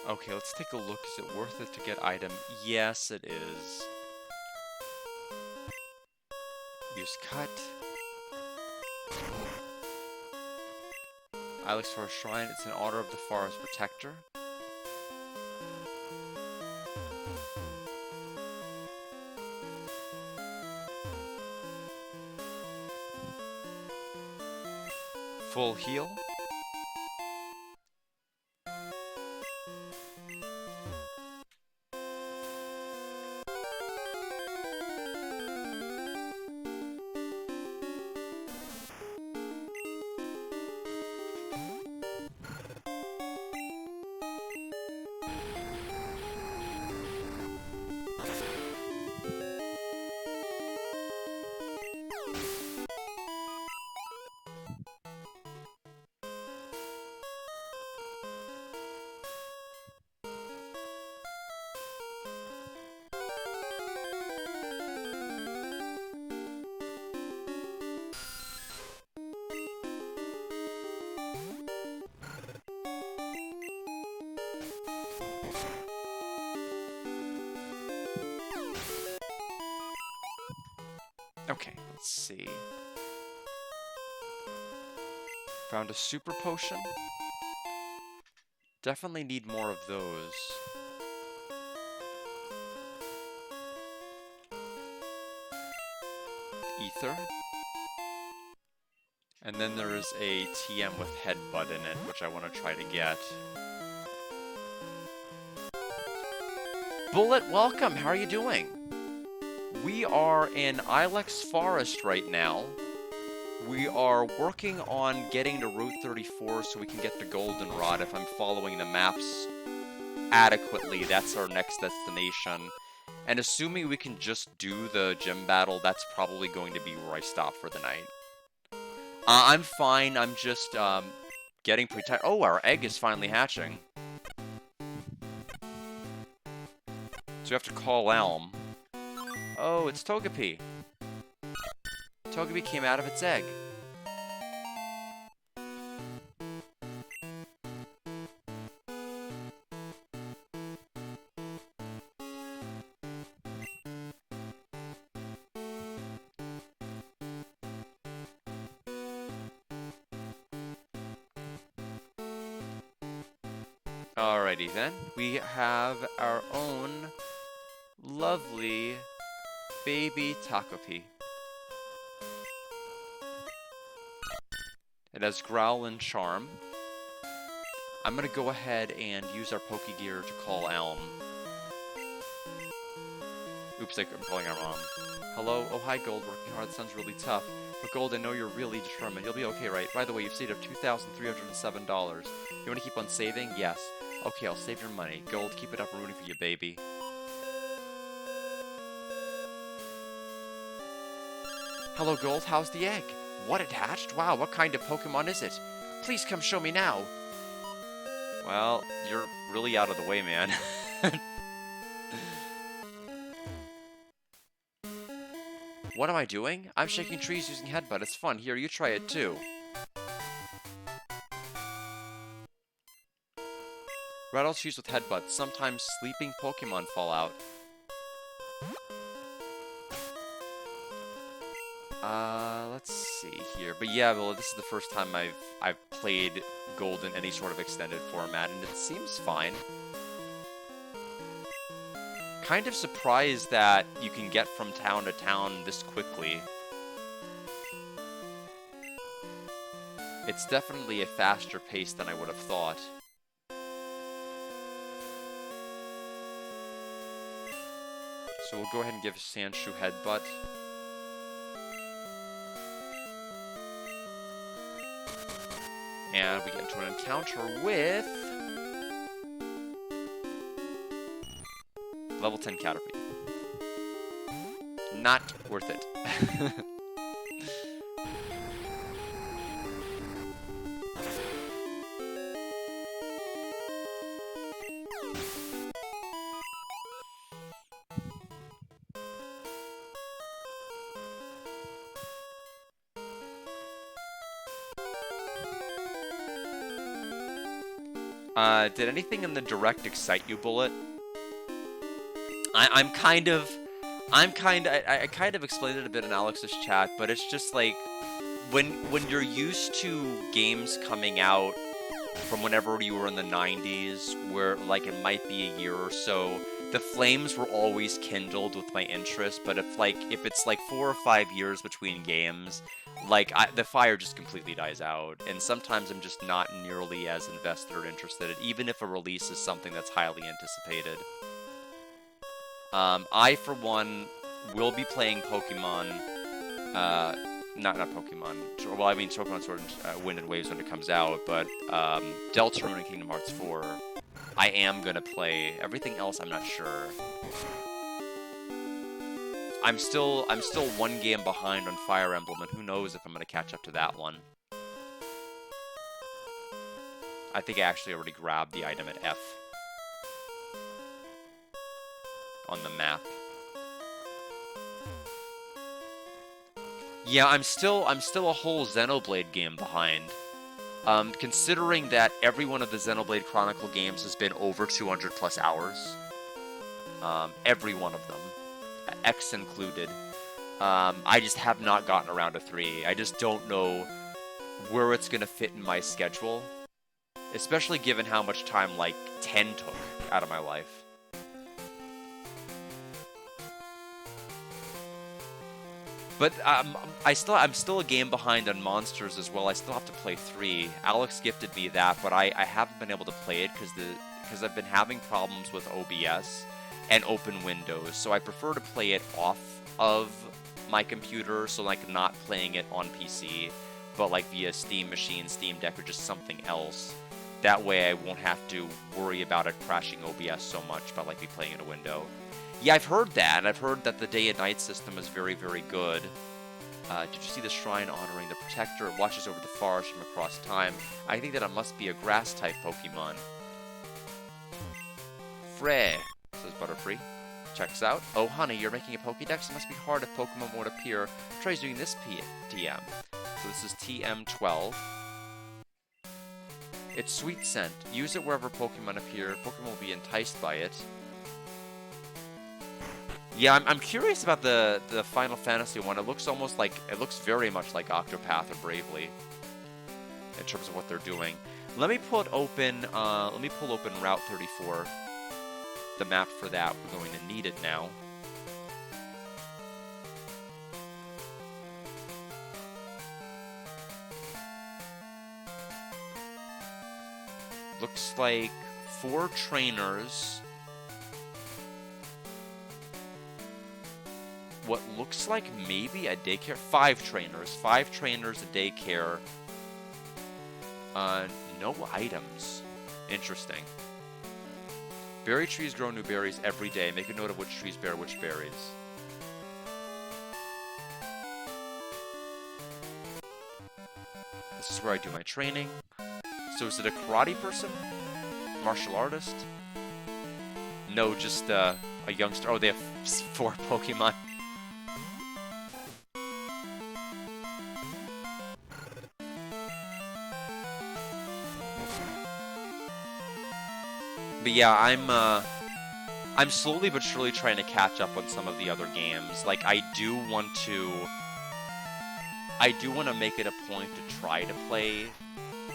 Okay, let's take a look. Is it worth it to get item? Yes, it is. Use Cut. Ilex Forest Shrine. It's in honor of the Forest Protector. Full heal. Okay, let's see. Found a super potion. Definitely need more of those. Ether. And then there is a TM with Headbutt in it, which I want to try to get. Bullet, welcome! How are you doing? We are in Ilex Forest right now. We are working on getting to Route 34 so we can get the Goldenrod. If I'm following the maps adequately, that's our next destination. And assuming we can just do the gym battle, that's probably going to be where I stop for the night. I'm fine. I'm just getting pretty tired. Oh, our egg is finally hatching. So we have to call Elm. Oh, it's Togepi. Togepi came out of its egg. Alrighty then, we have our own lovely baby Takopi. It has Growl and Charm. I'm gonna go ahead and use our Pokegear to call Elm. Oops, I'm calling our mom. Hello? Oh, hi, Gold. Working hard sounds really tough. But Gold, I know you're really determined. You'll be okay, right? By the way, you've saved up $2,307. You want to keep on saving? Yes. Okay, I'll save your money. Gold, keep it up. I'm rooting for you, baby. Hello, Gold. How's the egg? What, it hatched? Wow, what kind of Pokemon is it? Please come show me now. Well, you're really out of the way, man. What am I doing? I'm shaking trees using Headbutt. It's fun. Here, you try it too. Rattle trees with Headbutt. Sometimes sleeping Pokemon fall out. Let's see here. But yeah, well, this is the first time I've played Gold in any sort of extended format, and it seems fine. Kind of surprised that you can get from town to town this quickly. It's definitely a faster pace than I would have thought. So we'll go ahead and give Sandshrew Headbutt. And we get into an encounter with level 10 Caterpie. Not worth it. Did anything in the direct excite you, Bullet? I kind of explained it a bit in Alex's chat, but it's just like when you're used to games coming out from whenever you were in the 90s, where like it might be a year or so, the flames were always kindled with my interest. But if it's like 4 or 5 years between games, like the fire just completely dies out, and sometimes I'm just not nearly as invested or interested, even if a release is something that's highly anticipated. I, for one, will be playing Pokemon, not Pokemon, well, I mean Pokemon Sword and Wind and Waves when it comes out, but Deltarune and Kingdom Hearts 4, I am gonna play. Everything else, I'm not sure. I'm still one game behind on Fire Emblem, and who knows if I'm gonna catch up to that one. I think I actually already grabbed the item at F on the map. Yeah, I'm still a whole Xenoblade game behind. Considering that every one of the Xenoblade Chronicle games has been over 200 plus hours. Every one of them. X included. I just have not gotten around to 3. I just don't know where it's gonna fit in my schedule. Especially given how much time, like, 10 took out of my life. But I'm still a game behind on Monsters as well. I still have to play 3. Alex gifted me that, but I haven't been able to play it because I've been having problems with OBS and open windows. So I prefer to play it off of my computer, so like not playing it on PC, but like via Steam Machine, Steam Deck, or just something else. That way I won't have to worry about it crashing OBS so much, but like be playing in a window. Yeah, I've heard that, and I've heard that the day and night system is very, very good. Did you see the shrine honoring the protector? It watches over the forest from across time. I think that it must be a grass-type Pokemon. Frey, says Butterfree. Checks out. Oh, honey, you're making a Pokédex? It must be hard if Pokemon won't appear. Try doing this TM. So this is TM12. It's Sweet Scent. Use it wherever Pokemon appear. Pokemon will be enticed by it. Yeah, I'm curious about the Final Fantasy one. It looks almost like, it looks very much like Octopath or Bravely in terms of what they're doing. Let me pull open Route 34. The map for that. We're going to need it now. Looks like 4 trainers. What looks like maybe a daycare. 5 trainers. 5 trainers, a daycare. No items. Interesting. Berry trees grow new berries every day. Make a note of which trees bear which berries. This is where I do my training. So is it a karate person? Martial artist? No, just a youngster. Oh, they have 4 Pokemon. But yeah, I'm slowly but surely trying to catch up on some of the other games. Like, I do want to make it a point to try to play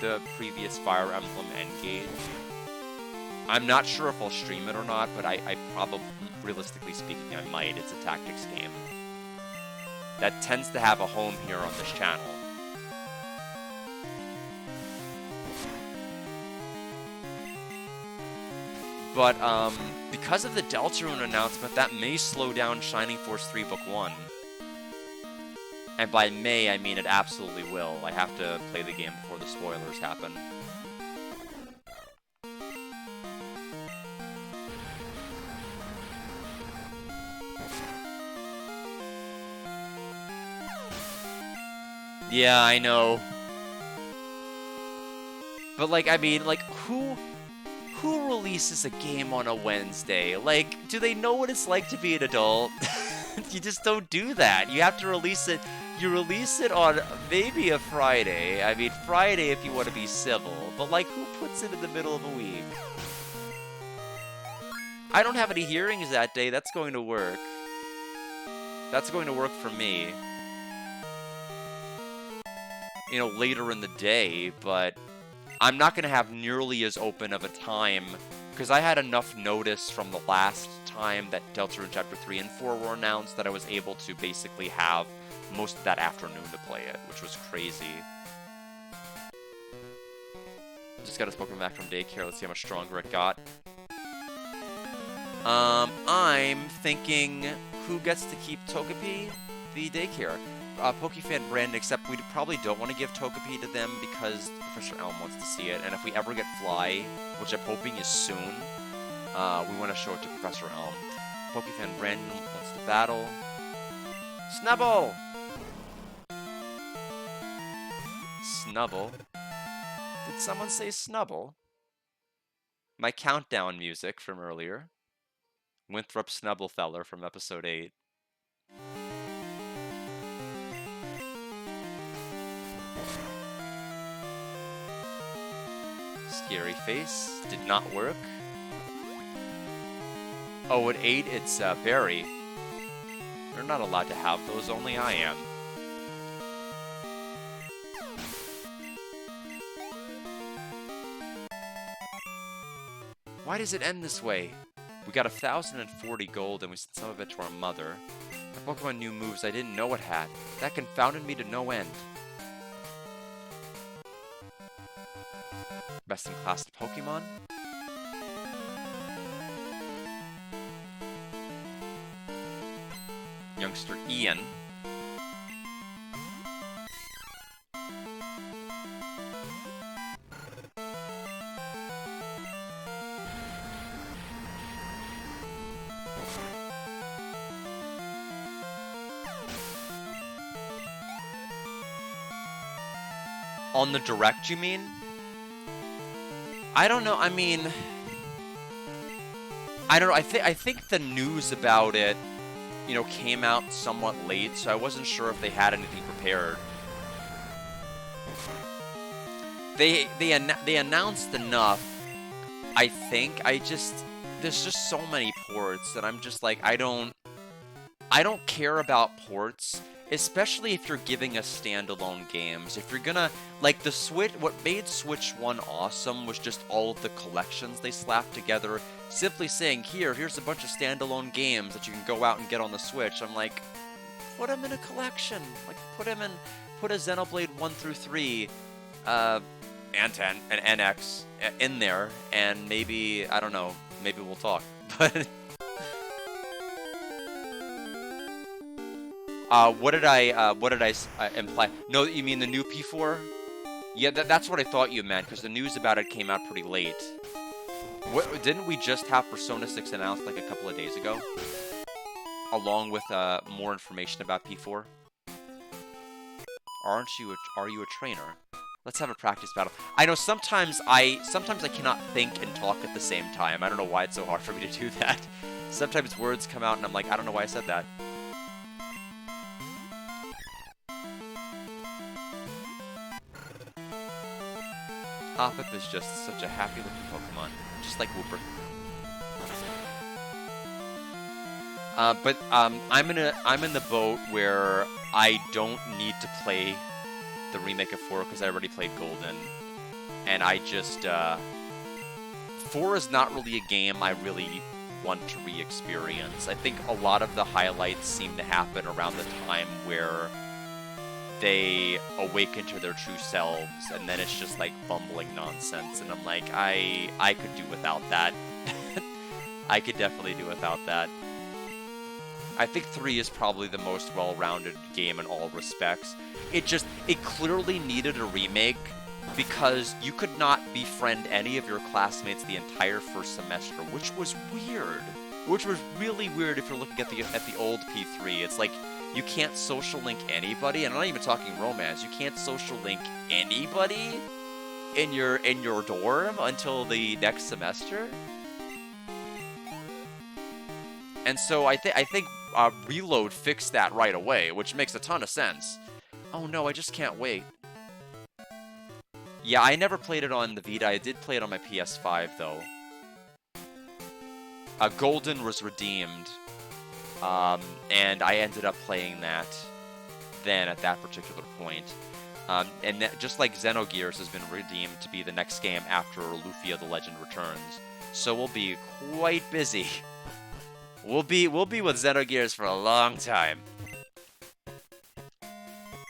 the previous Fire Emblem Engage. I'm not sure if I'll stream it or not, but I probably, realistically speaking, I might. It's a tactics game that tends to have a home here on this channel. But, because of the Deltarune announcement, that may slow down Shining Force 3 Book 1. And by may, I mean it absolutely will. I have to play the game before the spoilers happen. Yeah, I know. But, like, I mean, like, who releases a game on a Wednesday? Like, do they know what it's like to be an adult? You just don't do that. You have to release it. You release it on maybe a Friday. I mean, Friday if you want to be civil. But, like, who puts it in the middle of a week? I don't have any hearings that day. That's going to work. That's going to work for me. You know, later in the day, but I'm not going to have nearly as open of a time, because I had enough notice from the last time that Deltarune Chapter 3 and 4 were announced that I was able to basically have most of that afternoon to play it, which was crazy. Just got his Pokemon back from daycare. Let's see how much stronger it got. I'm thinking, who gets to keep Togepi? The daycare. Pokefan Brandon, except we probably don't want to give Togepi to them because Professor Elm wants to see it, and if we ever get Fly, which I'm hoping is soon, we want to show it to Professor Elm. Pokefan Brandon wants to battle. Snubble! Snubble? Did someone say Snubble? My countdown music from earlier. Winthrop Snubblefeller from episode 8. Scary face. Did not work. Oh, at 8, it's Berry. You're not allowed to have those, only I am. Why does it end this way? We got 1,040 gold and we sent some of it to our mother. My Pokemon knew moves I didn't know it had. That confounded me to no end. Best in class Pokemon? Youngster Ian. On the Direct, you mean? I don't know. I mean, I don't know. I think the news about it, you know, came out somewhat late, so I wasn't sure if they had anything prepared. They announced enough. I think. There's just so many ports that I'm just like, I don't care about ports, especially if you're giving us standalone games. If you're gonna, like, the Switch, what made Switch 1 awesome was just all of the collections they slapped together, simply saying, here's a bunch of standalone games that you can go out and get on the Switch. I'm like, put them in a collection. Like, put a Xenoblade 1 through 3, and 10, and NX in there, and maybe, I don't know, maybe we'll talk. But what did I imply? No, you mean the new P4? Yeah, that's what I thought you meant, because the news about it came out pretty late. Didn't we just have Persona 6 announced like a couple of days ago? Along with more information about P4? Are you a trainer? Let's have a practice battle. I know sometimes I cannot think and talk at the same time. I don't know why it's so hard for me to do that. Sometimes words come out and I'm like, I don't know why I said that. Hoppip is just such a happy-looking Pokemon, just like Wooper. But I'm in the boat where I don't need to play the remake of 4 because I already played Golden, and I just 4 is not really a game I really want to re-experience. I think a lot of the highlights seem to happen around the time where they awaken to their true selves, and then it's just like bumbling nonsense, and I'm like, I could do without that. I could definitely do without that. I think 3 is probably the most well-rounded game in all respects. It clearly needed a remake because you could not befriend any of your classmates the entire first semester, which was weird. Which was really weird if you're looking at the old P3. It's like, you can't social link anybody, and I'm not even talking romance. You can't social link anybody in your dorm until the next semester. And so I think Reload fixed that right away, which makes a ton of sense. Oh no, I just can't wait. Yeah, I never played it on the Vita. I did play it on my PS5 though. Golden was redeemed. And I ended up playing that then at that particular point. And that, just like Xenogears has been redeemed to be the next game after Lufia the Legend returns. So we'll be quite busy. We'll be with Xenogears for a long time.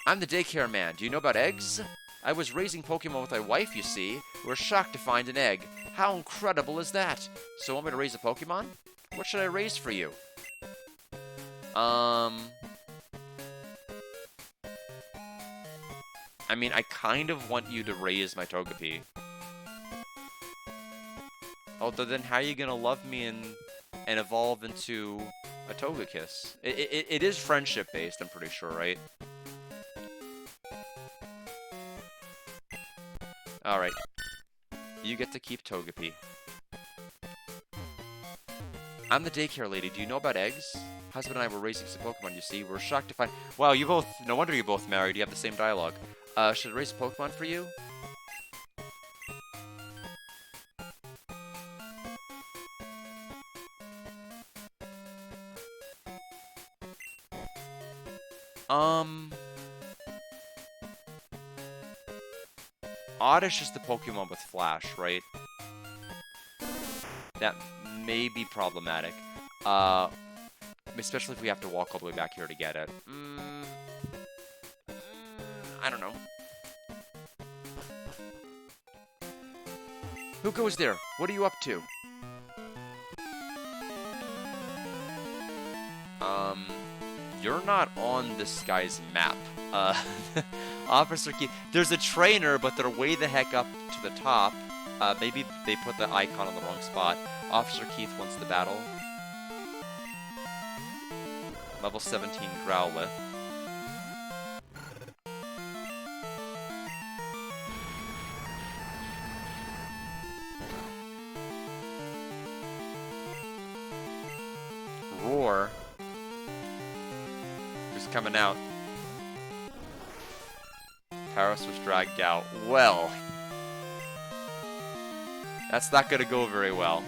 I'm the daycare man. Do you know about eggs? I was raising Pokemon with my wife, you see. We were shocked to find an egg. How incredible is that? So want me to raise a Pokemon? What should I raise for you? I mean, I kind of want you to raise my Togepi. Although then how are you gonna love me and evolve into a Togekiss? It is friendship-based, I'm pretty sure, right? Alright. You get to keep Togepi. I'm the daycare lady. Do you know about eggs? Husband and I were raising some Pokemon, you see. We're shocked to find... Wow, you both... No wonder you're both married. You have the same dialogue. Should I raise a Pokemon for you? Oddish is the Pokemon with Flash, right? That may be problematic. Especially if we have to walk all the way back here to get it. I don't know. Who goes there? What are you up to? You're not on this guy's map. Officer Keith. There's a trainer, but they're way the heck up to the top. Maybe they put the icon on the wrong spot. Officer Keith wants the battle. Level 17 Growlithe. door. Who's coming out? Paris was dragged out. Well, that's not going to go very well.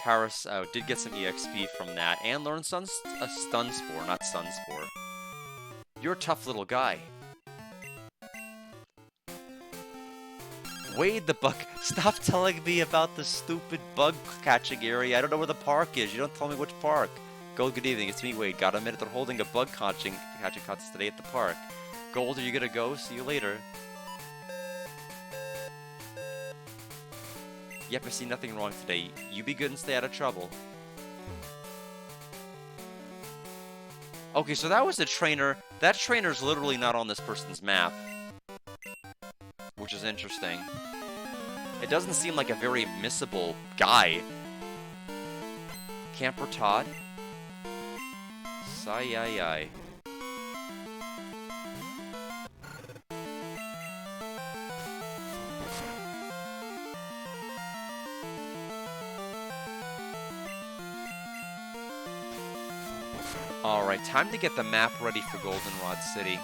Paris did get some EXP from that and learned Stun Spore, not Sun Spore. You're a tough little guy. Wade the bug. Stop telling me about the stupid bug catching area. I don't know where the park is. You don't tell me which park. Gold, good evening. It's me, Wade. Got a minute. They're holding a bug catching contest today at the park. Gold, are you gonna go? See you later. Yep, I see nothing wrong today. You be good and stay out of trouble. Okay, so that was the trainer. That trainer's literally not on this person's map. Which is interesting. It doesn't seem like a very missable guy. Camper Todd. Sigh. Alright, time to get the map ready for Goldenrod City.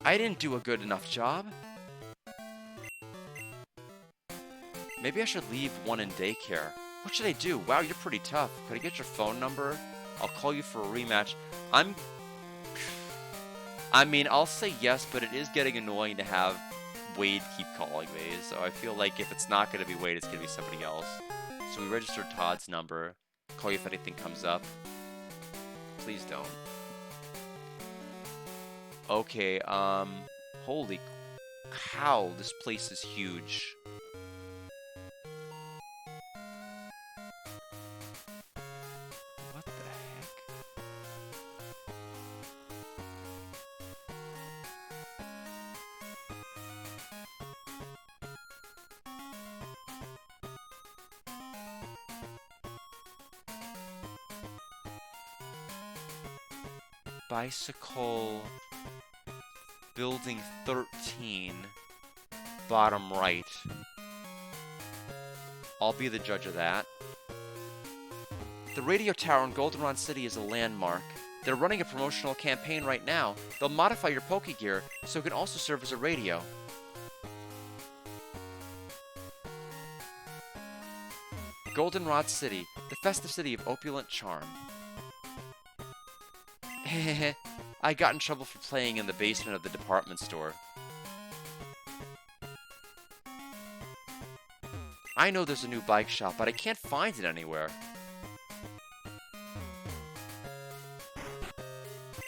I didn't do a good enough job. Maybe I should leave one in daycare. What should I do? Wow, you're pretty tough. Could I get your phone number? I'll call you for a rematch. I mean, I'll say yes, but it is getting annoying to have Wade keep calling me, so I feel like if it's not going to be Wade, it's going to be somebody else. So we registered Todd's number. Call you if anything comes up. Please don't. Okay, holy cow, this place is huge. What the heck? Bicycle... Building 13, bottom right. I'll be the judge of that. The radio tower in Goldenrod City is a landmark. They're running a promotional campaign right now. They'll modify your Pokegear so it can also serve as a radio. Goldenrod City, the festive city of opulent charm. Hehehe. I got in trouble for playing in the basement of the department store. I know there's a new bike shop, but I can't find it anywhere.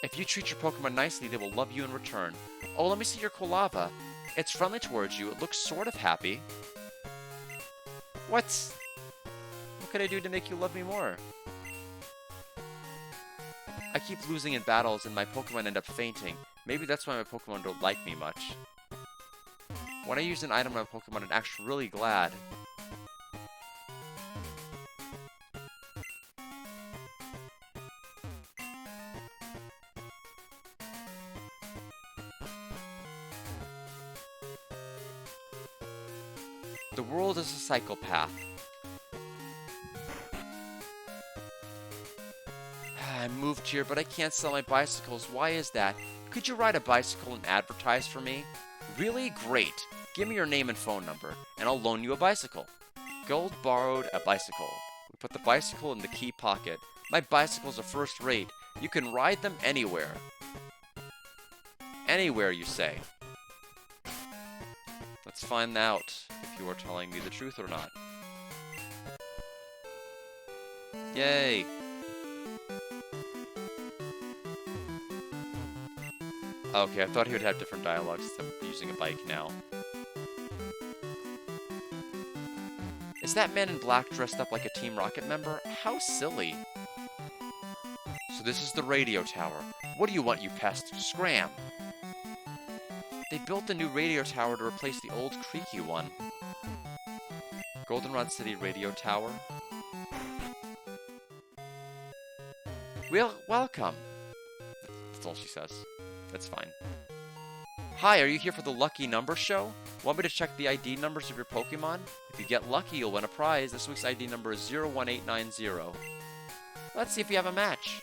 If you treat your Pokemon nicely, they will love you in return. Oh, let me see your Kolava. It's friendly towards you. It looks sort of happy. What can I do to make you love me more? I keep losing in battles and my Pokemon end up fainting. Maybe that's why my Pokemon don't like me much. When I use an item on my Pokemon, it acts really glad. The world is a psychopath. I moved here, but I can't sell my bicycles. Why is that? Could you ride a bicycle and advertise for me? Really? Great. Give me your name and phone number, and I'll loan you a bicycle. Gold borrowed a bicycle. We put the bicycle in the key pocket. My bicycles are first rate. You can ride them anywhere. Anywhere, you say? Let's find out if you are telling me the truth or not. Yay! Okay, I thought he would have different dialogues since I'm using a bike now. Is that man in black dressed up like a Team Rocket member? How silly. So this is the radio tower. What do you want, you pest? Scram! They built a new radio tower to replace the old creaky one. Goldenrod City Radio Tower. Well, welcome. That's all she says. That's fine. Hi, are you here for the Lucky Number Show? Want me to check the ID numbers of your Pokemon? If you get lucky, you'll win a prize. This week's ID number is 01890. Let's see if you have a match.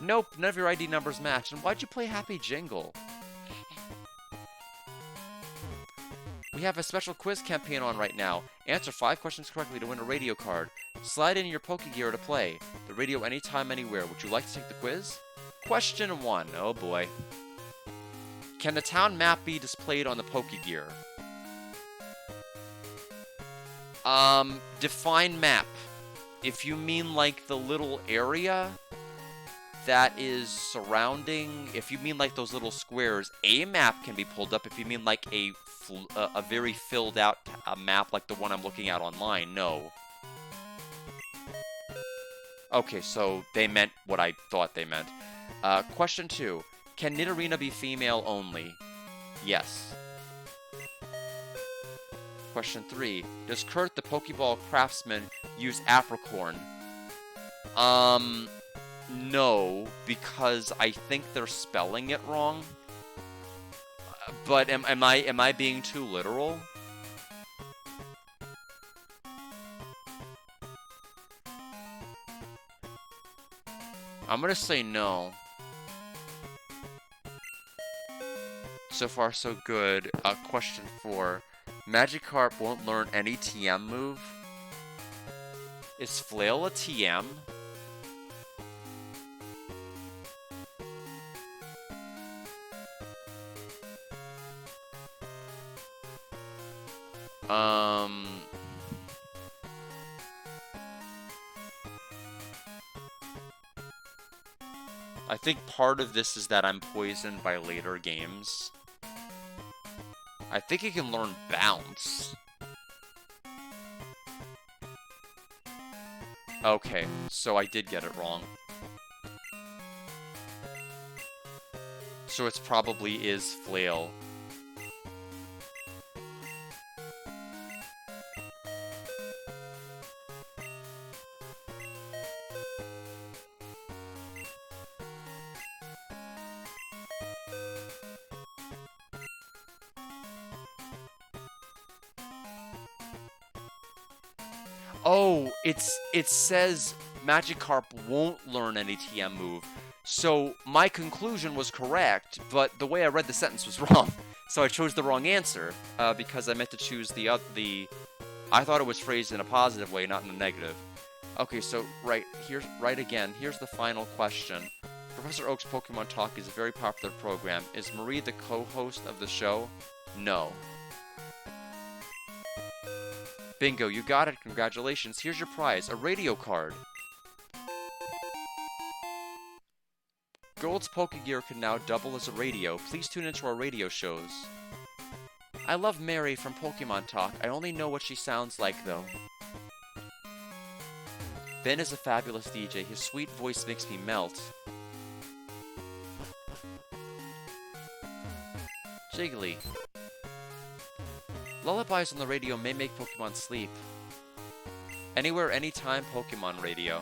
Nope, none of your ID numbers match. And why'd you play Happy Jingle? We have a special quiz campaign on right now. Answer 5 questions correctly to win a radio card. Slide in your Pokegear to play. The radio anytime, anywhere. Would you like to take the quiz? Question 1. Oh boy. Can the town map be displayed on the Pokegear? Define map. If you mean like the little area that is surrounding, if you mean like those little squares, a map can be pulled up. If you mean like a very filled out map like the one I'm looking at online, no. Okay, so they meant what I thought they meant. Question 2. Can Nidorina be female only? Yes. Question 3. Does Kurt the Pokeball craftsman use Apricorn? No, because I think they're spelling it wrong. But am I being too literal? I'm gonna say no. So far, so good. Question 4. Magikarp won't learn any TM move? Is Flail a TM? I think part of this is that I'm poisoned by later games. I think it can learn Bounce. Okay, so I did get it wrong. So it's probably is Flail. Oh, it says Magikarp won't learn any TM move. So my conclusion was correct, but the way I read the sentence was wrong. So I chose the wrong answer because I meant to choose the. I thought it was phrased in a positive way, not in a negative. Okay, so right again. Here's the final question. Professor Oak's Pokemon Talk is a very popular program. Is Marie the co-host of the show? No. Bingo, you got it. Congratulations. Here's your prize, a radio card. Gold's Pokegear can now double as a radio. Please tune into our radio shows. I love Mary from Pokemon Talk. I only know what she sounds like, though. Ben is a fabulous DJ. His sweet voice makes me melt. Jiggly. Lullabies on the radio may make Pokemon sleep. Anywhere, anytime, Pokemon radio.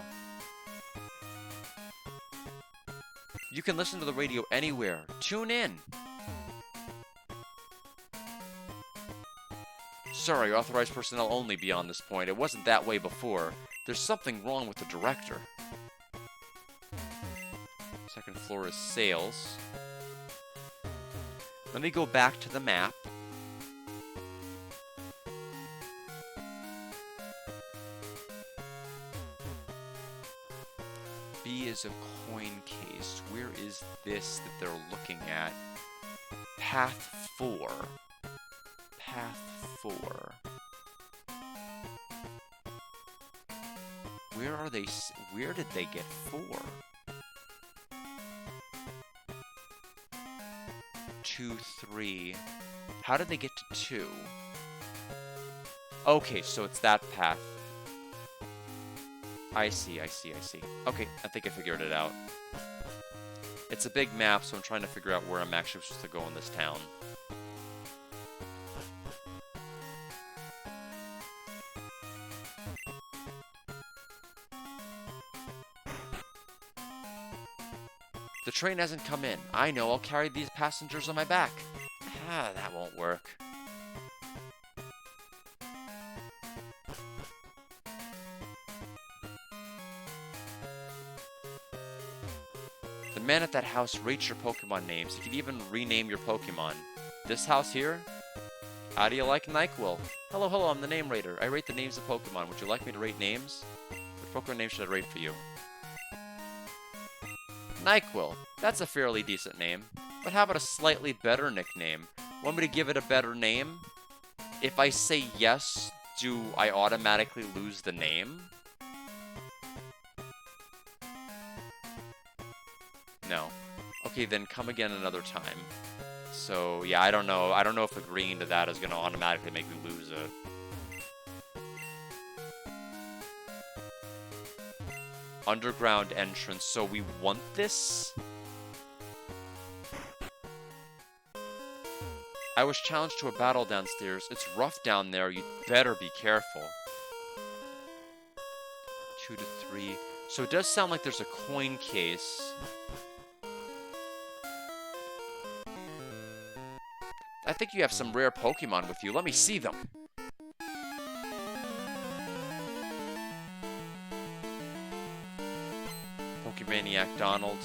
You can listen to the radio anywhere. Tune in! Sorry, authorized personnel only beyond this point. It wasn't that way before. There's something wrong with the director. Second floor is sales. Let me go back to the map. B is a coin case. Where is this that they're looking at? Path 4. Path 4. Where are they? Where did they get 4? 2, 3. How did they get to 2? Okay, so it's that path. I see, I see, I see. Okay, I think I figured it out. It's a big map, so I'm trying to figure out where I'm actually supposed to go in this town. The train hasn't come in. I know, I'll carry these passengers on my back. Ah, that won't work. The man at that house rates your Pokemon names. He can even rename your Pokemon. This house here? How do you like NyQuil? Hello, hello, I'm the name rater. I rate the names of Pokemon. Would you like me to rate names? Which Pokemon name should I rate for you? NyQuil. That's a fairly decent name. But how about a slightly better nickname? Want me to give it a better name? If I say yes, do I automatically lose the name? No. Okay, then come again another time. So, yeah, I don't know. I don't know if agreeing to that is going to automatically make me lose it. Underground entrance. So we want this? I was challenged to a battle downstairs. It's rough down there. You'd better be careful. 2 to 3. So it does sound like there's a coin case. I think you have some rare Pokemon with you. Let me see them. Pokemaniac Donald.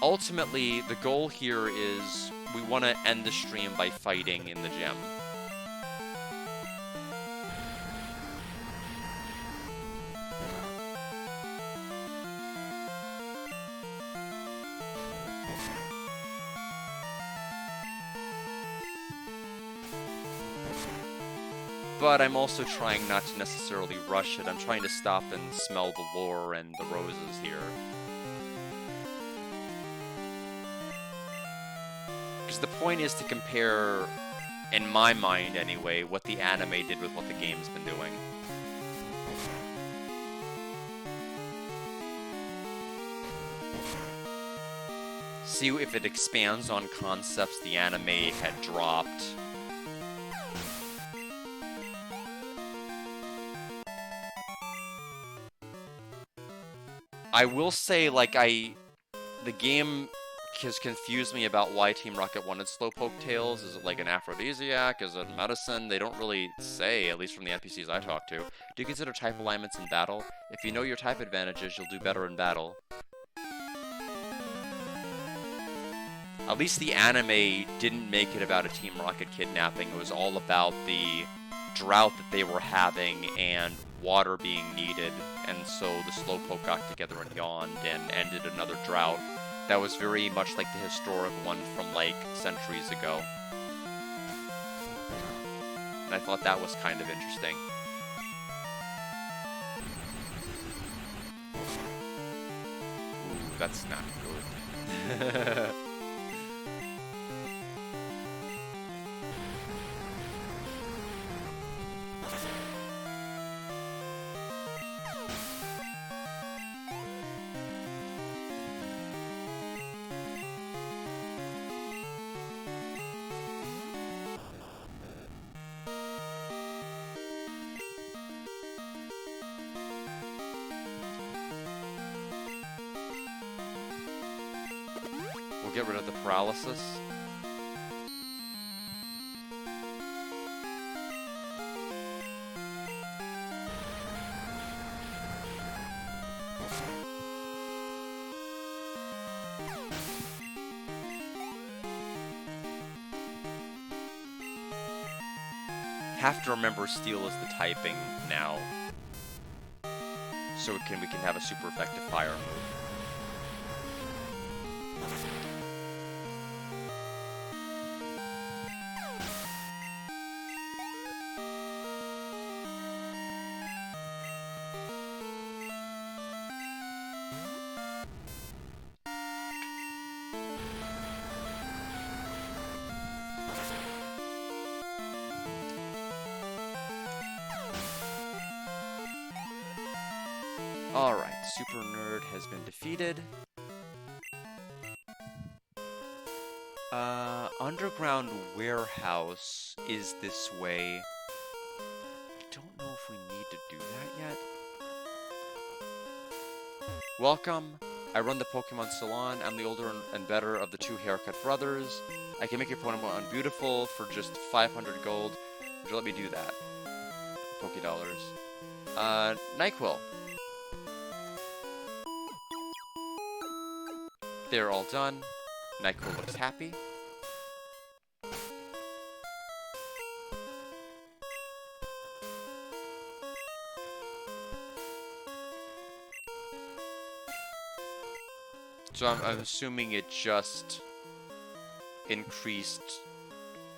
Ultimately, the goal here is we want to end the stream by fighting in the gym. But I'm also trying not to necessarily rush it. I'm trying to stop and smell the lore and the roses here. Because the point is to compare, in my mind anyway, what the anime did with what the game's been doing. See if it expands on concepts the anime had dropped. I will say, like, the game has confused me about why Team Rocket wanted Slowpoke tails. Is it like an aphrodisiac? Is it medicine? They don't really say, at least from the NPCs I talk to. Do you consider type alignments in battle? If you know your type advantages, you'll do better in battle. At least the anime didn't make it about a Team Rocket kidnapping. It was all about the drought that they were having and water being needed, and so the Slowpoke got together and yawned and ended another drought. That was very much like the historic one from, like, centuries ago. And I thought that was kind of interesting. Ooh, that's not good. We'll get rid of the paralysis. Have to remember Steel is the typing now, so we can have a super effective fire move. Alright, Super Nerd has been defeated. Underground Warehouse is this way. I don't know if we need to do that yet. Welcome. I run the Pokemon Salon. I'm the older and better of the two haircut brothers. I can make your Pokemon beautiful for just 500 gold. Would you let me do that? Pokédollars. NyQuil. They're all done. NyQuil looks happy. So I'm assuming it just increased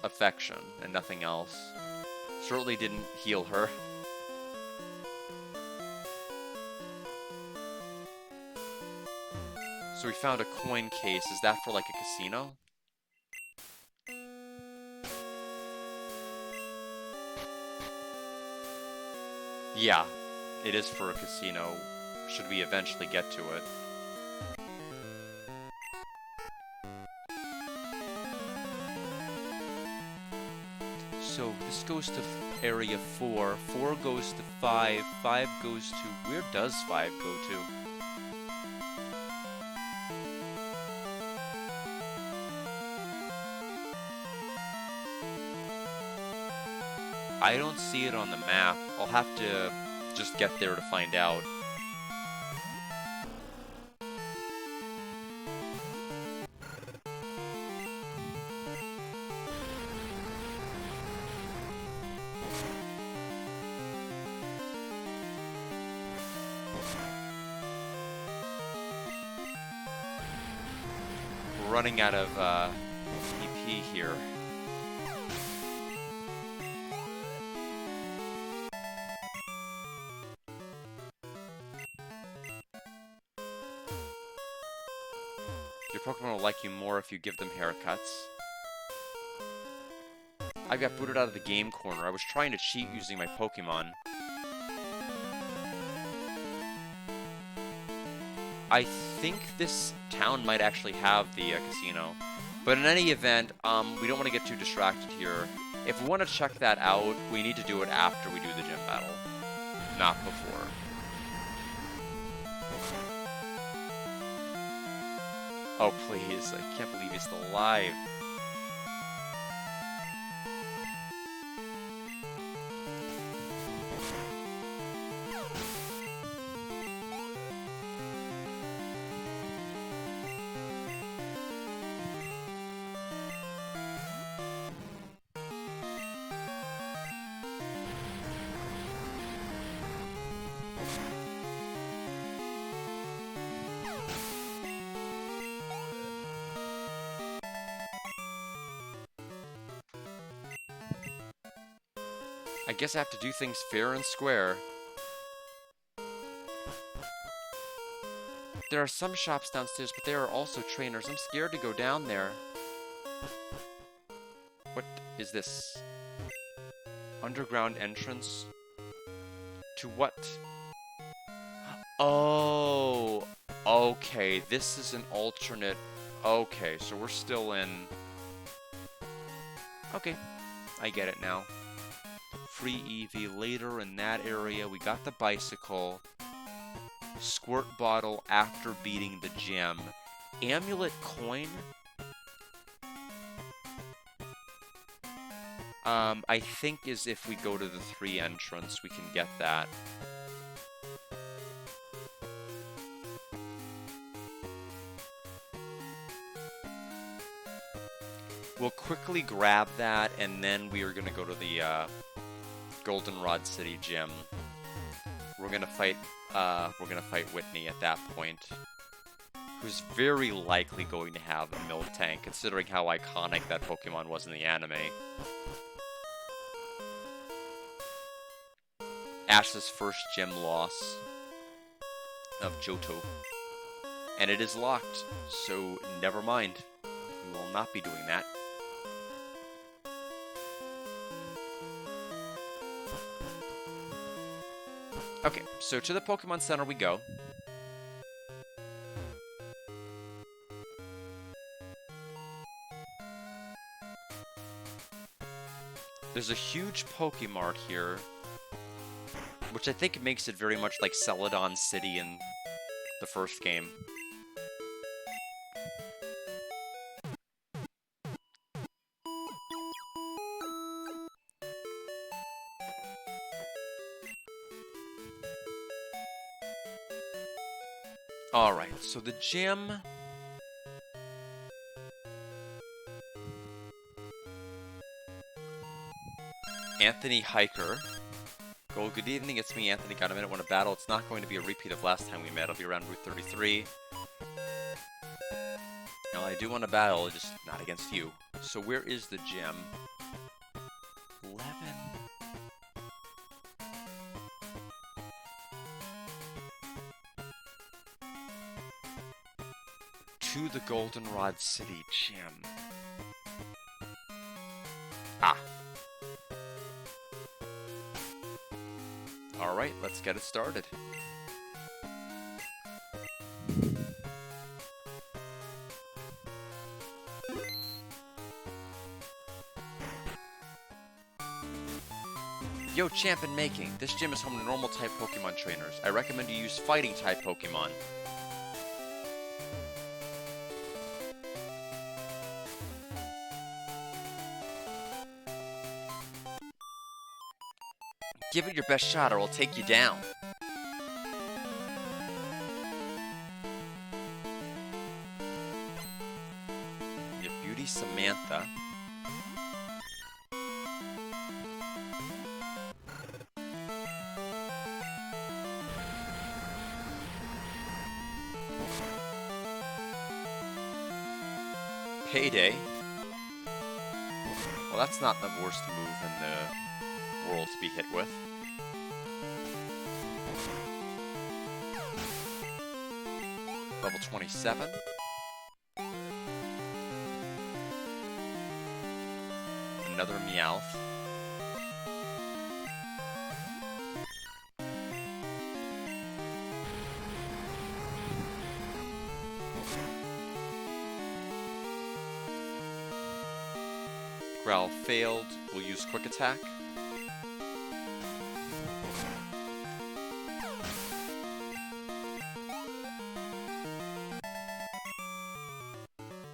affection and nothing else. Certainly didn't heal her. So we found a coin case. Is that for like a casino? Yeah, it is for a casino. Should we eventually get to it? So this goes to area 4, 4 goes to 5, 5 goes to... Where does 5 go to? I don't see it on the map. I'll have to just get there to find out. We're running out of EP here. Your Pokemon will like you more if you give them haircuts. I got booted out of the game corner. I was trying to cheat using my Pokemon. I think this town might actually have the casino. But in any event, we don't want to get too distracted here. If we want to check that out, we need to do it after we do the gym battle, not before. Oh, please. I can't believe he's still alive. I guess I have to do things fair and square. There are some shops downstairs, but there are also trainers. I'm scared to go down there. What is this? Underground entrance? To what? Oh, okay. This is an alternate. Okay, so we're still in. Okay, I get it now. Free Eevee later in that area. We got the bicycle. Squirt bottle after beating the gym. Amulet coin? I think is if we go to the 3 entrance, we can get that. We'll quickly grab that, and then we are going to go to the Goldenrod City gym. We're gonna fight Whitney at that point, who's very likely going to have a milk tank, considering how iconic that Pokemon was in the anime. Ash's first gym loss of Johto. And it is locked, so never mind. We will not be doing that. Okay, so to the Pokemon Center we go. There's a huge Pokemart here, which I think makes it very much like Celadon City in the first game. Alright, so the gym... Anthony Hiker. Go, good evening, it's me, Anthony. Got a minute, want to battle. It's not going to be a repeat of last time we met. I'll be around Route 33. Now, I do want to battle, just not against you. So where is the gym? 11... To the Goldenrod City Gym. Ah. Alright, let's get it started. Yo, Champ in Making. This gym is home to normal type Pokemon trainers. I recommend you use fighting type Pokemon. Give it your best shot or I'll take you down. Your beauty, Samantha. Payday. Well, that's not the worst move in the world to be hit with. Level 27. Another Meowth. Growl failed. We'll use Quick Attack.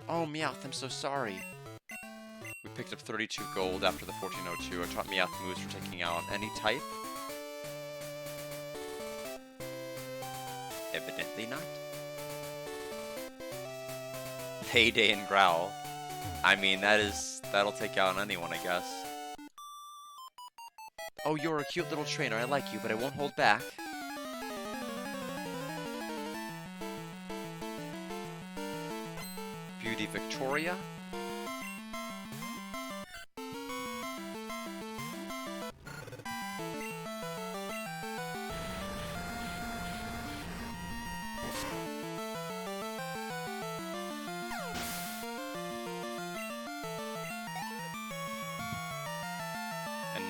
Oh, Meowth, I'm so sorry. We picked up 32 gold after the 1402. I taught Meowth moves for taking out any type. Evidently not. Payday and Growl. I mean, that'll take out anyone, I guess. Oh, you're a cute little trainer. I like you, but I won't hold back. Beauty Victoria.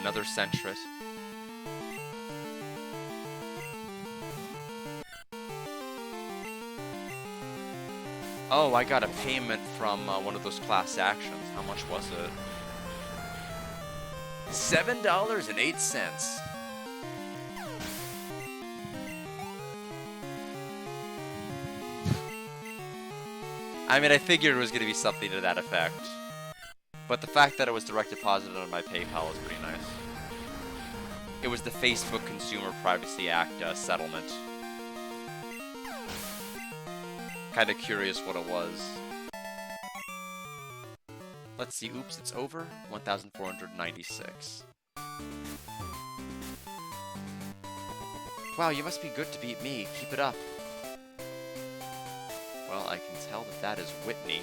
Another Sentret. Oh, I got a payment from one of those class actions. How much was it? $7.08. I mean, I figured it was going to be something to that effect. But the fact that it was direct deposited on my PayPal is pretty nice. It was the Facebook Consumer Privacy Act settlement. Kind of curious what it was. Let's see. Oops, it's over. 1,496. Wow, you must be good to beat me. Keep it up. Well, I can tell that that is Whitney.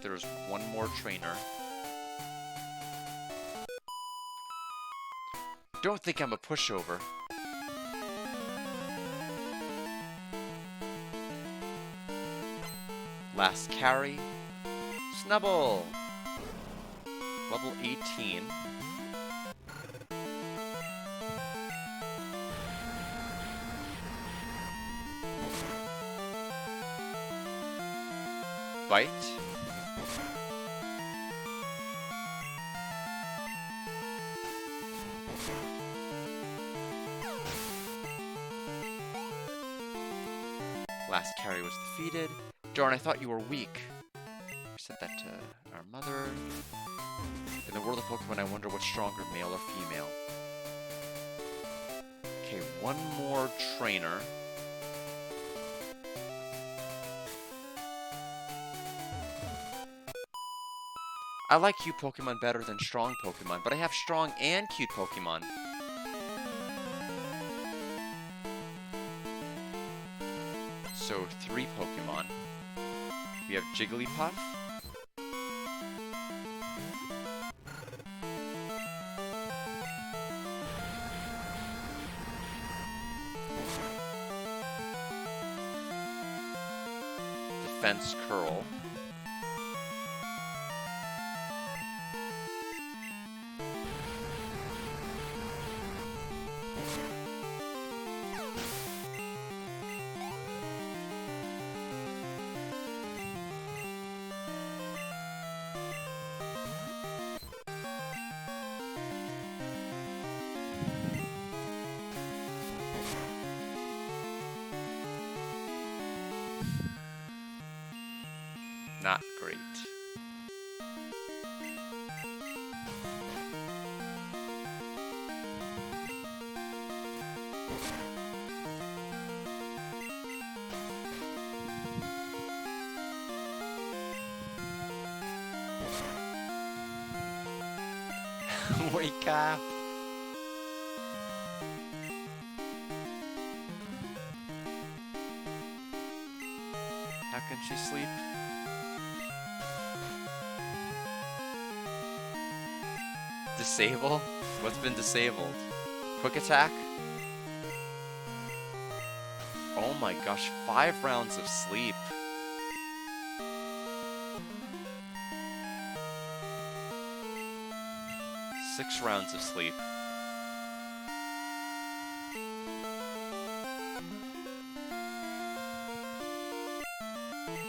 There's one more trainer. Don't think I'm a pushover. Last carry. Snubbull! Level 18. fight. Last carry was defeated. Darn, I thought you were weak. We sent that to our mother. In the world of Pokemon, I wonder what's stronger, male or female. Okay, one more trainer. I like cute Pokemon better than strong Pokemon, but I have strong and cute Pokemon. So, 3 Pokemon. We have Jigglypuff. Defense Curl. Not great. Wake up! How can she sleep? Disable? What's been disabled? Quick attack? Oh my gosh, 5 rounds of sleep. Six rounds of sleep.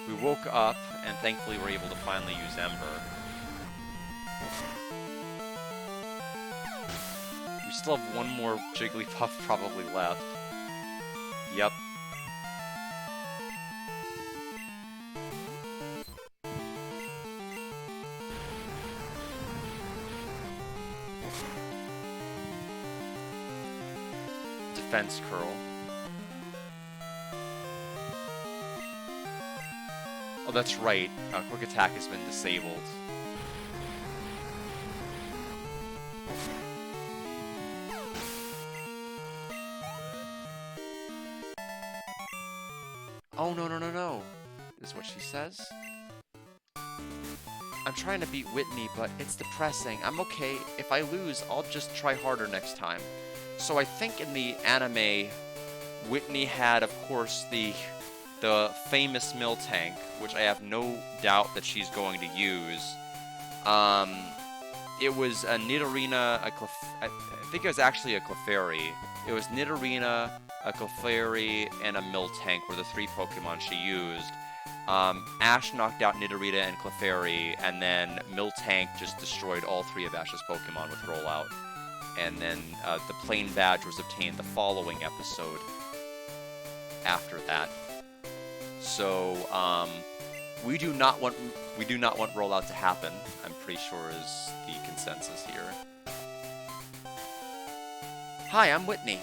We woke up, and thankfully we're able to finally use Ember. We still have one more Jigglypuff probably left. Yep. Defense Curl. Oh, that's right. Quick Attack has been disabled. Oh, no, no, no, no. Is what she says. I'm trying to beat Whitney, but it's depressing. I'm okay. If I lose, I'll just try harder next time. So I think in the anime, Whitney had, of course, the famous Miltank, which I have no doubt that she's going to use. It was a Nidorina, I think it was actually a Clefairy. It was Nidorina, a Clefairy, and a Miltank were the 3 Pokemon she used. Ash knocked out Nidorina and Clefairy, and then Miltank just destroyed all 3 of Ash's Pokemon with Rollout. And then the plain badge was obtained the following episode after that. So we do not want Rollout to happen. I'm pretty sure is the consensus here. Hi, I'm Whitney.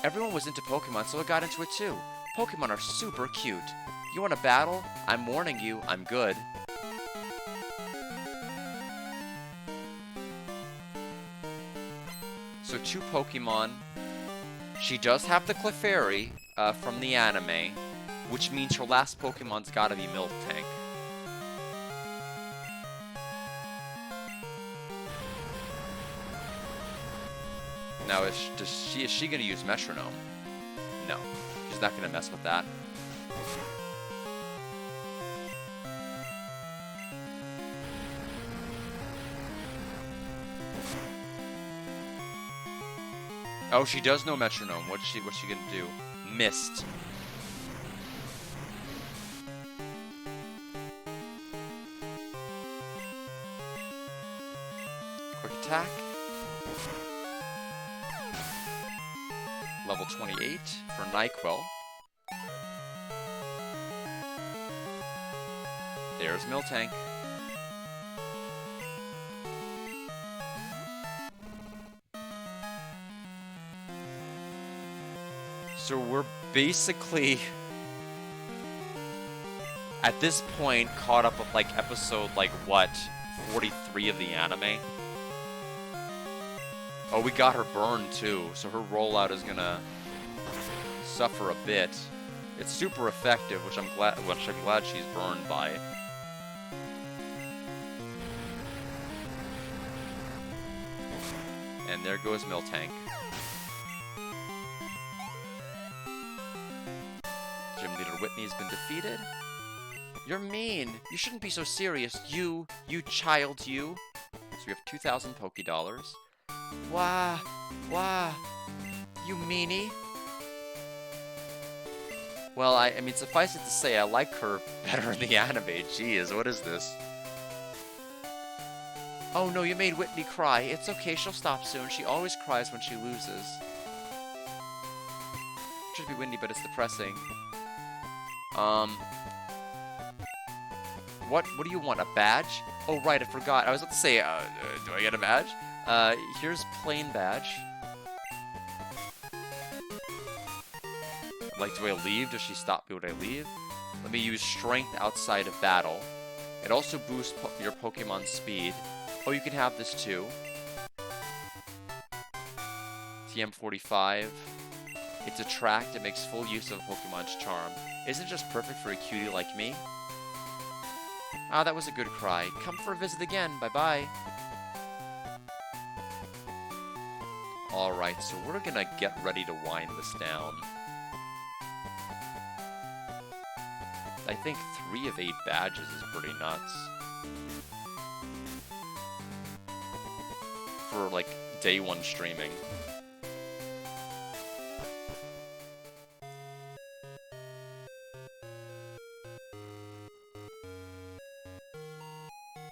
Everyone was into Pokemon, so I got into it too. Pokemon are super cute. You want a battle? I'm warning you, I'm good. So 2 Pokemon. She does have the Clefairy from the anime, which means her last Pokemon's gotta be Miltank. Now, is she gonna use Metronome? No, she's not gonna mess with that. Oh, she does know Metronome. What's she gonna do? Mist. Quick attack. Level 28 for NyQuil. There's Miltank. So we're basically, at this point, caught up with, like, episode, like, what, 43 of the anime? Oh, we got her burned, too, so her rollout is gonna suffer a bit. It's super effective, which I'm glad she's burned by. And there goes Miltank. Gym Leader Whitney's been defeated. You're mean! You shouldn't be so serious, you child, you! So we have 2,000 Pokédollars. Wah! Wah! You meanie! Well, I mean, suffice it to say, I like her better in the anime. Jeez, what is this? Oh no, you made Whitney cry. It's okay, she'll stop soon. She always cries when she loses. Should be windy, but it's depressing. What do you want? A badge? Oh, right, I forgot. I was about to say, do I get a badge? Here's plain badge. Like, do I leave? Does she stop me when I leave? Let me use strength outside of battle. It also boosts your Pokemon speed. Oh, you can have this too. TM45. It's attract. It makes full use of Pokemon's charm. Isn't it just perfect for a cutie like me? Ah, that was a good cry. Come for a visit again. Bye-bye. Alright, so we're gonna get ready to wind this down. I think 3 of 8 badges is pretty nuts. For, like, day 1 streaming.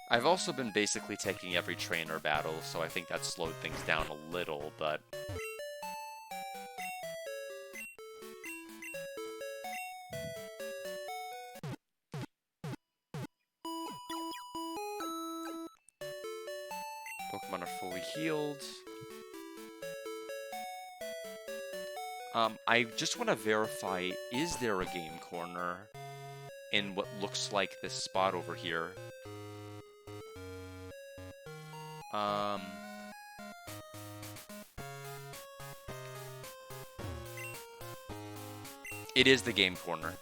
I've also been basically taking every trainer battle, so I think that slowed things down a little, but... Pokemon are fully healed. I just want to verify, is there a game corner in what looks like this spot over here? It is the game corner.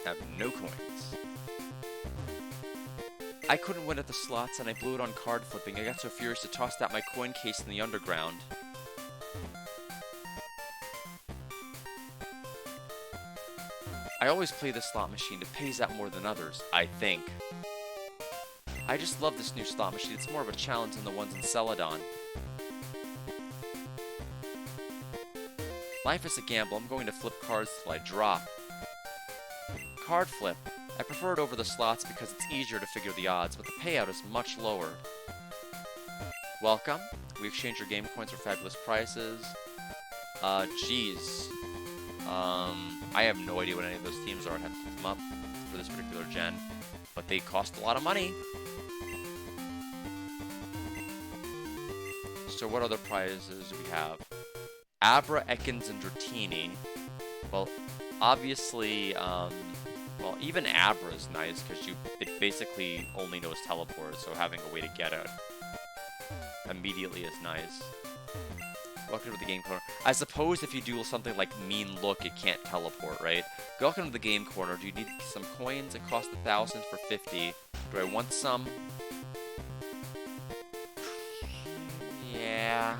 I have no coins. I couldn't win at the slots and I blew it on card flipping. I got so furious I tossed out my coin case in the underground. I always play this slot machine. It pays out more than others, I think. I just love this new slot machine. It's more of a challenge than the ones in Celadon. Life is a gamble. I'm going to flip cards till I drop. Card flip. I prefer it over the slots because it's easier to figure the odds, but the payout is much lower. Welcome. We exchange your game coins for fabulous prices. Geez. I have no idea what any of those teams are. I'd have to look them up for this particular gen. But they cost a lot of money. So what other prizes do we have? Abra, Ekans, and Dratini. Well, obviously, well, even Abra is nice because it basically only knows teleport, so having a way to get it immediately is nice. Welcome to the game corner. I suppose if you do something like Mean Look, it can't teleport, right? Welcome to the game corner. Do you need some coins? It costs 1,000 for 50. Do I want some? Yeah.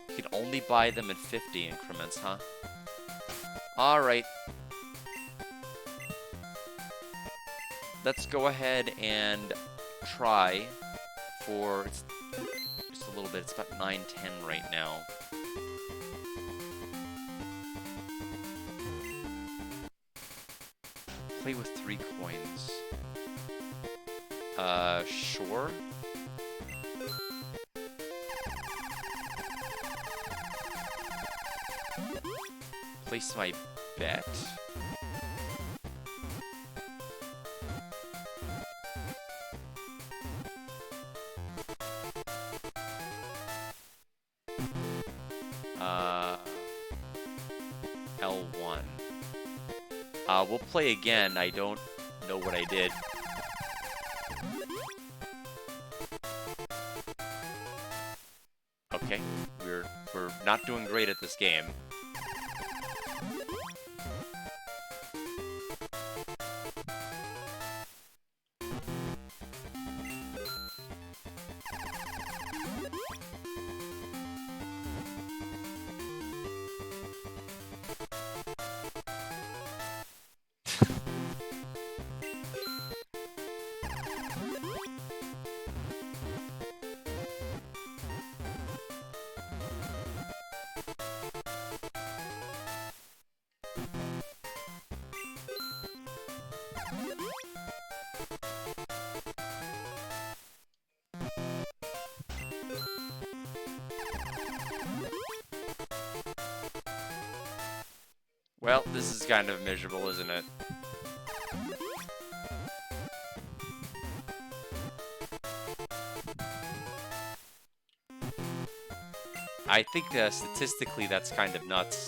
You can only buy them in 50 increments, huh? Alright. Let's go ahead and try for just a little bit. It's about 9-10 right now. play with 3 coins. Sure. Place my bet. L1. We'll play again. I don't know what I did. Okay, we're not doing great at this game. Well, this is kind of miserable, isn't it? I think statistically that's kind of nuts.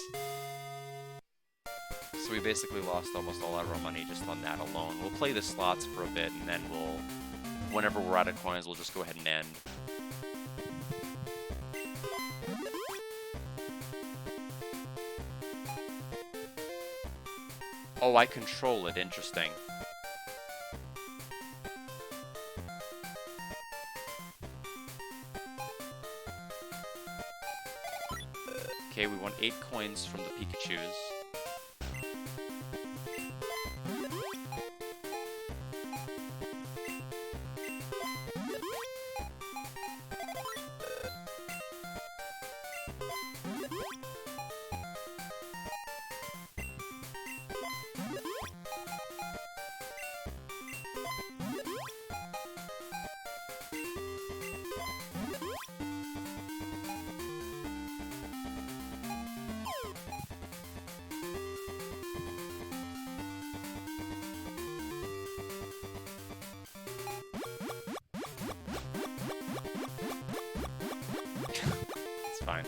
So we basically lost almost all our money just on that alone. We'll play the slots for a bit, and then we'll, whenever we're out of coins, we'll just go ahead and end. Oh, I control it. Interesting. Okay, we won 8 coins from the Pikachus. Fine.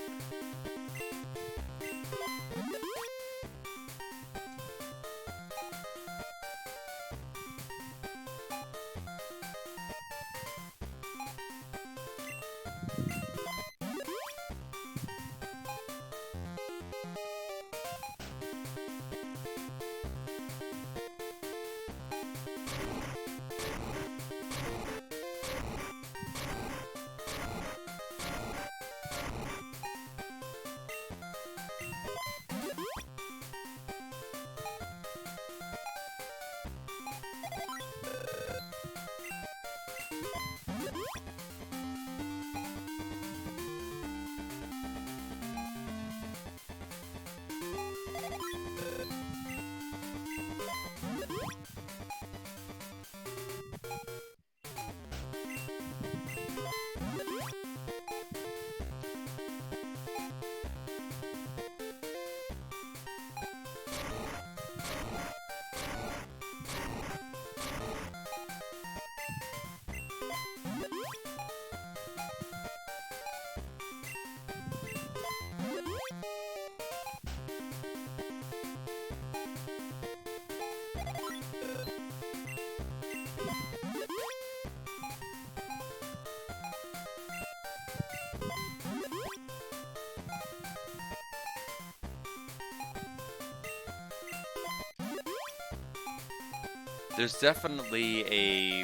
There's definitely a...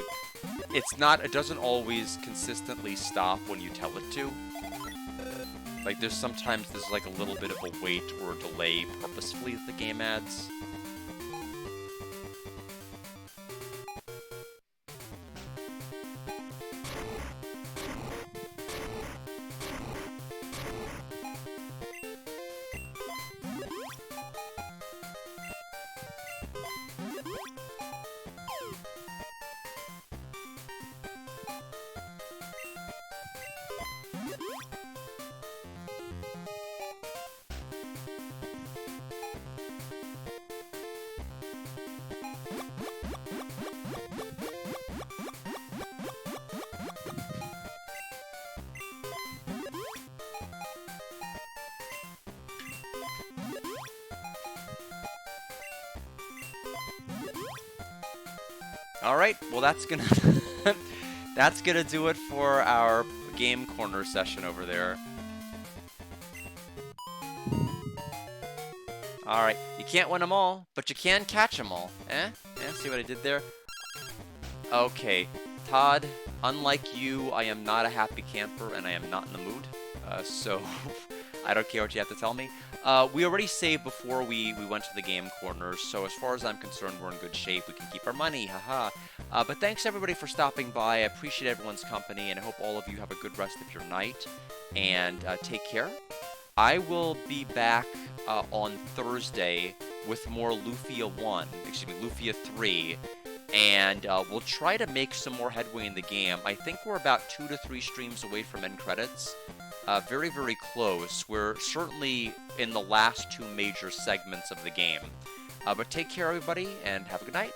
it doesn't always consistently stop when you tell it to. Like, sometimes there's like a little bit of a wait or a delay purposefully that the game adds. All right, well that's gonna that's gonna do it for our game corner session over there. All right, you can't win them all, but you can catch them all. Eh? See what I did there? Okay, Todd, unlike you, I am not a happy camper and I am not in the mood. So I don't care what you have to tell me. We already saved before we went to the game corners, so as far as I'm concerned, we're in good shape. We can keep our money, haha. But thanks everybody for stopping by. I appreciate everyone's company, and I hope all of you have a good rest of your night. And take care. I will be back on Thursday with more Lufia 1, excuse me, Lufia 3, and we'll try to make some more headway in the game. I think we're about 2 to 3 streams away from end credits. Very, very close. We're certainly in the last 2 major segments of the game. But take care, everybody, and have a good night.